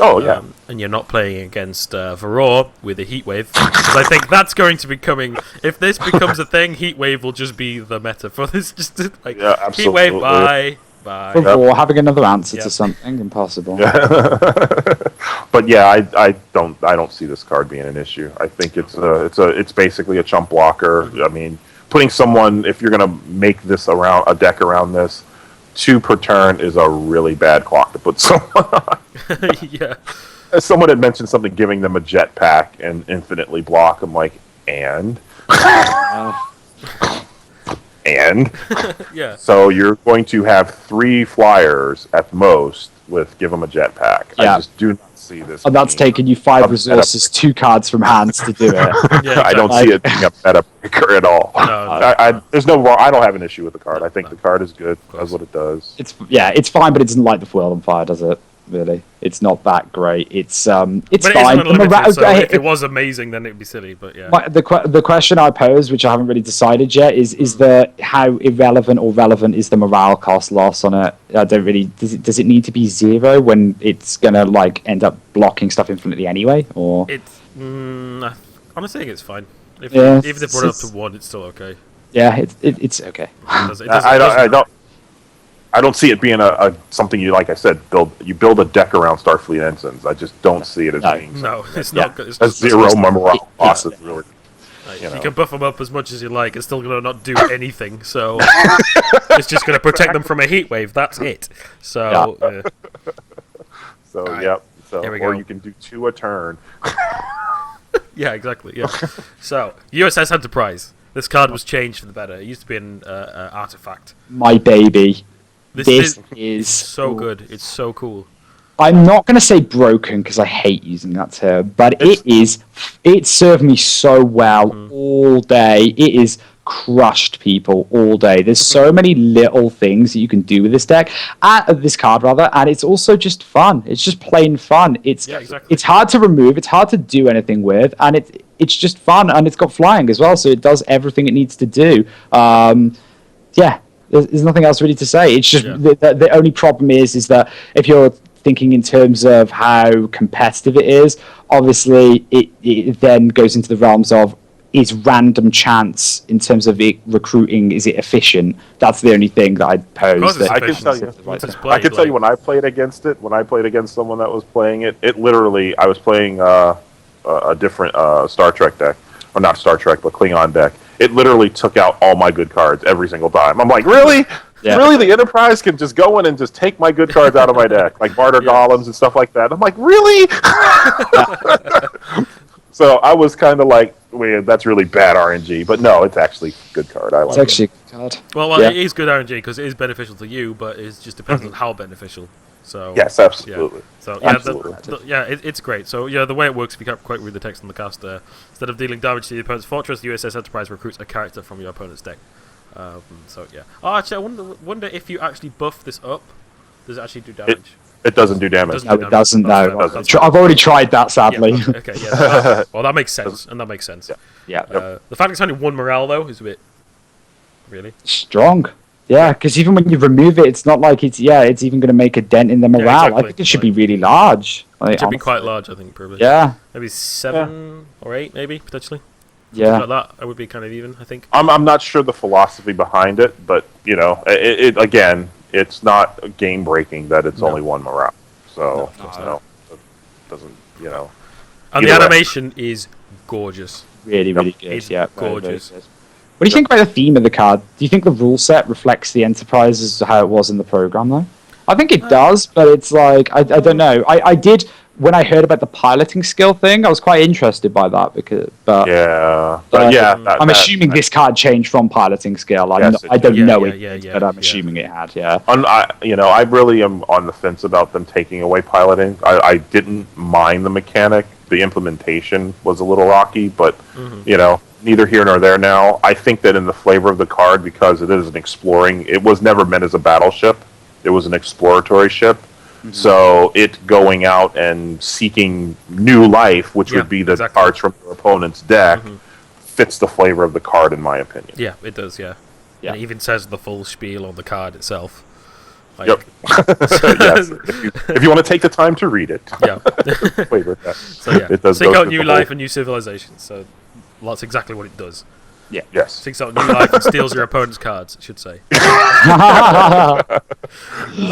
Oh yeah, and you're not playing against Varroa with a Heatwave, because I think that's going to be coming. If this becomes a thing, Heatwave will just be the meta for this. Just like absolutely. Heatwave, bye. Bye. For war, having another answer Yep. to something impossible. But yeah, I don't see this card being an issue. I think it's basically a chump blocker. I mean, putting someone, if you're gonna make this around a deck around this, 2 per turn is a really bad clock to put someone on. Yeah. Someone had mentioned something giving them a jetpack and infinitely block. I'm like, and Yeah. so you're going to have 3 flyers at most with give them a jetpack. Yeah. I just do not see this. And that's being taking you 5 a resources, 2 cards from hands to do it. Yeah, I don't exactly. see it being a meta breaker at all. No. There's no wrong. I don't have an issue with the card. I think the card is good. Does what it does. It's fine, but it doesn't light the world on fire, does it? Really, it's not that great. It's But it fine. isn't unlimited, so if it was amazing, then it'd be silly. But yeah. The question I pose, which I haven't really decided yet, is the how irrelevant or relevant is the morale cost loss on it? I don't really. Does it need to be 0 when it's gonna like end up blocking stuff infinitely anyway? Or It's honestly, I think it's fine. If Yeah, even if they brought it up to 1, it's still okay. yeah, it's okay. I don't see it being a something you, like I said, build a deck around Starfleet ensigns. I just don't see it as being No, it's not good. It's a just, 0 morale loss is really. you can buff them up as much as you like. It's still going to not do anything. So it's just going to protect them from a heat wave. That's it. So So right. yep. So Here we or go. you can do 2 a turn. yeah, exactly. Yeah. So USS Enterprise. This card was changed for the better. It used to be an artifact. My baby. This is is so good. It's so cool. I'm not going to say broken because I hate using that term, but it served me so well all day. It is crushed people all day. There's so many little things that you can do with this deck, this card rather, and it's also just fun. It's just plain fun. It's hard to remove. It's hard to do anything with, and it's just fun, and it's got flying as well, so it does everything it needs to do. Yeah. There's nothing else really to say. It's just the only problem is that if you're thinking in terms of how competitive it is, obviously it then goes into the realms of is random chance in terms of it recruiting, is it efficient? That's the only thing that I'd pose. I can tell you. I can tell you when I played against it. When I played against someone that was playing it, it literally I was playing a different Star Trek deck, or not Star Trek, but Klingon deck. It literally took out all my good cards every single time. I'm like, really? Yeah. Really? The Enterprise can just go in and just take my good cards out of my deck, like Barter Golems and stuff like that. I'm like, really? So I was kind of like, wait, that's really bad RNG. But no, it's actually a good card. I like it's actually a good card. Well, it is good RNG because it is beneficial to you, but it just depends on how beneficial. So yes, absolutely. Yeah. So absolutely. It's great. So the way it works, if you can't quite read the text on the cast, instead of dealing damage to the opponent's fortress, the USS Enterprise recruits a character from your opponent's deck. So yeah. Oh, actually, I wonder if you actually buff this up, does it actually do damage? It doesn't do damage. No, it doesn't. No, doesn't. I've already tried that. Sadly. Yeah, okay. Yeah. Well, that makes sense, and that makes sense. Yeah. The fact it's only 1 morale though is a bit really strong. Yeah, because even when you remove it, it's not like it's even going to make a dent in the morale. Yeah, exactly. I think it should be really large. Like, it should be quite large, I think, probably. Yeah. Maybe 7 or 8, maybe potentially. Yeah. Like that, I would be kind of even, I think. I'm not sure the philosophy behind it, but it again, it's not game breaking that it's only 1 morale. So it doesn't And the animation is gorgeous. Really, really good. It's Very gorgeous. good. What do you think about the theme of the card? Do you think the rule set reflects the Enterprise as how it was in the program, though? I think it does, but it's like, I don't know. I did, when I heard about the piloting skill thing, I was quite interested by that. I'm assuming this card changed from piloting skill. I don't know it, but I'm assuming it had, I really am on the fence about them taking away piloting. I didn't mind the mechanic. The implementation was a little rocky, but, neither here nor there now. I think that in the flavor of the card, because it is an exploring, it was never meant as a battleship. It was an exploratory ship. Mm-hmm. So it going out and seeking new life, which would be the cards from your opponent's deck, fits the flavor of the card, in my opinion. Yeah, it does, yeah. And it even says the full spiel on the card itself. Yep. Yes. If you want to take the time to read it. Yeah. Flavor that. So, it does seek out new life and new civilizations. So that's exactly what it does. Yeah. Yes. Seeks out new life and steals your opponent's cards, I should say.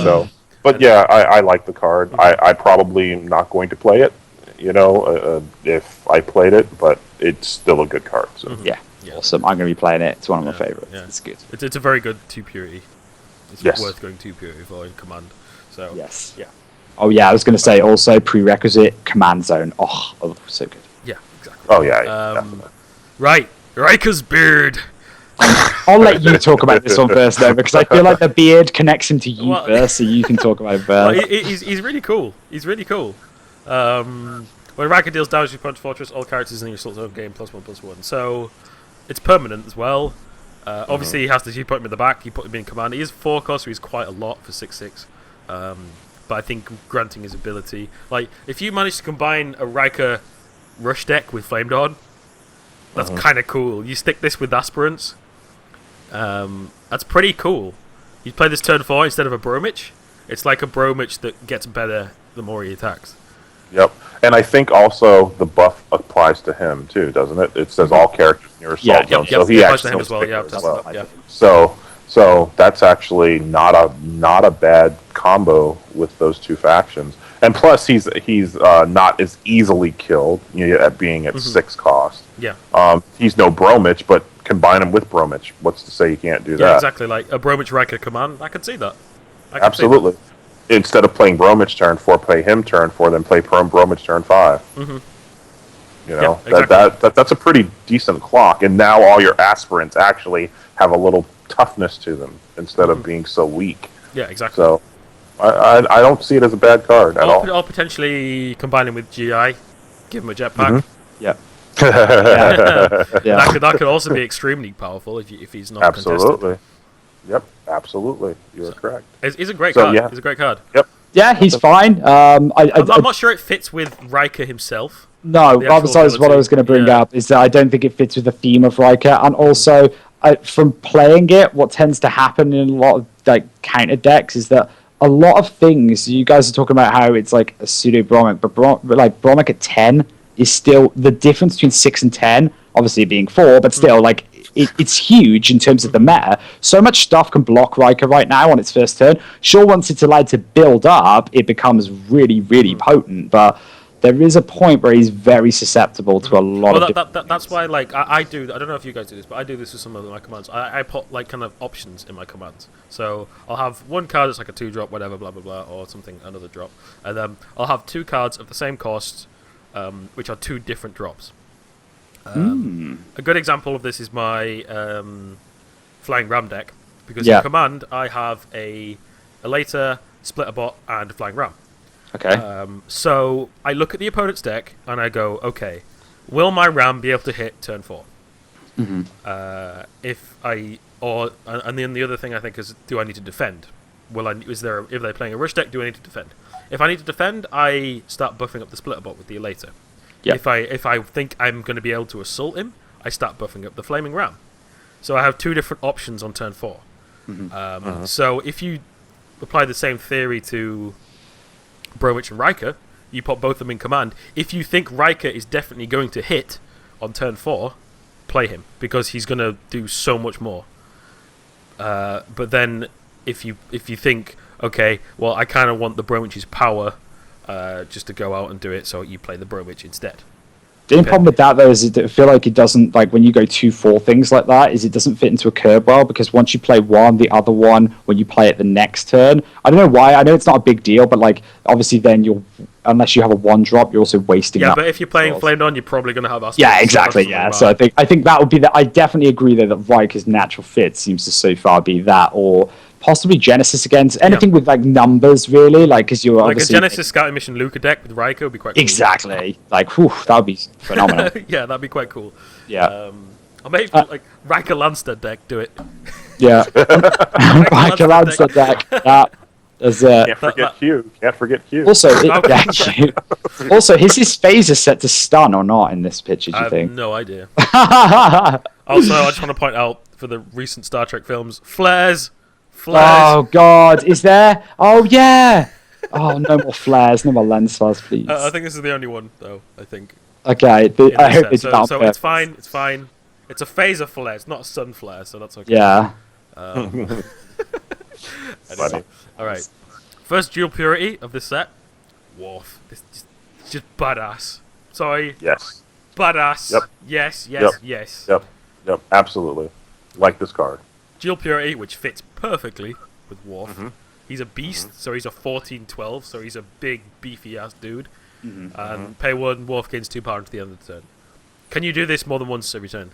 So, but yeah, I like the card. I probably am not going to play it, if I played it, but it's still a good card. So. Yeah. Awesome. I'm going to be playing it. It's one of my favorites. Yeah. It's good. It's a very good 2 purity. It's worth going 2 purity for in command. So Yes. Yeah. Oh yeah, I was going to say also prerequisite command zone. Oh, so good. Yeah, exactly. Oh yeah. Right, Riker's beard. I'll let you talk about this one first, though, because I feel like the beard connects him to you first, so you can talk about it first. Well, he's really cool. He's really cool. When Riker deals damage to Punch Fortress, all characters in your Assault Zone gain +1/+1. So it's permanent as well. Obviously, he has to put him in the back. He put him in command. He is 4 cost, so he's quite a lot for 6/6. But I think granting his ability, like if you manage to combine a Riker rush deck with Flame Dawn, that's kind of cool. You stick this with Aspirants. That's pretty cool. You play this turn 4 instead of a Bromwich. It's like a Bromwich that gets better the more he attacks. Yep. And I think also the buff applies to him too, doesn't it? It says all characters in your assault zone, so he applies to actually him as well. Yeah, as well. yeah. So that's actually not a bad combo with those 2 factions. And plus, he's not as easily killed, at being at 6 cost. Yeah. He's no Bromwich, but combine him with Bromwich. What's to say you can't do that? Yeah, exactly. Like a Bromwich Riker command, I could see that. Absolutely. Instead of playing Bromwich turn 4, play him turn 4, then play Bromwich turn 5. That's a pretty decent clock. And now all your aspirants actually have a little toughness to them instead of being so weak. Yeah, exactly. So I don't see it as a bad card at all. Or potentially combine him with GI, give him a jetpack. Yeah. That could also be extremely powerful if he's not Absolutely. contested. Yep, absolutely. You're correct. He's a great card. Yeah. He's a great card. Yep. Yeah, he's fine. I'm not sure it fits with Riker himself. No, that was what I was going to bring up, is that I don't think it fits with the theme of Riker, and also from playing it, what tends to happen in a lot of counter decks is that a lot of things, you guys are talking about how it's like a pseudo Bromwich, but Bromwich at 10 is still the difference between 6 and 10, obviously being 4, but still it's huge in terms of the meta. So much stuff can block Riker right now on its first turn. Sure, once it's allowed to build up, it becomes really, really potent, but there is a point where he's very susceptible to a lot of that's why I do. I don't know if you guys do this, but I do this with some of my commands. I put kind of options in my commands. So I'll have one card that's like a 2-drop, whatever, blah blah blah, or something, another drop, and then I'll have 2 cards of the same cost, which are 2 different drops. A good example of this is my Flying Ram deck, because in command I have a Elator, Splitterbot, and Flying Ram. Okay. So I look at the opponent's deck and I go, okay, will my Ram be able to hit turn 4? Mm-hmm. And then the other thing I think is, do I need to defend? If they're playing a rush deck, do I need to defend? If I need to defend, I start buffing up the Splitterbot with the Elator. Yep. If I think I'm going to be able to assault him, I start buffing up the Flaming Ram. So I have 2 different options on turn 4. Mm-hmm. So if you apply the same theory to Bromwich and Riker, you put both of them in command. If you think Riker is definitely going to hit on turn 4, play him, because he's going to do so much more. But then if you think, okay, well, I kind of want the Bromwich's power just to go out and do it, so you play the Bromwich instead. The only problem with that, though, is I feel like it doesn't, when you go 2-4 things like that, is it doesn't fit into a curve well, because once you play one, the other one, when you play it the next turn, I don't know why, I know it's not a big deal, but obviously then unless you have a 1-drop, you're also wasting that. Yeah, but if you're playing Flamed On, you're probably going to have us. Yeah, exactly, yeah. So I think that would be I definitely agree that Riker's natural fit seems to so far be that, or possibly Genesis against anything with numbers, really, because you're obviously a Genesis Scouting Mission Luca deck with Riker would be quite cool. Exactly, that would be phenomenal. Yeah, that'd be quite cool. Yeah, or maybe Riker Lanster deck, do it. Yeah, Riker Lanster deck. Can't forget Q. Can't forget Q. Also, also, is his phaser set to stun or not in this picture? Do you think? I have no idea. Also, I just want to point out for the recent Star Trek films, flares. Oh God, is there? Oh yeah. Oh, no more flares, no more lens flares, please. I think this is the only one, though. I think. Okay, I hope it's not. So it's fine. It's fine. It's a phaser flare. It's not a sun flare, so that's okay. Yeah. Anyway. Funny. All right. First dual purity of this set. Worf. It's just badass. Sorry. Yes. Badass. Yep. Yes. Yep. Yes. Yep. Absolutely. Like this card. Dual purity, which fits perfectly with Worf. He's a beast, so he's a 14/12, so he's a big, beefy ass dude. And pay 1, Worf gains 2 power at the end of the turn. Can you do this more than once every turn?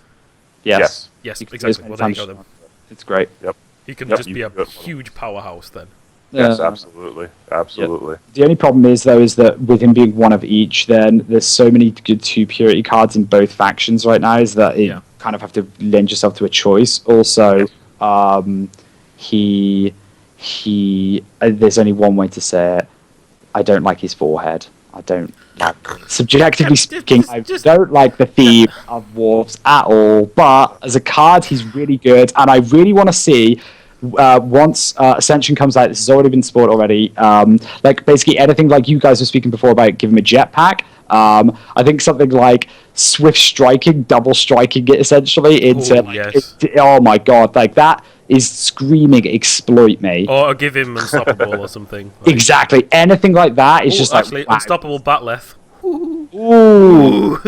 Yes. Yes, You can do exactly. as Well, many there you go times. then. It's great. Yep. He can Yep, just you be a can do it. huge powerhouse then. Yes, Yeah. absolutely. Absolutely. The only problem is, though, is that with him being one of each, then there's so many good 2 purity cards in both factions right now, is that you kind of have to lend yourself to a choice. Also, there's only one way to say it. I don't like his forehead. I don't. Subjectively speaking, I don't like the theme of Worf's at all. But as a card, he's really good, and I really want to see. Once Ascension comes out, this has already been spoiled already. Like basically anything like you guys were speaking before about giving him a jetpack. I think something like swift striking, double striking it essentially into. Oh my god, like that is screaming exploit me. Or give him unstoppable or something. Like. Exactly, anything like that is just actually, like wow. unstoppable Batleth. Ooh.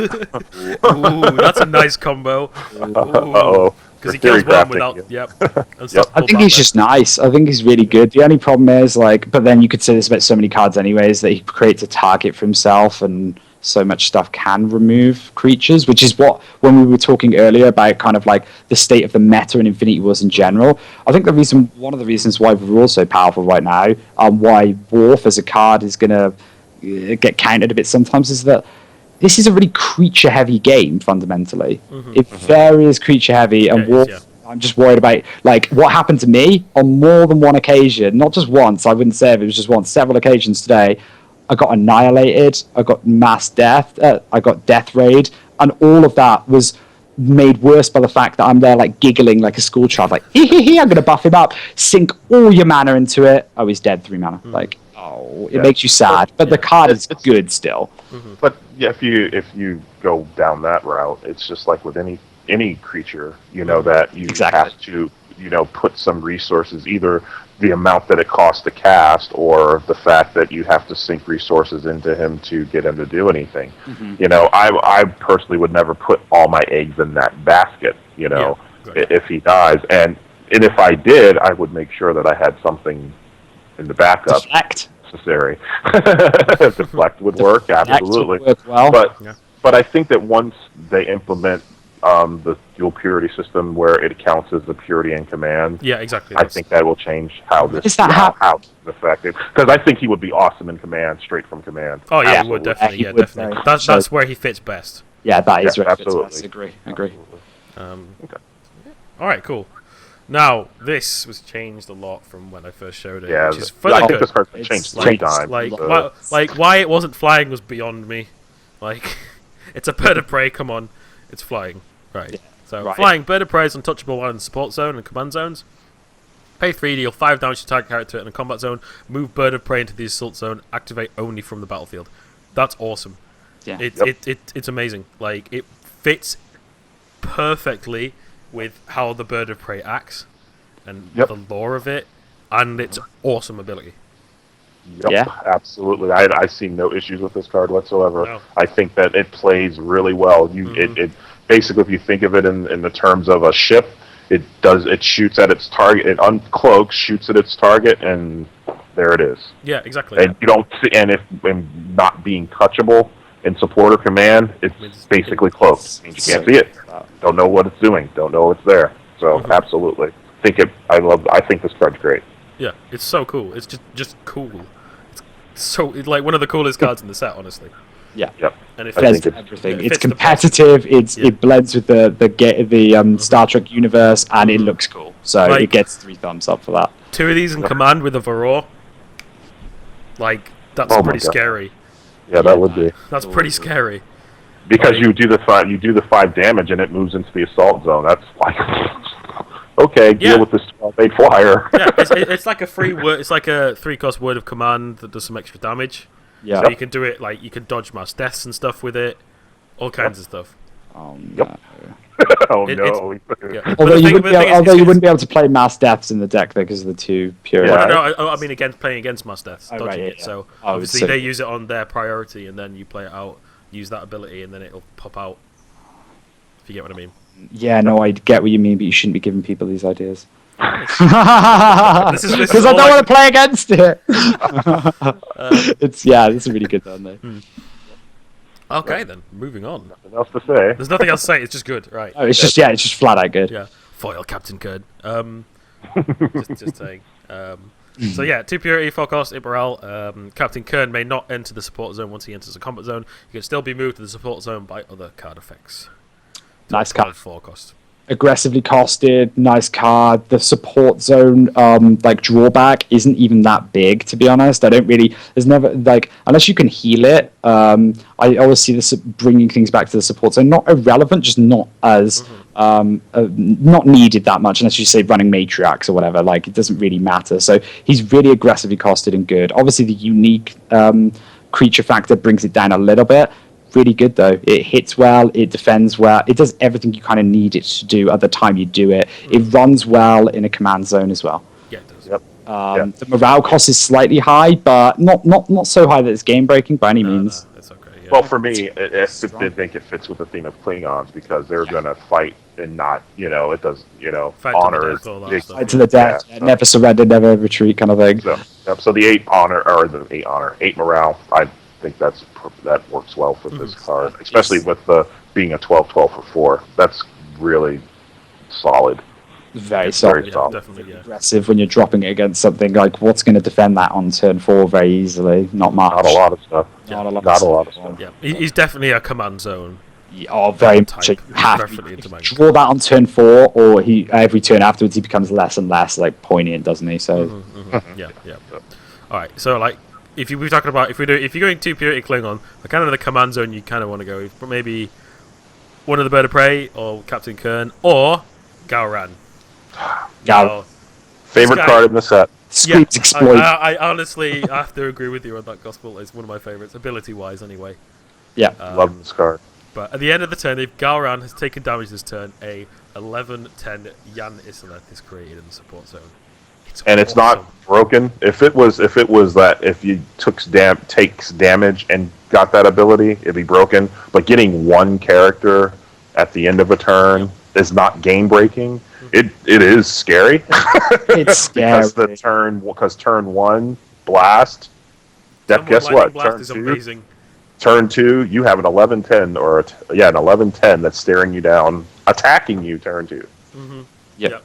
Ooh, that's a nice combo. Uh-oh. Because he kills one without. Yep. I think he's just nice. I think he's really good. The only problem is, like, but then you could say this about so many cards anyways, that he creates a target for himself, and so much stuff can remove creatures, which is what, when we were talking earlier about kind of like the state of the meta in Infinity Wars in general, I think one of the reasons why we're all so powerful right now, why Worf as a card is going to get countered a bit sometimes, is that this is a really creature-heavy game, fundamentally. It very is creature-heavy, and Worf, I'm just worried about, like, what happened to me on more than one occasion, not just once, I wouldn't say if it was just once, several occasions today. I got annihilated, I got mass death, I got death raid, and all of that was made worse by the fact that I'm there, like, giggling like a school child, like, hee hee hee, I'm going to buff him up, sink all your mana into it. Oh, he's dead, 3 mana. Like, it makes you sad, but the card is good still. But yeah, if you go down that route, it's just like with any creature, you know, that you have to, you know, put some resources, either the amount that it costs to cast, or the fact that you have to sink resources into him to get him to do anything. You know, I personally would never put all my eggs in that basket, you know, if he dies. And if I did, I would make sure that I had something in the backup. Deflect. Necessary. Deflect would work, absolutely. Would work well. But I think that once they implement the dual purity system where it counts as the purity in command, I think that will change how this how it's effective. Because I think he would be awesome in command, straight from command. Oh yeah, he would definitely. Yeah, definitely. That's where he fits best. Yeah, that is where absolutely. Fits best. Agree. Okay. All right, cool. Now, this was changed a lot from when I first showed it, which is fairly I good. think this card's been changed 3 times. Like, why it wasn't flying was beyond me. Like, it's a bird of prey, come on. It's flying. Right. Flying, bird of prey is untouchable while in the support zone and command zones. Pay 3, deal 5 damage to target character in a combat zone. Move bird of prey into the assault zone. Activate only from the battlefield. That's awesome. Yeah. It's amazing. Like, it fits perfectly with how the bird of prey acts and the lore of it, and its awesome ability. Absolutely. I see no issues with this card whatsoever. No. I think that it plays really well. It basically, if you think of it in the terms of a ship, it shoots at its target, it uncloaks, shoots at its target, and there it is. Yeah, exactly. And you don't see, and not being touchable in support or command, it's basically cloaked. It means you can't see it. Don't know what it's doing. Don't know it's there. So absolutely, I think this card's great. Yeah, it's so cool. It's just cool. It's like one of the coolest cards in the set, honestly. Yeah. Yep. And it blends fits everything. It's competitive. It blends with the Star Trek universe, and it looks cool. So it gets 3 thumbs up for that. 2 of these in command with a Varroa. Like, that's pretty scary. Yeah, that would be. That's pretty scary. Because you do the 5 damage and it moves into the assault zone. That's like, okay, deal with this 12-8 flyer. Yeah, it's like a free word. It's like a 3-cost word of command that does some extra damage. Yeah, so you can do it, like, you can dodge mass deaths and stuff with it, all kinds of stuff. Oh Yep. no. Oh It- no. Yeah. Although you It's- wouldn't be able to play mass deaths in the deck because of the two pure. Yeah. No, I mean playing against mass deaths, Oh, dodging right, it. yeah. So Oh, obviously so- they use it on their priority, and then you play it out, use that ability, and then it'll pop out. If you get what I mean. Yeah, no, I get what you mean, but you shouldn't be giving people these ideas. This is Because I all don't I want to play against it. It's a really good one though. Okay, then moving on. Nothing else to say. There's nothing else to say. It's just good, right? Oh, it's just flat out good. Yeah, foil Captain Kurd. Just saying. So yeah, 2 purity, 4 cost, 8 morale. Captain Kern may not enter the support zone once he enters a combat zone. He can still be moved to the support zone by other card effects. Nice card. 4 cost. Aggressively costed, nice card. The support zone drawback isn't even that big, to be honest. There's never unless you can heal it. I always see this bringing things back to the support zone. Not irrelevant, just not as not needed that much unless you say running matriarchs or whatever. Like, it doesn't really matter. So he's really aggressively costed and good. Obviously the unique creature factor brings it down a little bit. Really good though. It hits well, it defends well, it does everything you kind of need it to do at the time you do it. It runs well in a command zone as well. Yeah, it does. Yep. The morale cost is slightly high, but not so high that it's game breaking by any means. No, it's okay. Yeah. Well, for me, I think it fits with the theme of Klingons because they're gonna fight and not, it does, Fight to the honor death, all that big- stuff. Fight to the death, Yeah, never surrender, never retreat, kind of thing. So the 8 morale, I think that works well for this card, especially with being a 12/12 for 4. That's really solid. Very solid. Very solid. Definitely, yeah. Aggressive when you're dropping it against something like what's going to defend that on turn 4 very easily. Not much. Not a lot of stuff. Not a lot. Not a lot of stuff. Yeah, he's definitely a command zone. Oh, very much. Type. You have Preferably to into my- draw that on turn 4, or every turn afterwards he becomes less and less poignant, doesn't he? So Yeah. All right. So we're talking about if you're going 2 purity Klingon, the kind of the command zone you kind of want to go with, but maybe one of the Bird of Prey or Captain Kern or Gowran. yeah, Favorite guy- card in the set. screams exploit. I honestly have to agree with you on that gospel. It's one of my favorites, ability-wise, anyway. Yeah, Love this card. But at the end of the turn, if Gowran has taken damage this turn, a 11/10 Yan Isoleth is created in the support zone. And it's awesome. not broken. If it was that if you takes damage and got that ability, it'd be broken. But getting one character at the end of a turn is not game breaking. It is scary. it's scary. because turn 1 blast. Turn Guess one what? Lightning Blast Turn is 2. amazing. Turn 2, you have an 11/10 or an 11/10 that's staring you down, attacking you. Turn 2. Yep.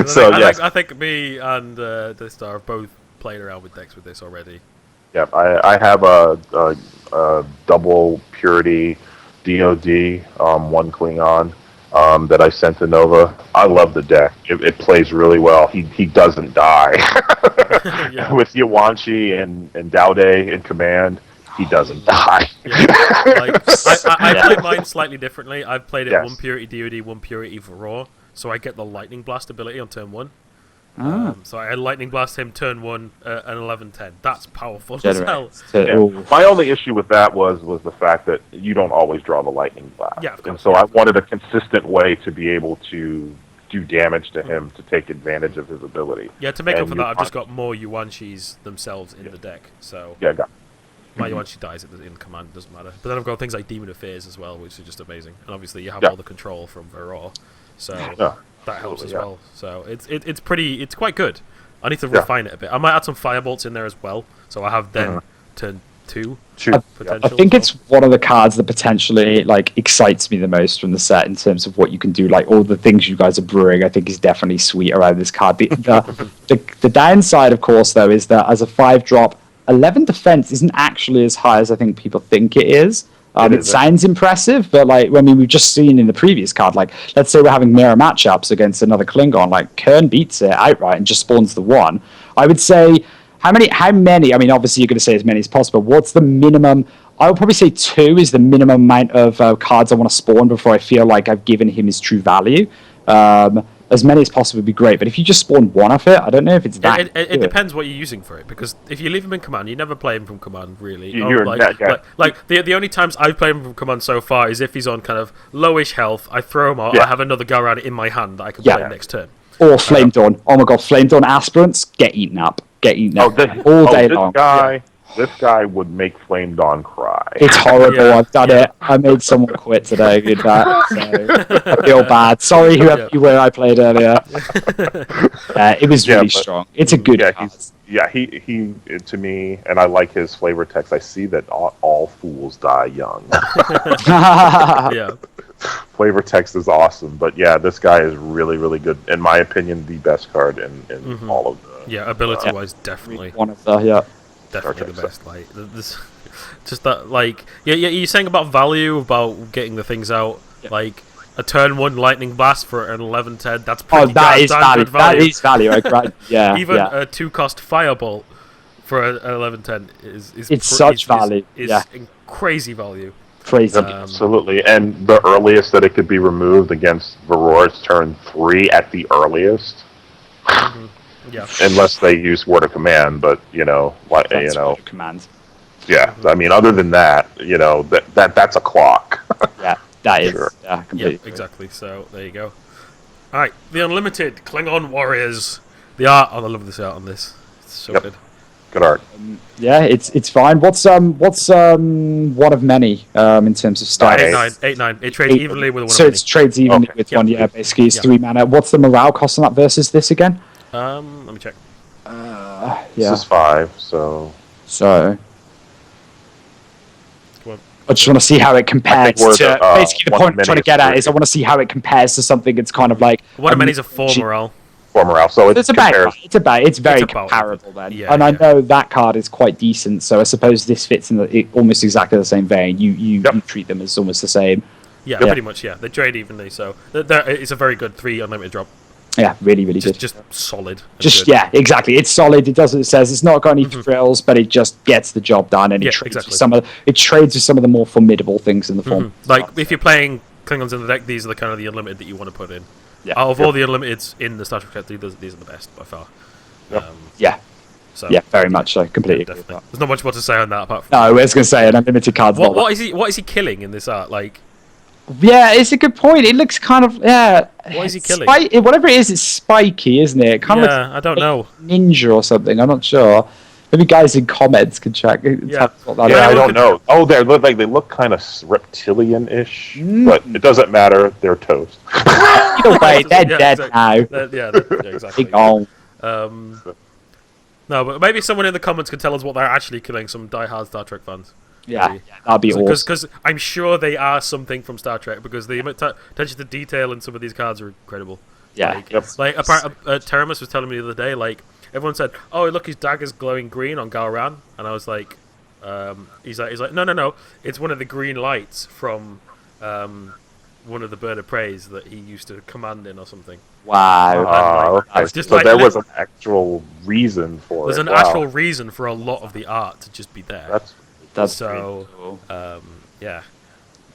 So, I think me and DeathStar have both played around with decks with this already. Yeah, I have a double purity DOD 1 Klingon that I sent to Nova. I love the deck. It plays really well. He doesn't die. Yeah. With Yuanchi and Dowde in command, he doesn't die. I play mine slightly differently. I've played it Yes. 1 purity DOD, 1 purity for Raw, so I get the Lightning Blast ability on turn 1. So I Lightning Blast him turn 1 and 11/10. That's powerful as hell. My only issue with that was the fact that you don't always draw the lightning blast. Yeah, of course, and so yeah. I wanted a consistent way to be able to do damage to him to take advantage of his ability. Yeah, to make up And for that, I've just got more Yuanchis themselves in the deck. So Yeah, got my Yuanchi dies in command, doesn't matter. But then I've got things like Demon of Fears as well, which is just amazing. And obviously you have Yeah. all the control from Veror, so Yeah, that helps as absolutely, yeah. well. So it's quite good. I need to Yeah. refine it a bit. I might add some Firebolts in there as well, so I have then turn 2 Shoot. potential. I think as it's one of the cards that potentially excites me the most from the set in terms of what you can do. All the things you guys are brewing, I think is definitely sweet around this card. The downside, of course, though, is that as a 5-drop, 11 defense isn't actually as high as I think people think it is. It sounds impressive, but we've just seen in the previous card, let's say we're having mirror matchups against another Klingon, Kern beats it outright and just spawns the 1. I would say how many? I mean, obviously you're going to say as many as possible. What's the minimum? I would probably say 2 is the minimum amount of cards I want to spawn before I feel like I've given him his true value. as many as possible would be great. But if you just spawn one of it, I don't know if it's that. It depends what you're using for it, because if you leave him in command, you never play him from command, really. The only times I've played him from command so far is if he's on kind of lowish health, I throw him out, I have another go around in my hand that I can play next turn. Or Flame Dawn. Oh my god, Flame Dawn aspirants, get eaten up. All day long. This guy would make Flame Dawn cry. It's horrible. I've done it. I made someone quit today with that. So I feel bad. Sorry, whoever you were I played earlier. It was really strong. It's a good card. He to me, and I like his flavor text. I see that all fools die young. Flavor text is awesome, but this guy is really, really good. In my opinion, the best card in all of the. Yeah, ability-wise, definitely. One of the definitely the best. Like this, just that. Like you're saying about value, about getting the things out. Like a turn 1 lightning blast for an 11/10. That's pretty good value. That is value. Even a 2-cost firebolt for an 11/10 is such value. Is crazy value. Crazy. Absolutely. And the earliest that it could be removed against Varroa's turn 3 at the earliest. Yeah. Unless they use word of command, but word of command. Yeah, I mean, other than that, that's a clock. That is. Sure. Yeah, completely. Yeah, exactly. So there you go. All right, the Unlimited Klingon Warriors. The art. I love this art on this. It's so good. Good art. It's fine. What's one of many in terms of stats? 8/9. It trades evenly with one. So it trades evenly with one. Yeah, basically it's 3 mana. What's the morale cost on that versus this again? Let me check. This is 5, so. I just want to see how it compares to. Basically, the point I'm trying to get at is I want to see how it compares to something that's kind of like. One of many's a 4 morale. 4 morale, so it's very comparable then. Yeah, and I know that card is quite decent, so I suppose this fits in almost exactly the same vein. You treat them as almost the same. Yeah, pretty much. Yeah, they trade evenly, so it's a very good 3 unlimited drop. Yeah, really, really good. Just solid. Exactly. It's solid. It does what it says. It's not got any frills, but it just gets the job done, and it trades with some of the more formidable things in the form. Like if you're playing Klingons in the deck, these are the kind of the unlimited that you want to put in. Yeah. Out of all the unlimiteds in the Star Trek set, these are the best by far. Very much so. Completely agree with that. There's not much more to say on that apart from. No, I was going to say an unlimited card. What is he killing in this art? Like. Yeah, it's a good point. It looks kind of What is he killing? Whatever it is, it's spiky, isn't it? Kind of looks I don't know. Ninja or something. I'm not sure. Maybe guys in comments can check. I don't know. Oh, they look kind of reptilian-ish, but it doesn't matter. They're toast. Either way, they're dead now. Exactly. No, but maybe someone in the comments could tell us what they're actually killing. Some die-hard Star Trek fans. Yeah, that'd be awesome. Because I'm sure they are something from Star Trek, because the attention to detail in some of these cards are incredible. Yeah. Teramus was telling me the other day, like, everyone said, "Oh, look, his dagger's glowing green on Galran," and I was like, he's like, no, it's one of the green lights from one of the Bird of Preys that he used to command in or something. Wow. There was an actual reason for There's an actual reason for a lot of the art to just be there. That's so cool.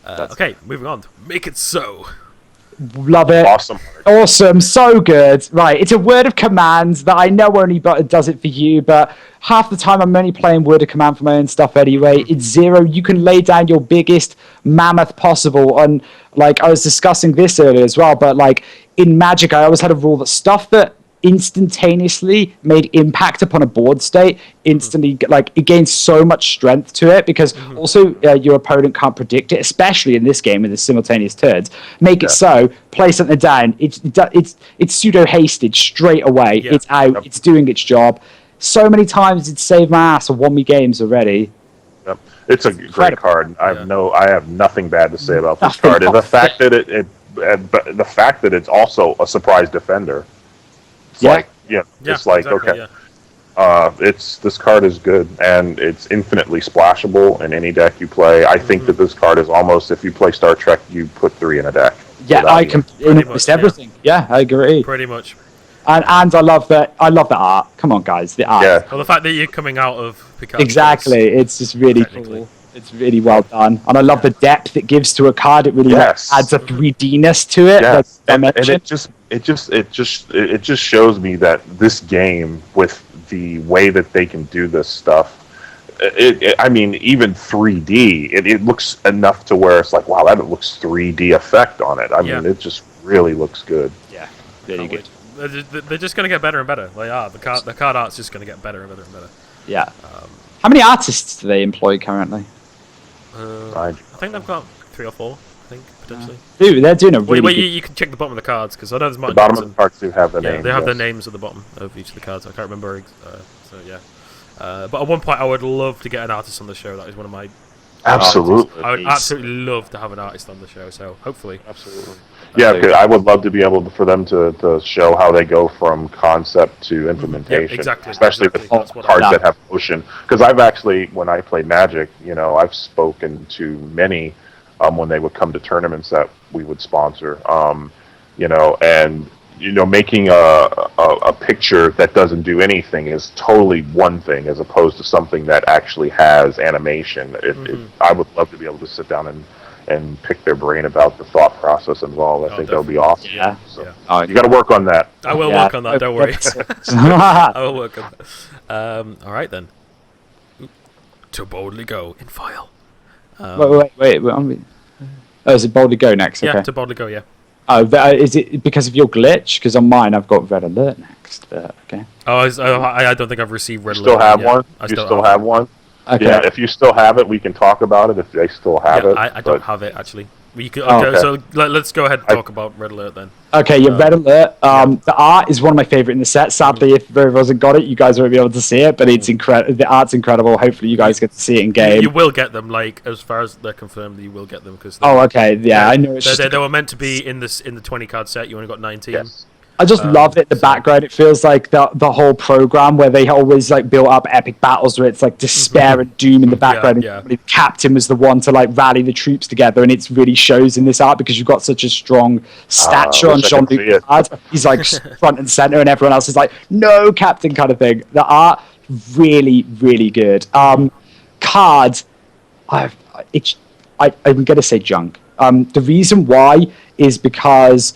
Okay, moving on. Make it so. Love it. Awesome. So good. Right, it's a word of command that I know only does it for you, but half the time I'm only playing word of command for my own stuff anyway. It's 0. You can lay down your biggest mammoth possible. And like I was discussing this earlier as well, but like in Magic, I always had a rule that stuff that instantaneously made impact upon a board state instantly, like it gains so much strength to it, because also your opponent can't predict it, especially in this game with the simultaneous turns. Make it so, play something down, it's pseudo hasted straight away. It's out, it's doing its job. So many times it's saved my ass or won me games already. It's a great card. I have nothing bad to say about this card. And the fact that it's also a surprise defender. This card is good, and it's infinitely splashable in any deck you play. I think that this card is almost, if you play Star Trek, you put 3 in a deck. Yeah, I can almost everything. Yeah, I agree. Pretty much. And I love the art. Come on, guys, the art. Yeah. Well, the fact that you're coming out of Picard. Exactly, it's just really cool. It's really well done, and I love the depth it gives to a card. It really adds a 3D-ness to it. Yes, and it just shows me that this game, with the way that they can do this stuff, I mean, even 3D, it looks enough to where it's like, wow, that looks 3D effect on it. I mean, it just really looks good. Yeah, really good. They're just going to get better and better. They are. The card art's just going to get better and better and better. Yeah. How many artists do they employ currently? I think they've got 3 or 4. I think potentially. Dude, they're doing a really. Wait, you can check the bottom of the cards because I know there's the bottom of the cards do have the names. names. They have the names at the bottom of each of the cards. I can't remember. So yeah. But at one point, I would love to get an artist on the show. That is one of my. Absolutely. I would absolutely love to have an artist on the show. So hopefully. Absolutely. Yeah, I would love to be able for them to show how they go from concept to implementation. Yeah, exactly. Especially with cards that have motion. Because I've actually, when I played Magic, I've spoken to many when they would come to tournaments that we would sponsor. And making a picture that doesn't do anything is totally one thing, as opposed to something that actually has animation. I would love to be able to sit down and pick their brain about the thought process involved. I think that would be awesome. Yeah. So, you got to work on that. I will work on that. Don't worry. I will work on that. All right then. To boldly go in file. Wait. Oh, is it boldly go next? Yeah, okay. to boldly go. Yeah. Oh, is it because of your glitch? Because on mine, I've got red alert next. Okay. Oh, I don't think I've received red You alert. still have yet. one? You still have one? Okay. Yeah, if you still have it, we can talk about it if they still have it. I don't have it, actually. Okay. So let's go ahead and talk about red alert then. Okay, red alert. The art is one of my favorite in the set. Sadly, if Very hasn't got it, you guys won't be able to see it, but it's incredible. The art's incredible. Hopefully, you guys get to see it in game. You will get them, as far as they're confirmed, you will get them. Okay. Yeah, I know. They were meant to be in the 20-card set. You only got 19. Yes. I just love it in the background. It feels like the whole program where they always build up epic battles where it's despair and doom in the background. Yeah. And the captain was the one to rally the troops together, and it really shows in this art because you've got such a strong stature on Jean-Luc's card. He's front and center, and everyone else is no, captain, kind of thing. The art really, really good. Cards, I'm gonna say junk. The reason why is because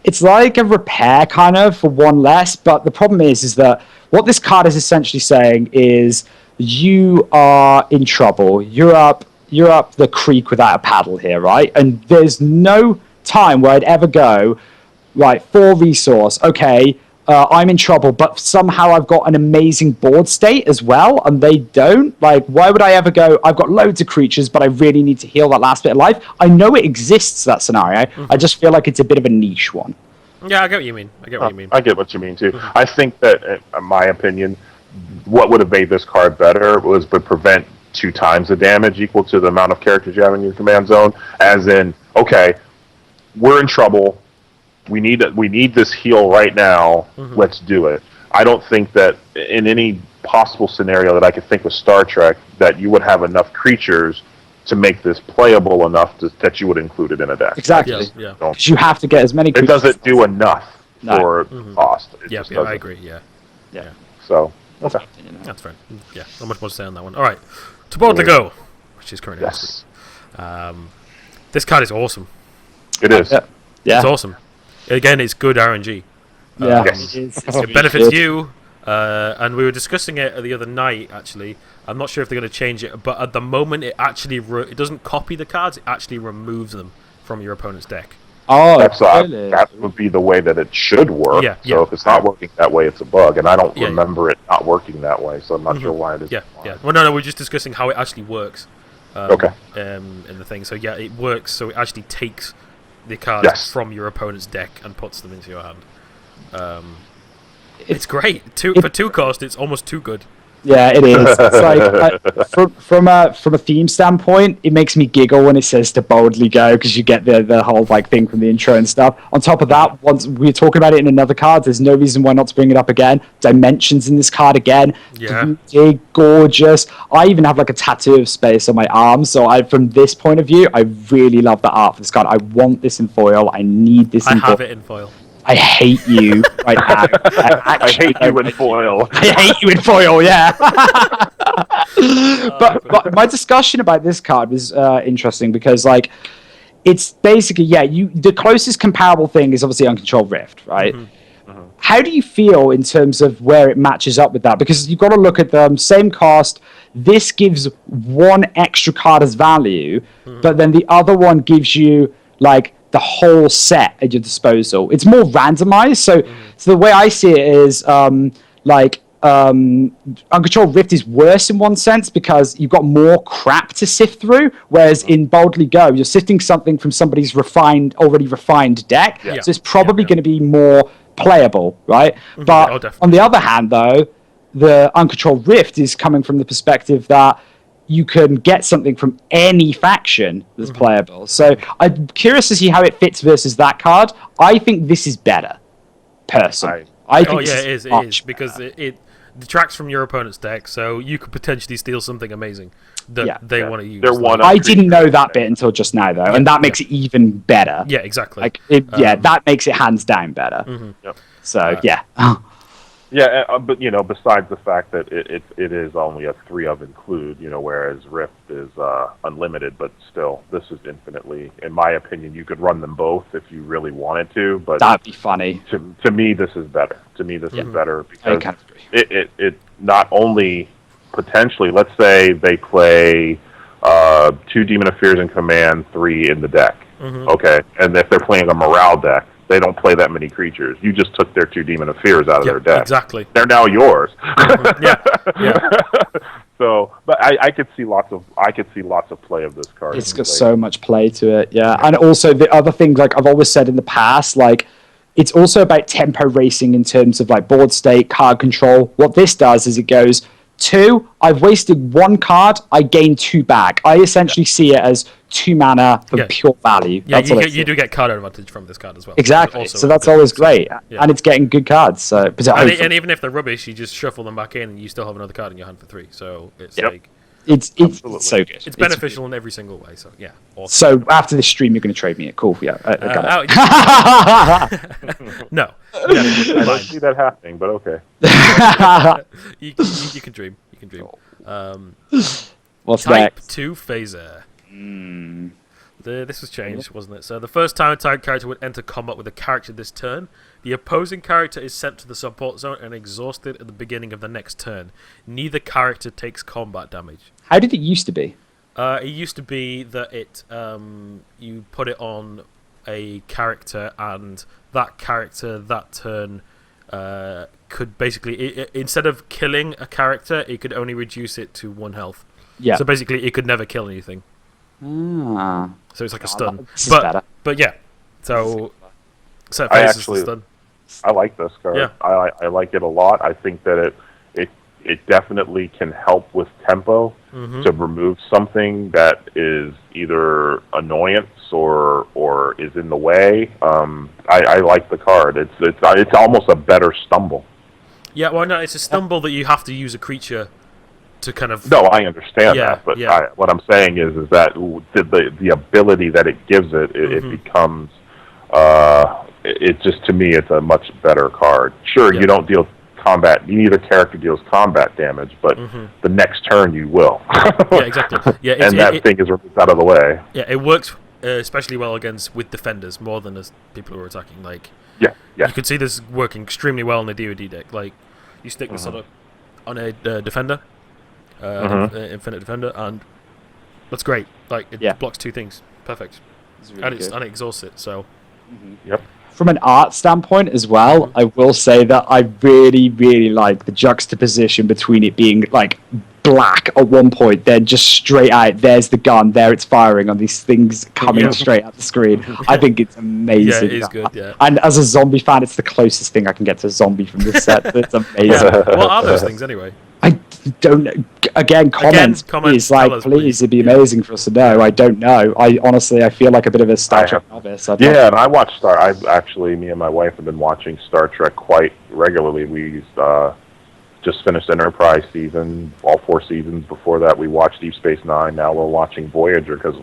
it's like a repair kind of for one less, but the problem is that what this card is essentially saying is you are in trouble. You're up the creek without a paddle here, right? And there's no time where I'd ever go, right, 4 resource, okay, I'm in trouble, but somehow I've got an amazing board state as well, and they don't. Why would I ever go, I've got loads of creatures, but I really need to heal that last bit of life? I know it exists, that scenario. I just feel like it's a bit of a niche one. Yeah, I get what you mean. I get what you mean too. I think that, in my opinion, what would have made this card better would prevent 2 times the damage equal to the amount of characters you have in your command zone. As in, okay, we're in trouble. We need this heal right now. Let's do it. I don't think that in any possible scenario that I could think with Star Trek that you would have enough creatures to make this playable enough that you would include it in a deck. Exactly. Yeah. Because you have to get as many creatures. It doesn't do enough for cost. I agree. Yeah. So, okay. That's fair. Yeah, not much more to say on that one. All right. To boldly go, which is currently yes. This card is awesome. It is. Yeah. It's awesome. Again, it's good RNG. Yeah. It benefits you, and we were discussing it the other night, actually. I'm not sure if they're going to change it, but at the moment, it actually it doesn't copy the cards, it actually removes them from your opponent's deck. Oh, really? That would be the way that it should work. So if it's not working that way, it's a bug, and I don't remember it not working that way, so I'm not sure why it is. Yeah. Well, no, we're just discussing how it actually works. Okay. In the thing, so yeah, it works. So it actually takes the cards from your opponent's deck and puts them into your hand. It's great. For 2 cost, it's almost too good. Yeah, it is. It's from a theme standpoint, it makes me giggle when it says to boldly go because you get the whole thing from the intro and stuff. On top of that, once we're talking about it in another card, there's no reason why not to bring it up again. Dimensions in this card again. Yeah. 3D, gorgeous. I even have a tattoo of space on my arm. So from this point of view, I really love the art for this card. I want this in foil. I need this in foil. I have it in foil. I hate you right now. I hate you in foil. I hate you in foil, yeah. But my discussion about this card was interesting because, it's basically, the closest comparable thing is obviously Uncontrolled Rift, right? How do you feel in terms of where it matches up with that? Because you've got to look at them, same cost. This gives one extra card as value, but then the other one gives you like the whole set at your disposal. It's more randomized. So the way I see it is Uncontrolled Rift is worse in one sense because you've got more crap to sift through, whereas in Boldly Go, you're sifting something from somebody's already refined deck. So it's probably going to be more playable, right? But on the other hand, though, the Uncontrolled Rift is coming from the perspective that you can get something from any faction that's playable. So I'm curious to see how it fits versus that card. I think this is better, personally. I think it is because it detracts from your opponent's deck, so you could potentially steal something amazing that they want to use. I didn't know that bit until just now, though, and that makes it even better. Yeah, exactly. That makes it hands down better. So, but besides the fact that it is only a 3 of include, whereas Rift is unlimited, but still, this is infinitely, in my opinion, you could run them both if you really wanted to, but that'd be funny. To me, this is better. To me, this is better because it not only potentially, let's say they play 2 Demon of Fears in command, 3 in the deck, okay, and if they're playing a morale deck, they don't play that many creatures. You just took their 2 Demon of Fears out of their deck. Exactly. They're now yours. So, but I could see lots of play of this card. It's got so much play to it, and also the other things, like I've always said in the past, like it's also about tempo racing in terms of like board state, card control. What this does is it goes 2, I've wasted 1 card, I gain 2 back. I essentially see it as 2 mana for pure value. Yeah, you do get card advantage from this card as well. Exactly. So that's always great. And it's getting good cards. So, and even if they're rubbish, you just shuffle them back in and you still have another card in your hand for 3. So it's like... It's so good. It's beneficial in every single way. So, yeah. Awesome. So after this stream, you're going to trade me it. Cool. Yeah, I got it. No. I don't see that happening, but okay. You can dream. You can dream. What's Type next? 2 Phaser. This was changed, wasn't it? So the first time a target character would enter combat with a character this turn, the opposing character is sent to the support zone and exhausted at the beginning of the next turn. Neither character takes combat damage. How did it used to be? It used to be that you put it on a character, and that character that turn could basically, instead of killing a character, it could only reduce it to 1 health. Yeah. So basically, it could never kill anything. So it's like a stun. But yeah. So Phase is the stun. I like this card. Yeah. I like it a lot. I think that it definitely can help with tempo to remove something that is either annoyance or is in the way. I like the card. It's almost a better stumble. Yeah, well, no, it's a stumble that you have to use a creature to kind of... No, I understand that, but what I'm saying is that the ability that it gives it becomes... to me, it's a much better card. Sure, you don't deal combat... Neither character deals combat damage, but the next turn you will. Yeah, exactly. Yeah, and that thing is removed out of the way. Yeah, it works especially well with defenders, more than as people who are attacking. Like, yeah. You can see this working extremely well in the DoD deck. Like, you stick this on a defender... Infinite Defender, and that's great. Like, it blocks 2 things. Perfect. Really and it exhausts it, so... Yep. From an art standpoint as well, I will say that I really, really like the juxtaposition between it being, like, black at one point, then just straight out, there's the gun, there it's firing on these things coming straight at the screen. I think it's amazing. Yeah, it is good, yeah. And as a zombie fan, it's the closest thing I can get to a zombie from this set. It's amazing. What are those things, anyway? I don't know. Comments please, like, please, it'd be amazing for us to know. I don't know. I feel like a bit of a Star Trek novice. And I watch me and my wife have been watching Star Trek quite regularly. We just finished Enterprise season, all 4 seasons. Before that, we watched Deep Space Nine. Now we're watching Voyager because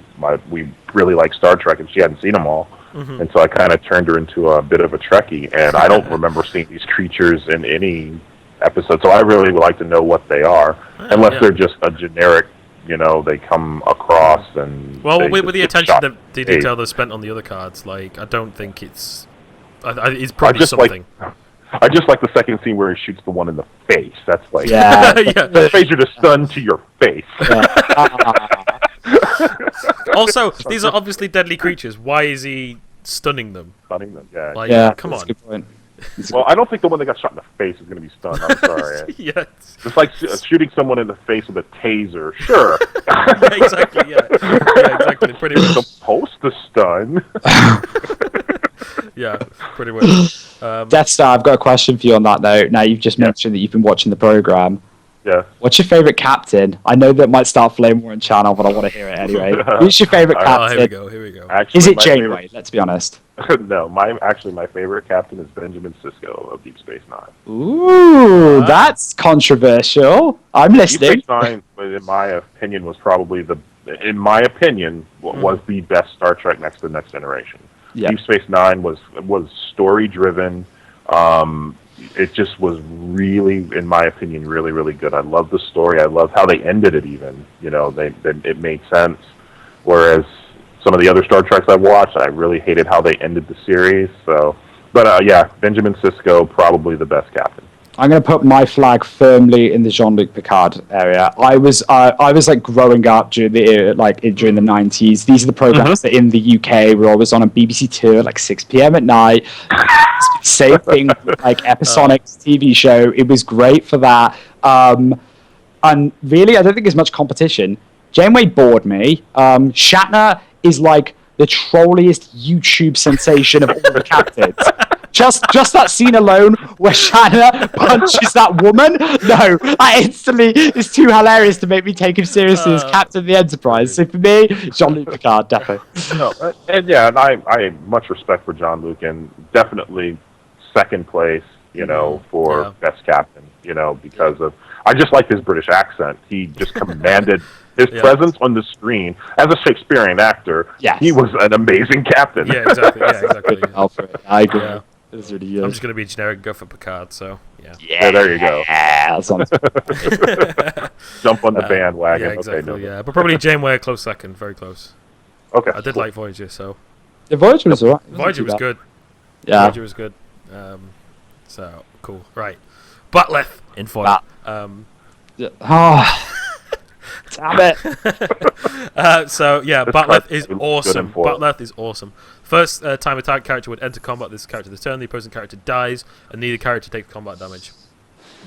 we really like Star Trek, and she hadn't seen them all. And so I kind of turned her into a bit of a Trekkie, and I don't remember seeing these creatures in any episode, so I really would like to know what they are, unless they're just a generic, they come across and. Well, with the attention shot that the detail they've spent on the other cards, like I don't think it's probably something. I just like the second scene where he shoots the one in the face. That's like Yeah. the phaser to stun to your face. Also, these are obviously deadly creatures. Why is he stunning them? Stunning them, yeah. Like, Yeah, come that's on. a good point. Well, I don't think the one that got shot in the face is going to be stunned. I'm sorry. Yeah. It's like shooting someone in the face with a taser. Sure. Yeah, exactly. Yeah, exactly. Pretty much. It's supposed to stun. Yeah, pretty much. DeathStar, I've got a question for you on that note. Now you've just mentioned that you've been watching the program. Yeah. What's your favorite captain? I know that might start Flame War in channel, but I want to hear it anyway. Who's your favorite captain? Here we go. Actually, Is it my Janeway? favorite- Let's be honest. No, my favorite captain is Benjamin Sisko of Deep Space Nine. Ooh, that's controversial. I'm Deep listening. Space Nine, in my opinion, was probably was the best Star Trek next to Next Generation. Yeah. Deep Space Nine was story driven. It just was really, in my opinion, really, really good. I love the story. I love how they ended it. Even it made sense. Whereas some of the other Star Treks I've watched, I really hated how they ended the series. So, but yeah, Benjamin Sisko, probably the best captain. I'm going to put my flag firmly in the Jean-Luc Picard area. I was like growing up during the during the 90s. These are the programs that in the UK were always on BBC Two at like 6 p.m. at night. Same thing with, like Episonics TV show. It was great for that. And really, I don't think there's much competition. Janeway bored me. Shatner is like the trolliest YouTube sensation of all the captains. Just that scene alone where Shatner punches that woman. No, that instantly is too hilarious to make me take him seriously as Captain of the Enterprise. So for me, Jean-Luc Picard, definitely. No, and I have much respect for Jean-Luc, and definitely second place, for best captain, because of I just like his British accent. He just commanded his presence on the screen as a Shakespearean actor. Yes. He was an amazing captain. Yeah, exactly. Alfred, I agree. Yeah. It's really good. I'm just going to be generic and go for Picard, so, yeah. Yeah, there you go. Yeah, sounds Jump on the bandwagon. Yeah, exactly, Okay, yeah. But probably Janeway a close second, very close. Okay. I did like Voyager, so... The Voyager was alright. Voyager was good. Yeah. Voyager was good. So, cool. Right. Butleth in foil. Oh, damn it. So, yeah, This Butleth card is is good awesome. in foil. Butleth is awesome. First time a target character would enter combat this character. The turn the opposing character dies, and neither character takes combat damage.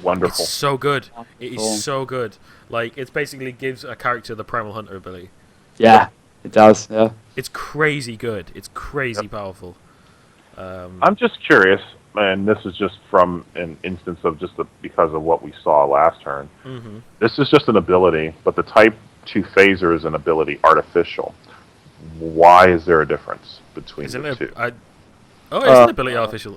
Wonderful. It's so good. It Cool. is so good. Like, it basically gives a character the Primal Hunter ability. Yeah, it does, yeah. It's crazy good. It's crazy powerful. I'm just curious, and this is just from an instance of because of what we saw last turn. Mm-hmm. This is just an ability, but the Type 2 phaser is an ability artificial. Why is there a difference between Isn't the it? two? It's an ability artificial.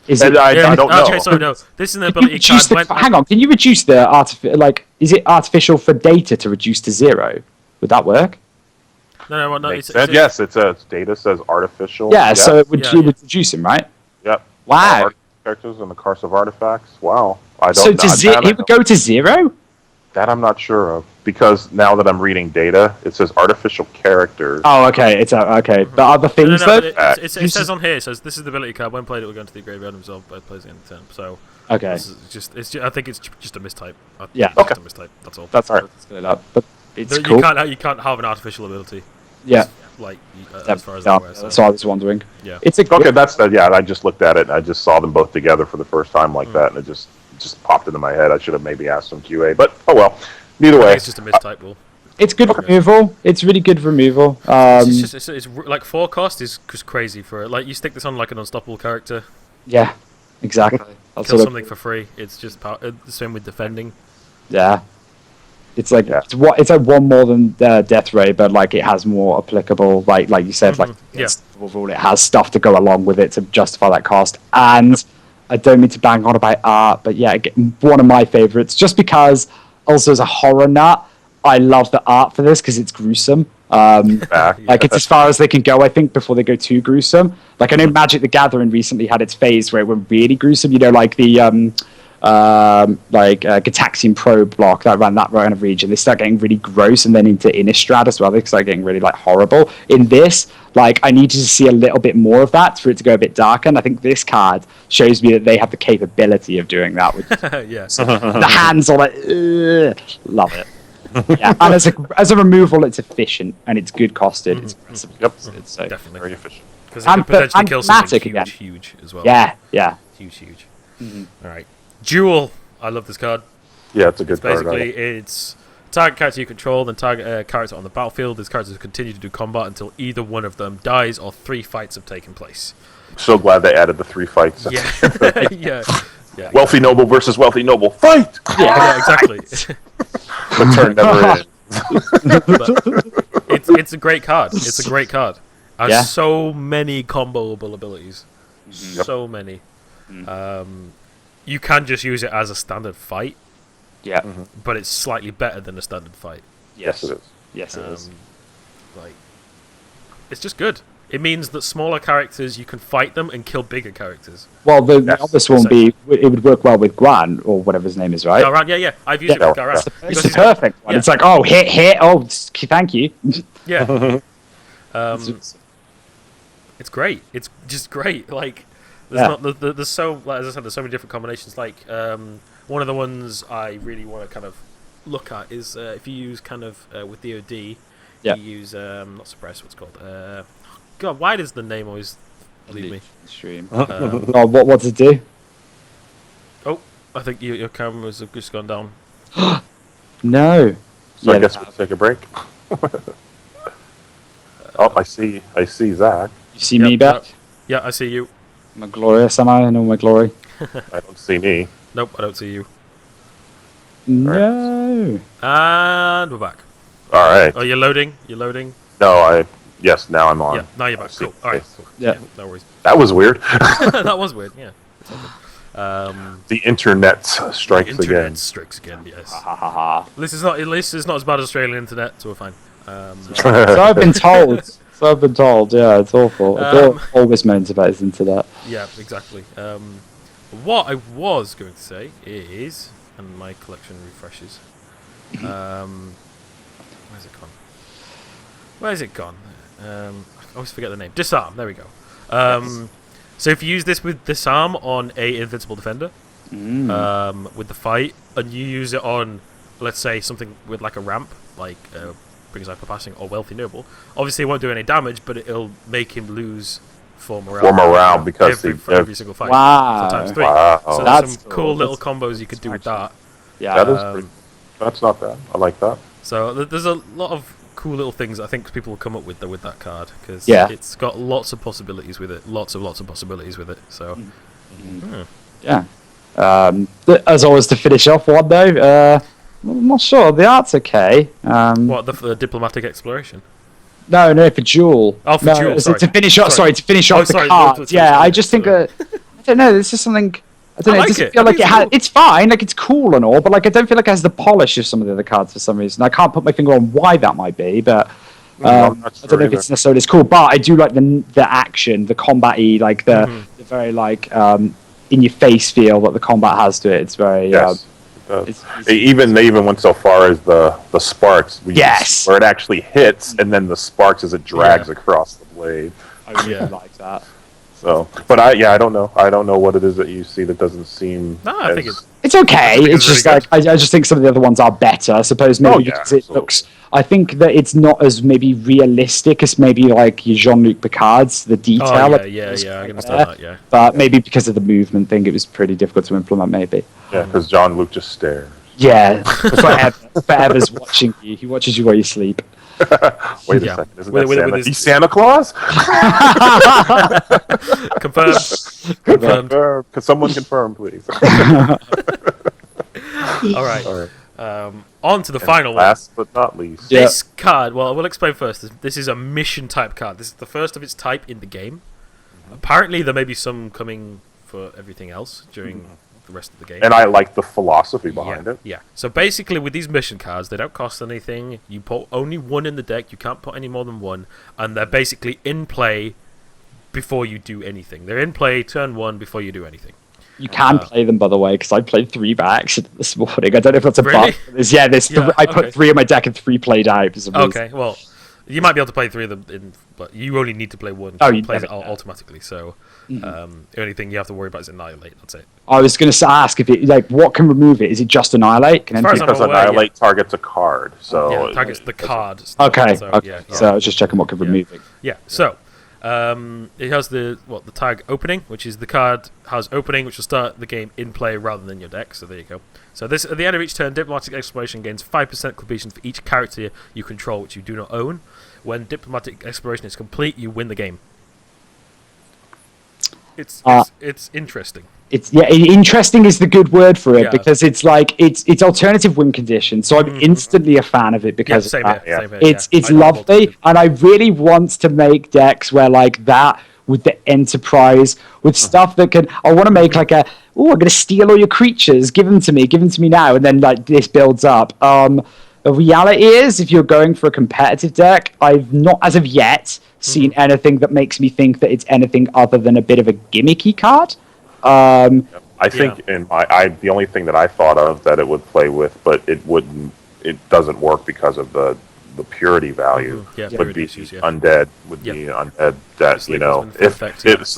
Is it, I don't know. Okay, sorry, no. This is an can you ability reduce card. hang on, can you reduce the is it artificial for data to reduce to 0? Would that work? No. Makes sense. Yes, it's data says artificial. Yeah, yes. so it would, Yeah, you yeah. would reduce him, right? Yep. Wow. Art characters and the Curse of Artifacts. Wow. I don't So know. it would go to 0? That I'm not sure of, because now that I'm reading data, it says artificial characters. Oh, okay. It's okay. The other things No, though. it says on here. It says this is the ability card. When played, it will go into the graveyard and resolve by plays the end of turn. So Okay. this is just. I think it's just a mistype. Yeah. Just a mistype. That's all. That's All right. Let's get it up. But it's You cool. can't have an artificial ability. Yeah. Like Yeah, as far as yeah, I'm aware. So. that's what I was wondering. Yeah. It's a Okay, that's the I just looked at it and I just saw them both together for the first time like that, and it just popped into my head. I should have maybe asked some QA, but oh well. Either I way, think it's just a mistype rule. It's good removal. It's really good removal. It's like 4 cost is just crazy for it. Like you stick this on like an unstoppable character, Yeah, exactly. That's kill what something for free. It's just the same with defending. Yeah. It's like Yeah. it's like one more than Death Ray, but like it has more applicable. Like you said, like Yeah. unstoppable rule. It has stuff to go along with it to justify that cost. And I don't mean to bang on about art, but yeah, one of my favorites, just because also as a horror nut, I love the art for this because it's gruesome. Like it's as far as they can go, I think, before they go too gruesome. Like I know Magic the Gathering recently had its phase where it went really gruesome. You know, like the like Gataxian probe block that ran that kind of region, they start getting really gross, and then into Innistrad as well, they start getting really like horrible. In this, like I needed to see a little bit more of that for it to go a bit darker, and I think this card shows me that they have the capability of doing that. With Yeah. the hands are like, love it. Yeah, and as a removal, it's efficient and it's good costed. It's aggressive. Yep. It's so Definitely. Very efficient. Because it could potentially kill something thematic again. huge as well. yeah. Huge. All right. Duel. I love this card. Yeah, it's a good card. Basically, it's target character you control, then target character on the battlefield. These characters continue to do combat until either one of them dies or 3 fights have taken place. So glad they added the 3 fights. Yeah. Yeah. Wealthy noble versus wealthy noble. Fight! Yeah, exactly. The turn never ends. It's a great card. It's a great card. Has so many comboable abilities. Yep. So many. You can just use it as a standard fight, Yeah. but it's slightly better than a standard fight. Yes, it is. Yes, it is. Like, it's just good. It means that smaller characters, you can fight them and kill bigger characters. Well, the obvious one it would work well with Guan, or whatever his name is, right? Garan, yeah. I've used it with Garan. It's the perfect one. Yeah. It's like, oh, hit, oh, thank you. Yeah. It's great. It's just great. Like, there's so, like, as I said, there's so many different combinations. Like, one of the ones I really want to kind of look at is if you use kind of with DoD, you use not suppress. What's it called? God, why does the name always leave me? Stream. What does it do? Oh, I think your cameras have just gone down. No. So I guess we'll take a break. Oh, I see Zach. You see me back? Yeah, I see you. Am I glorious? Am I? I know my glory. I don't see me. Nope, I don't see you. No. And we're back. All right. Oh, you're loading? You're loading? No, yes, now I'm on. Yeah, now you're back. Cool. All right. Cool. Yeah. No worries. That was weird. That was weird. Yeah. It's all good. The internet strikes the internet again. strikes again. Yes. Ha ha ha. At least it's not as bad as Australian internet, so we're fine. So I've been told. Yeah, it's awful. I've always moans about his internet. Yeah, exactly. What I was going to say is, and my collection refreshes. Where's it gone? I always forget the name. Disarm. There we go. So if you use this with Disarm on a Invincible Defender, with the fight, and you use it on, let's say, something with like a ramp, like Brings Passing or Wealthy Noble, obviously it won't do any damage, but it'll make him lose 4 morale. 4 morale because every single fight. Wow. So times 3. Wow. So That's there's some cool little combos you could do with that. Yeah. That is pretty, that's not bad. I like that. So there's a lot of cool little things I think people will come up with with that card, because it's got lots of possibilities with it. Lots of possibilities with it. So Yeah. As always, to finish off one though, I'm not sure. The art's okay. what, the diplomatic exploration? No, for Duel. Oh, for no, Duel, to finish off. Sorry, to finish off the sorry, cards. Yeah, I just think sorry. I don't know. There's just something. I don't know. like It doesn't it. feel I like think it it's has. cool. It's fine. Like it's cool and all, but like I don't feel like it has the polish of some of the other cards for some reason. I can't put my finger on why that might be, but I don't know if it's necessarily as cool. But I do like the action, the combat-y, like the very like in your face feel that the combat has to it. It's very they even went so far as the sparks. Where it actually hits, and then the sparks as it drags across the blade. I really like that. So, but I don't know. I don't know what it is that you see that doesn't seem. No, I think it's okay. It's just really like I just think some of the other ones are better. I suppose maybe because it looks. I think that it's not as maybe realistic as maybe like your Jean-Luc Picard's, the detail. Oh, yeah, I understand that. Yeah, but maybe because of the movement thing, it was pretty difficult to implement. Maybe. Yeah, because Jean-Luc just stares. Yeah, forever's watching you. He watches you while you sleep. Wait a second, isn't that Santa? He's Santa Claus? Confirmed. Could someone confirm, please? All right. On to the final one. Last but not least. This card, well, we'll explain first. This is a mission type card. This is the first of its type in the game. Apparently, there may be some coming for everything else during the rest of the game. And I like the philosophy behind it. Yeah. So basically, with these mission cards, they don't cost anything. You put only one in the deck. You can't put any more than one. And they're basically in play before you do anything. They're in play turn 1 before you do anything. You can play them, by the way, because I played 3 by accident this morning. I don't know if that's a Really? bug. I put 3 in my deck and 3 played out. For some reason. Okay, well, you might be able to play 3 of them, but you only need to play 1. Oh, it you plays it never know. automatically. So the only thing you have to worry about is Annihilate. That's it. I was going to ask if it what can remove it. Is it just Annihilate? Can As far as Because I'm aware, Annihilate targets a card, so Yeah, targets the card. Okay. So, Okay. yeah, So I was just checking what could remove it. Yeah. So it has the tag opening, which is the card has opening, which will start the game in play rather than your deck. So there you go. So this at the end of each turn, Diplomatic Exploration gains 5% completion for each character you control, which you do not own. When Diplomatic Exploration is complete, you win the game. It's interesting. Interesting is the good word for it Yeah. because it's like it's alternative win condition. So I'm instantly a fan of it because Same of that. here. Same here. It's I love lovely, alternative. and I really want to make decks where like that with the Enterprise, with stuff that can. I want to make like I'm going to steal all your creatures, give them to me now, and then like this builds up. The reality is, if you're going for a competitive deck, I've not as of yet seen anything that makes me think that it's anything other than a bit of a gimmicky card. I think the only thing that I thought of that it would play with, but it doesn't work because of the purity value. Yeah, would purity be issues, yeah. undead. Would Yep. be undead that Sleep with if infect, it's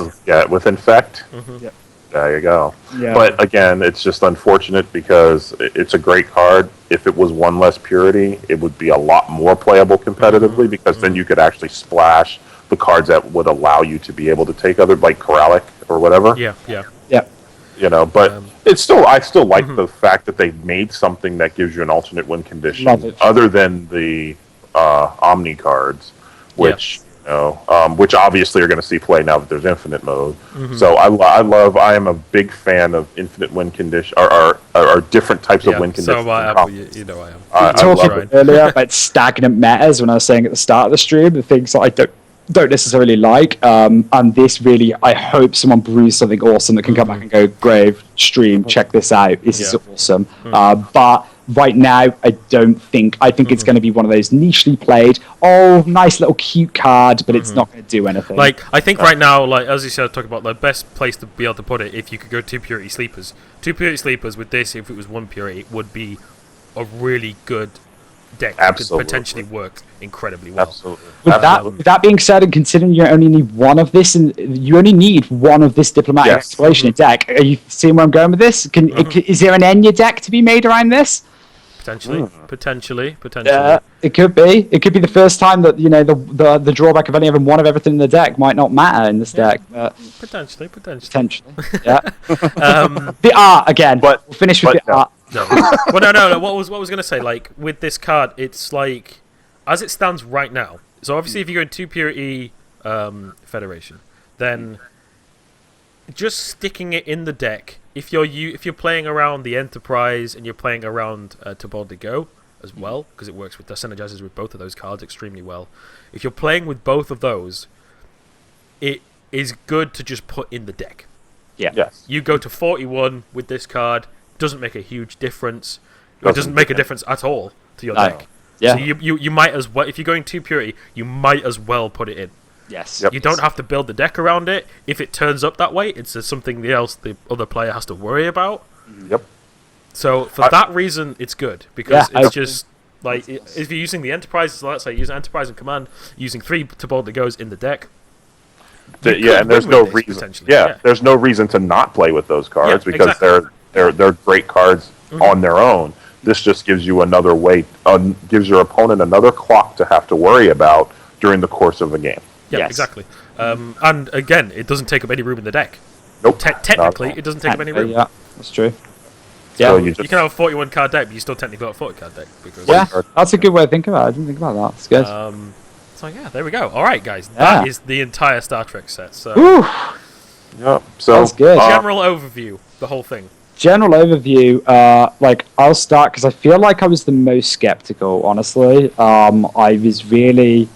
with infect. Yep. There you go. Yeah. But again, it's just unfortunate because it's a great card. If it was 1 less purity, it would be a lot more playable competitively because then you could actually splash the cards that would allow you to be able to take other, like Coralic or whatever. Yeah. But I still like the fact that they made something that gives you an alternate win condition Love it. other than the Omni cards, which which obviously are going to see play now that there's infinite mode. So I am a big fan of infinite win condition or different types of win conditions. So I am. You know I am. I Talking love it. earlier about stagnant metas when I was saying at the start of the stream, the things that I don't necessarily like, and this really, I hope someone brews something awesome that can come back and go, Grave, stream, check this out, this is awesome. But right now, I think it's going to be one of those nichely played, nice little cute card, but it's not going to do anything. Like, I think right now, like as you said, talk about the best place to be able to put it, if you could go 2 purity sleepers. 2 purity sleepers with this, if it was 1 purity, would be a really good deck that could potentially work incredibly well. Absolutely. With that being said, and considering you only need 1 of this, and you only need 1 of this diplomatic exploration in deck, are you seeing where I'm going with this? Is there an Enya deck to be made around this? Potentially. Yeah, it could be. It could be the first time that the drawback of only having 1 of everything in the deck might not matter in this deck. But Potentially. Yeah. The art again. But we'll finish with the art. No. Well, no. What I was gonna say, like with this card, it's like as it stands right now. So obviously, if you go in 2 purity Federation, then just sticking it in the deck. If you're playing around the Enterprise and you're playing around Tobal de Go as well, because it works with the synergizes with both of those cards extremely well. If you're playing with both of those, it is good to just put in the deck. Yeah. Yes. You go to 41 with this card. Doesn't make a huge difference. It doesn't make a difference at all to your deck. Yeah. So you might as well, if you're going 2 purity, you might as well put it in. Yes. Yep. You don't have to build the deck around it. If it turns up that way, it's something else the other player has to worry about. Yep. So for that reason, it's good because Yeah, it's just like if you're using the Enterprise, so let's say using Enterprise and Command, using 3 Tobal that goes in the deck. And there's no reason. There's no reason to not play with those cards because they're great cards on their own. This just gives you another way, gives your opponent another clock to have to worry about during the course of a game. Yeah, exactly. And again, it doesn't take up any room in the deck. Nope. Technically, it doesn't take up any room. Yeah, that's true. So Yeah, You can have a 41 card deck, but you still technically got a 40 card deck. Because that's a good way to think about it. I didn't think about that. It's good. So yeah, there we go. All right, guys, Yeah. that is the entire Star Trek set. So Whew. Yeah. So That's good. general overview, the whole thing. General overview, I'll start because I feel like I was the most skeptical, honestly. I was really...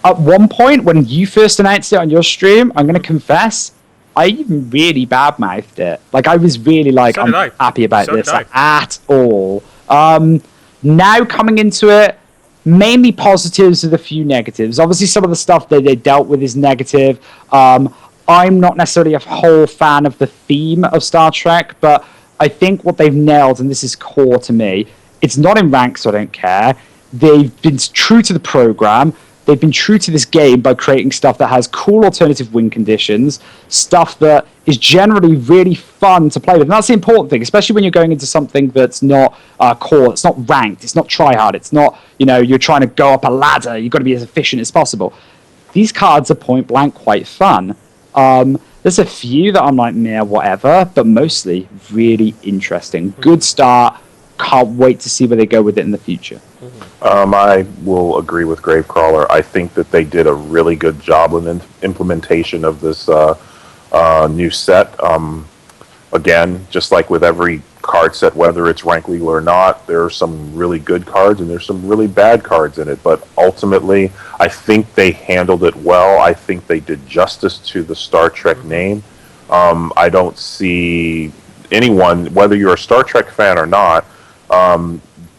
At one point, when you first announced it on your stream, I'm going to confess, I even really badmouthed it. Like, I was really like, So did I'm I. happy about So this did at all. Now, coming into it, mainly positives with a few negatives. Obviously, some of the stuff that they dealt with is negative. I'm not necessarily a whole fan of the theme of Star Trek, but I think what they've nailed, and this is core to me, it's not in rank, so I don't care. They've been true to the program. They've been true to this game by creating stuff that has cool alternative win conditions, stuff that is generally really fun to play with. And that's the important thing, especially when you're going into something that's not core, it's not ranked, it's not try-hard, it's not, you're trying to go up a ladder, you've got to be as efficient as possible. These cards are point-blank quite fun. There's a few that I'm like, meh, whatever, but mostly really interesting. Good start. Can't wait to see where they go with it in the future. I will agree with GraveCrawler. I think that they did a really good job with implementation of this new set. Again, just like with every card set, whether it's rank legal or not, there are some really good cards and there's some really bad cards in it. But ultimately, I think they handled it well. I think they did justice to the Star Trek name. I don't see anyone, whether you're a Star Trek fan or not,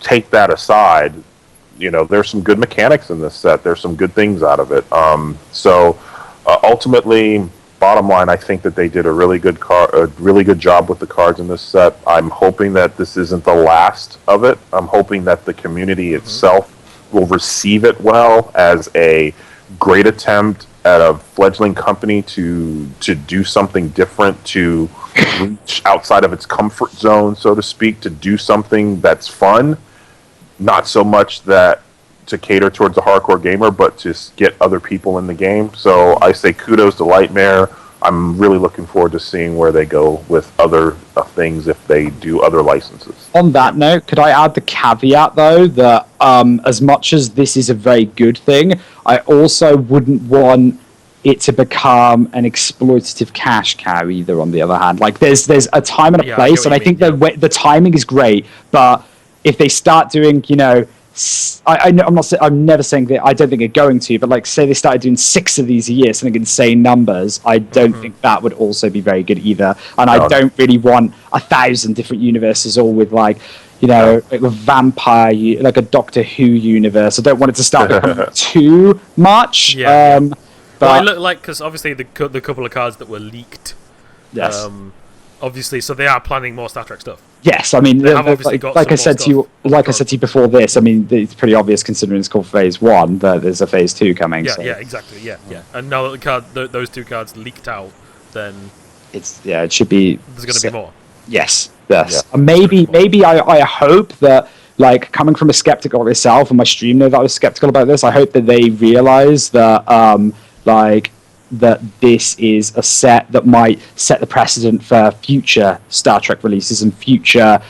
take that aside. There's some good mechanics in this set. There's some good things out of it. Ultimately, bottom line, I think that they did a really good job with the cards in this set. I'm hoping that this isn't the last of it. I'm hoping that the community itself will receive it well as a great attempt at a fledgling company to do something different, to reach outside of its comfort zone, so to speak, to do something that's fun, not so much that to cater towards the hardcore gamer, but to get other people in the game. So I say kudos to Lightmare. I'm really looking forward to seeing where they go with other things if they do other licenses. On that note, could I add the caveat, though, that as much as this is a very good thing, I also wouldn't want it to become an exploitative cash cow either, on the other hand. Like, there's a time and a place, and I think the timing is great, but if they start doing, I'm never saying that I don't think they're going to, but like, say they started doing 6 of these a year, something insane numbers, I don't think that would also be very good either. And I don't really want 1,000 different universes all with like a vampire, like a Doctor Who universe. I don't want it to start becoming too much. But it looked like, because obviously the couple of cards that were leaked, obviously, so they are planning more Star Trek stuff. Yes, I mean, like I said to you before this, I mean, it's pretty obvious considering it's called Phase 1 that there's a Phase 2 coming. Yeah, exactly. Yeah. And now that those 2 cards leaked out, then it should be. There's going to be more. Yes. And maybe I hope that, like, coming from a skeptical myself, and my stream know that I was skeptical about this, I hope that they realize that that this is a set that might set the precedent for future Star Trek releases and future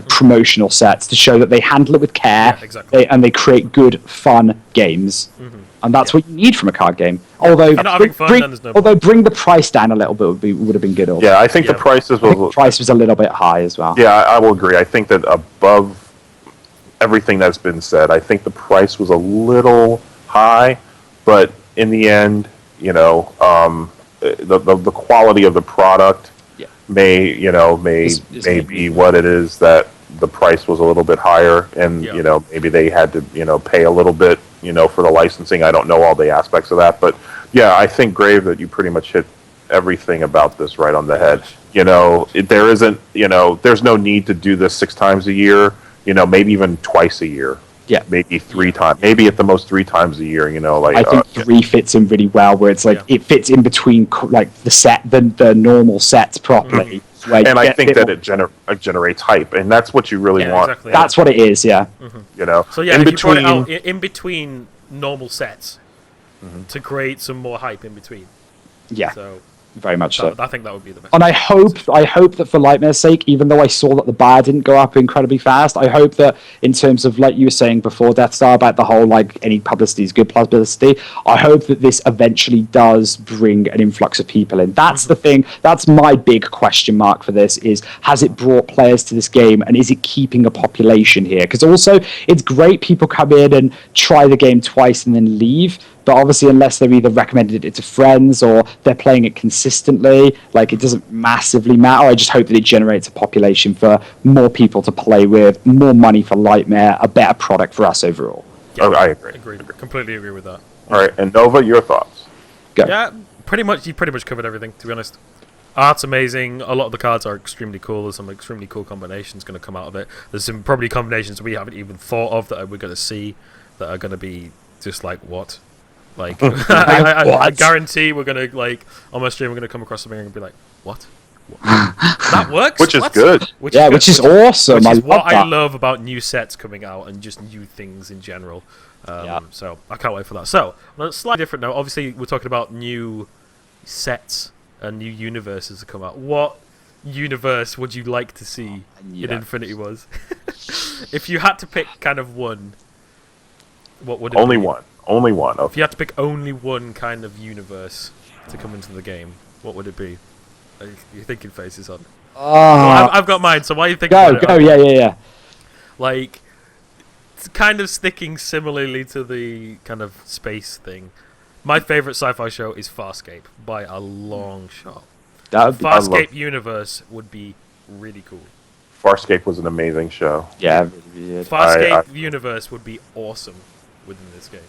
promotional sets, to show that they handle it with care, and they create good, fun games. And that's what you need from a card game. Although bring the price down a little bit would have been good. Also. Yeah, I think the price was a little bit high as well. Yeah, I will agree. I think that above everything that's been said, I think the price was a little high, but in the end, the quality of the product may be what it is, that the price was a little bit higher, and maybe they had to pay a little bit for the licensing. I don't know all the aspects of that, but yeah, I think, Grave, that you pretty much hit everything about this right on the head. There isn't there's no need to do this 6 times a year, maybe even twice a year. Yeah, maybe 3 times, maybe at the most 3 times a year. I think 3 fits in really well, where it's like it fits in between like the normal sets properly. And I think that it generates hype, and that's what you really want. Exactly, that's what it is. Yeah. So yeah, if you put it out in between normal sets to create some more hype in between. Yeah. So very much so. I think that would be the best. And I hope that for Lightmare's sake, even though I saw that the bar didn't go up incredibly fast, I hope that in terms of, like you were saying before, DeathStar, about the whole, like, any publicity is good publicity, I hope that this eventually does bring an influx of people in. That's the thing. That's my big question mark for this, is, has it brought players to this game, and is it keeping a population here? Because also, it's great people come in and try the game twice and then leave, but obviously, unless they've either recommended it to friends or they're playing it consistently, like, it doesn't massively matter. I just hope that it generates a population for more people to play with, more money for Lightmare, a better product for us overall. Yeah, I agree. Completely agree with that. All right, and Nova, your thoughts? Go. Yeah, pretty much covered everything, to be honest. Art's amazing. A lot of the cards are extremely cool. There's some extremely cool combinations going to come out of it. There's some probably combinations we haven't even thought of that we're going to see that are going to be just like, what? Like, I guarantee we're going to, like, on my stream, we're going to come across something and be like, what? That works? Which is good. Which is awesome. Which is what I love about new sets coming out and just new things in general. So I can't wait for that. So, on a slightly different note, obviously we're talking about new sets and new universes to come out. What universe would you like to see in Infinity Wars? If you had to pick kind of one, what would it Only be? one. Only one. Okay. If you had to pick only one kind of universe to come into the game, what would it be? You're thinking faces on. Well, I've got mine, so why are you thinking about it? Go, yeah. Like, it's kind of sticking similarly to the kind of space thing. My favourite sci-fi show is Farscape, by a long shot. Farscape universe would be really cool. Farscape was an amazing show. Yeah. Farscape universe would be awesome within this game.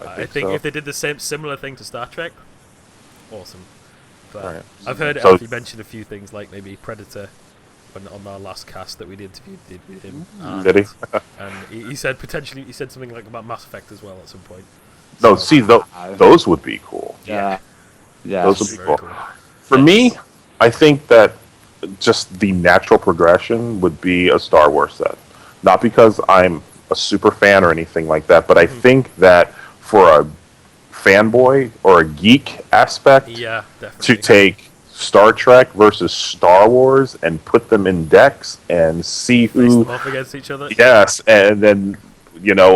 I think so. if they did the similar thing to Star Trek, awesome. But Right. I've heard Alfie mention a few things like maybe Predator on our last cast that we did with him. Did he? And he said potentially something like about Mass Effect as well at some point. No, see, those would be cool. Yeah. Those would be Very cool. For me, I think that just the natural progression would be a Star Wars set. Not because I'm a super fan or anything like that, but I think that for a fanboy or a geek aspect, Yeah, definitely. to take Star Trek versus Star Wars and put them in decks and see Face who... them off against each other. Yes, and then,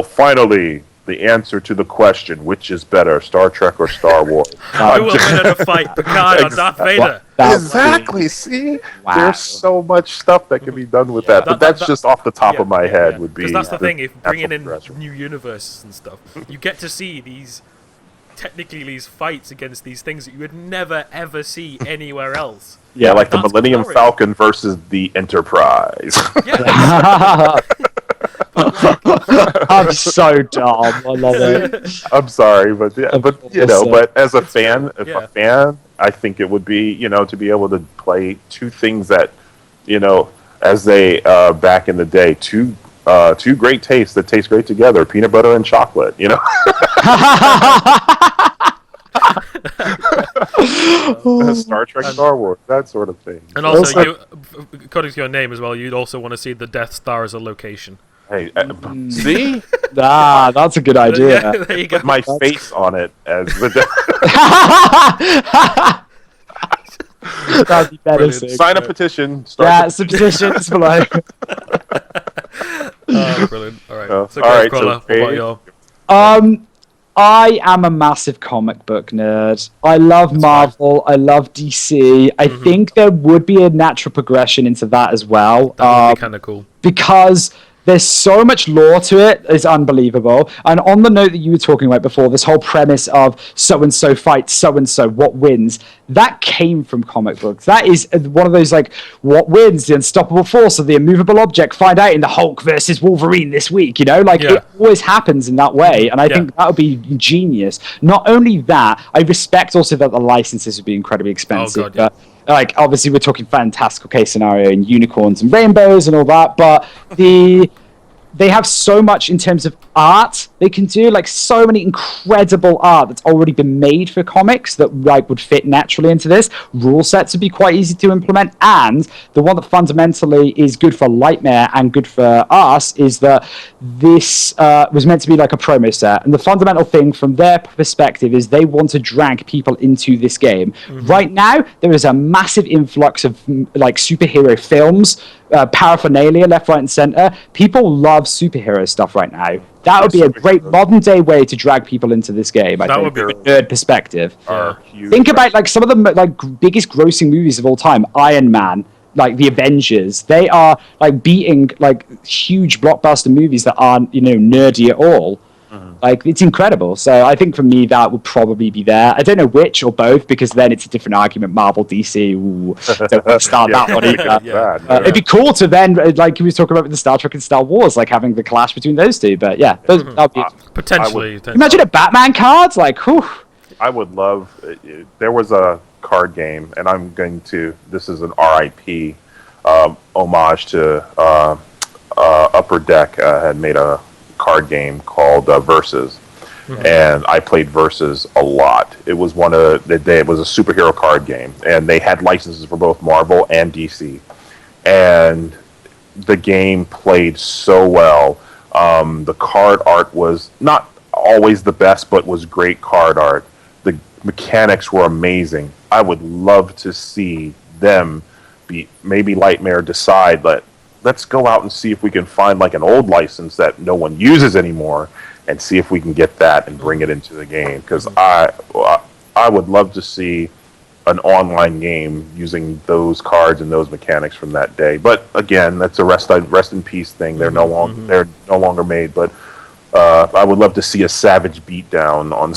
finally, the answer to the question, which is better, Star Trek or Star Wars? Who will win in a fight, Picard or Darth Vader? Exactly, see? Wow. There's so much stuff that can be done with that, but that's just off the top of my head would be... Because that's the thing, if bringing in natural progression. new universes and stuff, you get to see these fights against these things that you would never, ever see anywhere else. Yeah, like the That's Millennium glorious. Falcon versus the Enterprise. Yeah, I'm so dumb. I love it. I'm sorry, but but as a fan, I think it would be, to be able to play two things that, as they back in the day, two great tastes that taste great together, peanut butter and chocolate, Star Trek, Star Wars, that sort of thing. and also, you, according to your name as well, you'd also want to see the Death Star as a location. Hey, see? That's a good idea. Yeah, there you go. Put my face on it as the That'd be better. Brilliant. sign a petition. It's a petition. It's below. Brilliant. All right. Oh, So, all right, GraveCrawler, what so about your... I am a massive comic book nerd. I love Marvel. I love DC. I think there would be a natural progression into that as well. That would be kind of cool. Because there's so much lore to it, it's unbelievable. And on the note that you were talking about before, this whole premise of so-and-so fights so-and-so, what wins, that came from comic books. That is one of those, like, what wins, the unstoppable force of the immovable object, find out in the Hulk versus Wolverine this week, It always happens in that way, and I think that would be genius. Not only that, I respect also that the licenses would be incredibly expensive. Oh, God, yeah. Like, obviously, we're talking fantastical case scenario and unicorns and rainbows and all that, but they have so much in terms of art they can do, like so many incredible art that's already been made for comics that would fit naturally into this. Rule sets would be quite easy to implement, and the one that fundamentally is good for Lightmare and good for us is that this was meant to be like a promo set, and the fundamental thing from their perspective is they want to drag people into this game. Right now, there is a massive influx of like superhero films, paraphernalia left, right, and center. People love superhero stuff right now. That would be a great modern day way to drag people into this game. I think, would be from a nerd perspective. huge. Think about like some of the biggest grossing movies of all time. Iron Man, like the Avengers. They are like beating like huge blockbuster movies that aren't nerdy at all. Like, it's incredible. So I think for me that would probably be there. I don't know which or both, because then it's a different argument. Marvel, DC, don't want to start that one either. It'd be cool to then, like we were talking about with the Star Trek and Star Wars, like having the clash between those two. But yeah, that would be Potentially. imagine a Batman cards, like, whew. I would love. There was a card game, and this is an RIP homage to Upper Deck had made a card game called Versus. And I played Versus a lot. It was it was a superhero card game, and they had licenses for both Marvel and DC. And the game played so well. The card art was not always the best, but was great card art. The mechanics were amazing. I would love to see them maybe Lightmare decide that let's go out and see if we can find like an old license that no one uses anymore, and see if we can get that and bring it into the game. Because I would love to see an online game using those cards and those mechanics from that day. But again, that's a rest in peace thing. They're no longer made. But I would love to see a savage beatdown on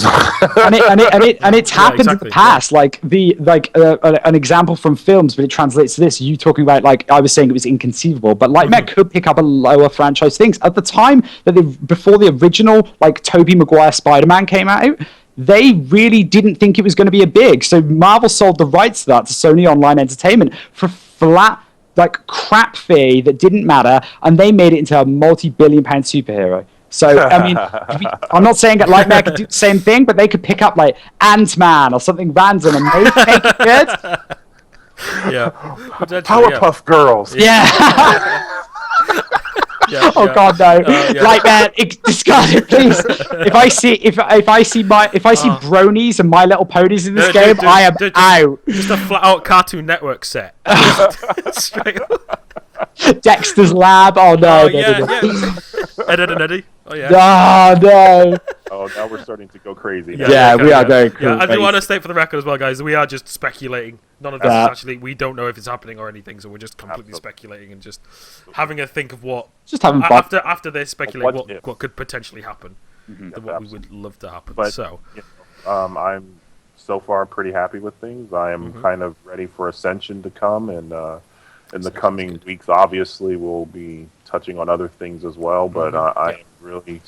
and it's happened in the past. Like an example from films, but it translates to this. You talking about, like I was saying, it was inconceivable, but Lightmare could pick up a lower franchise things at the time before the original like Tobey Maguire Spider-Man came out. They really didn't think it was going to be a big. So Marvel sold the rights to that to Sony Online Entertainment for flat, like crap fee that didn't matter, and they made it into a multi-billion-pound superhero. So, I mean, I'm not saying that Lightmare could do the same thing, but they could pick up, like, Ant-Man or something random and make it good. Yeah. Powerpuff Girls. Yeah. God, no! Lightmare, discard it, please. If I see bronies and My Little Ponies in this game, I am out. Just a flat-out Cartoon Network set. Straight up. Dexter's Lab. Oh no! Ed, Edd and Eddy. Oh yeah. No. Oh, now we're starting to go crazy. Yeah, we are going crazy. Yeah, I do want to state for the record as well, guys, we are just speculating. None of this is actually. We don't know if it's happening or anything, so we're just completely speculating and just having a think of what. Just having fun. After this, speculate what could potentially happen, and what we would love to happen. But, so, I'm so far pretty happy with things. I am kind of ready for Ascension to come, and in the coming weeks, obviously, we'll be touching on other things as well. But I really,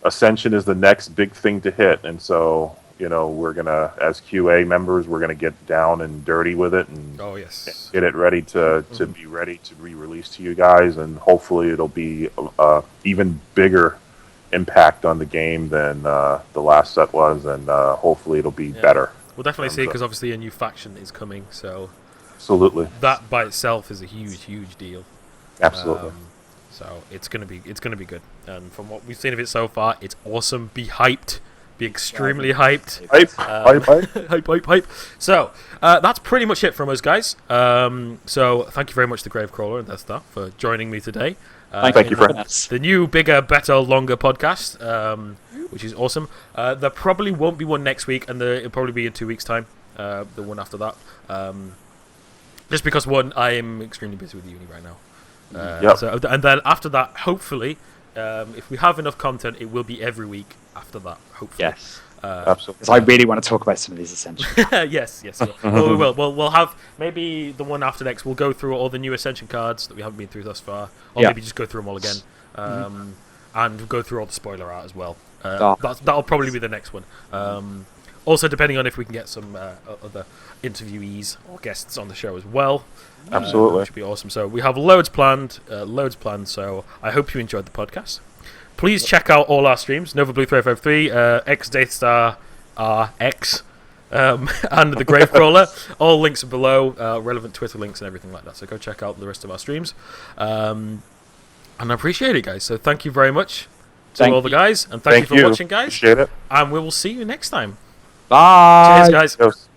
Ascension is the next big thing to hit, and so we're gonna, as QA members, we're gonna get down and dirty with it, and get it ready to be ready to be released to you guys, and hopefully it'll be even bigger impact on the game than the last set was, and hopefully it'll be better. We'll definitely see, because obviously a new faction is coming, so absolutely that by itself is a huge deal. Absolutely. So it's gonna be good, and from what we've seen of it so far, it's awesome. Be hyped. Be extremely hyped. Hype. So, that's pretty much it from us, guys. So, thank you very much to GraveCrawler and DeathStar for joining me today. Thank you, friends. The new, bigger, better, longer podcast, which is awesome. There probably won't be one next week, and it'll probably be in 2 weeks' time, the one after that. Just because, one, I am extremely busy with uni right now. So, and then after that, hopefully, if we have enough content, it will be every week after that, hopefully. Yes. Absolutely. Because I really want to talk about some of these Ascension. Yes. Well, we will. We'll have maybe the one after next. We'll go through all the new Ascension cards that we haven't been through thus far, or maybe just go through them all again, and go through all the spoiler art as well. That'll probably be the next one. Also, depending on if we can get some other interviewees or guests on the show as well. Absolutely. Which would be awesome. So we have loads planned. So I hope you enjoyed the podcast. Please check out all our streams: NovaBlue 353, X DeathStar RX, and the GraveCrawler. All links are below, relevant Twitter links and everything like that. So go check out the rest of our streams. And I appreciate it, guys. So thank you very much to all the guys, and thank you for watching, guys. Appreciate it. And we will see you next time. Bye. Cheers, guys.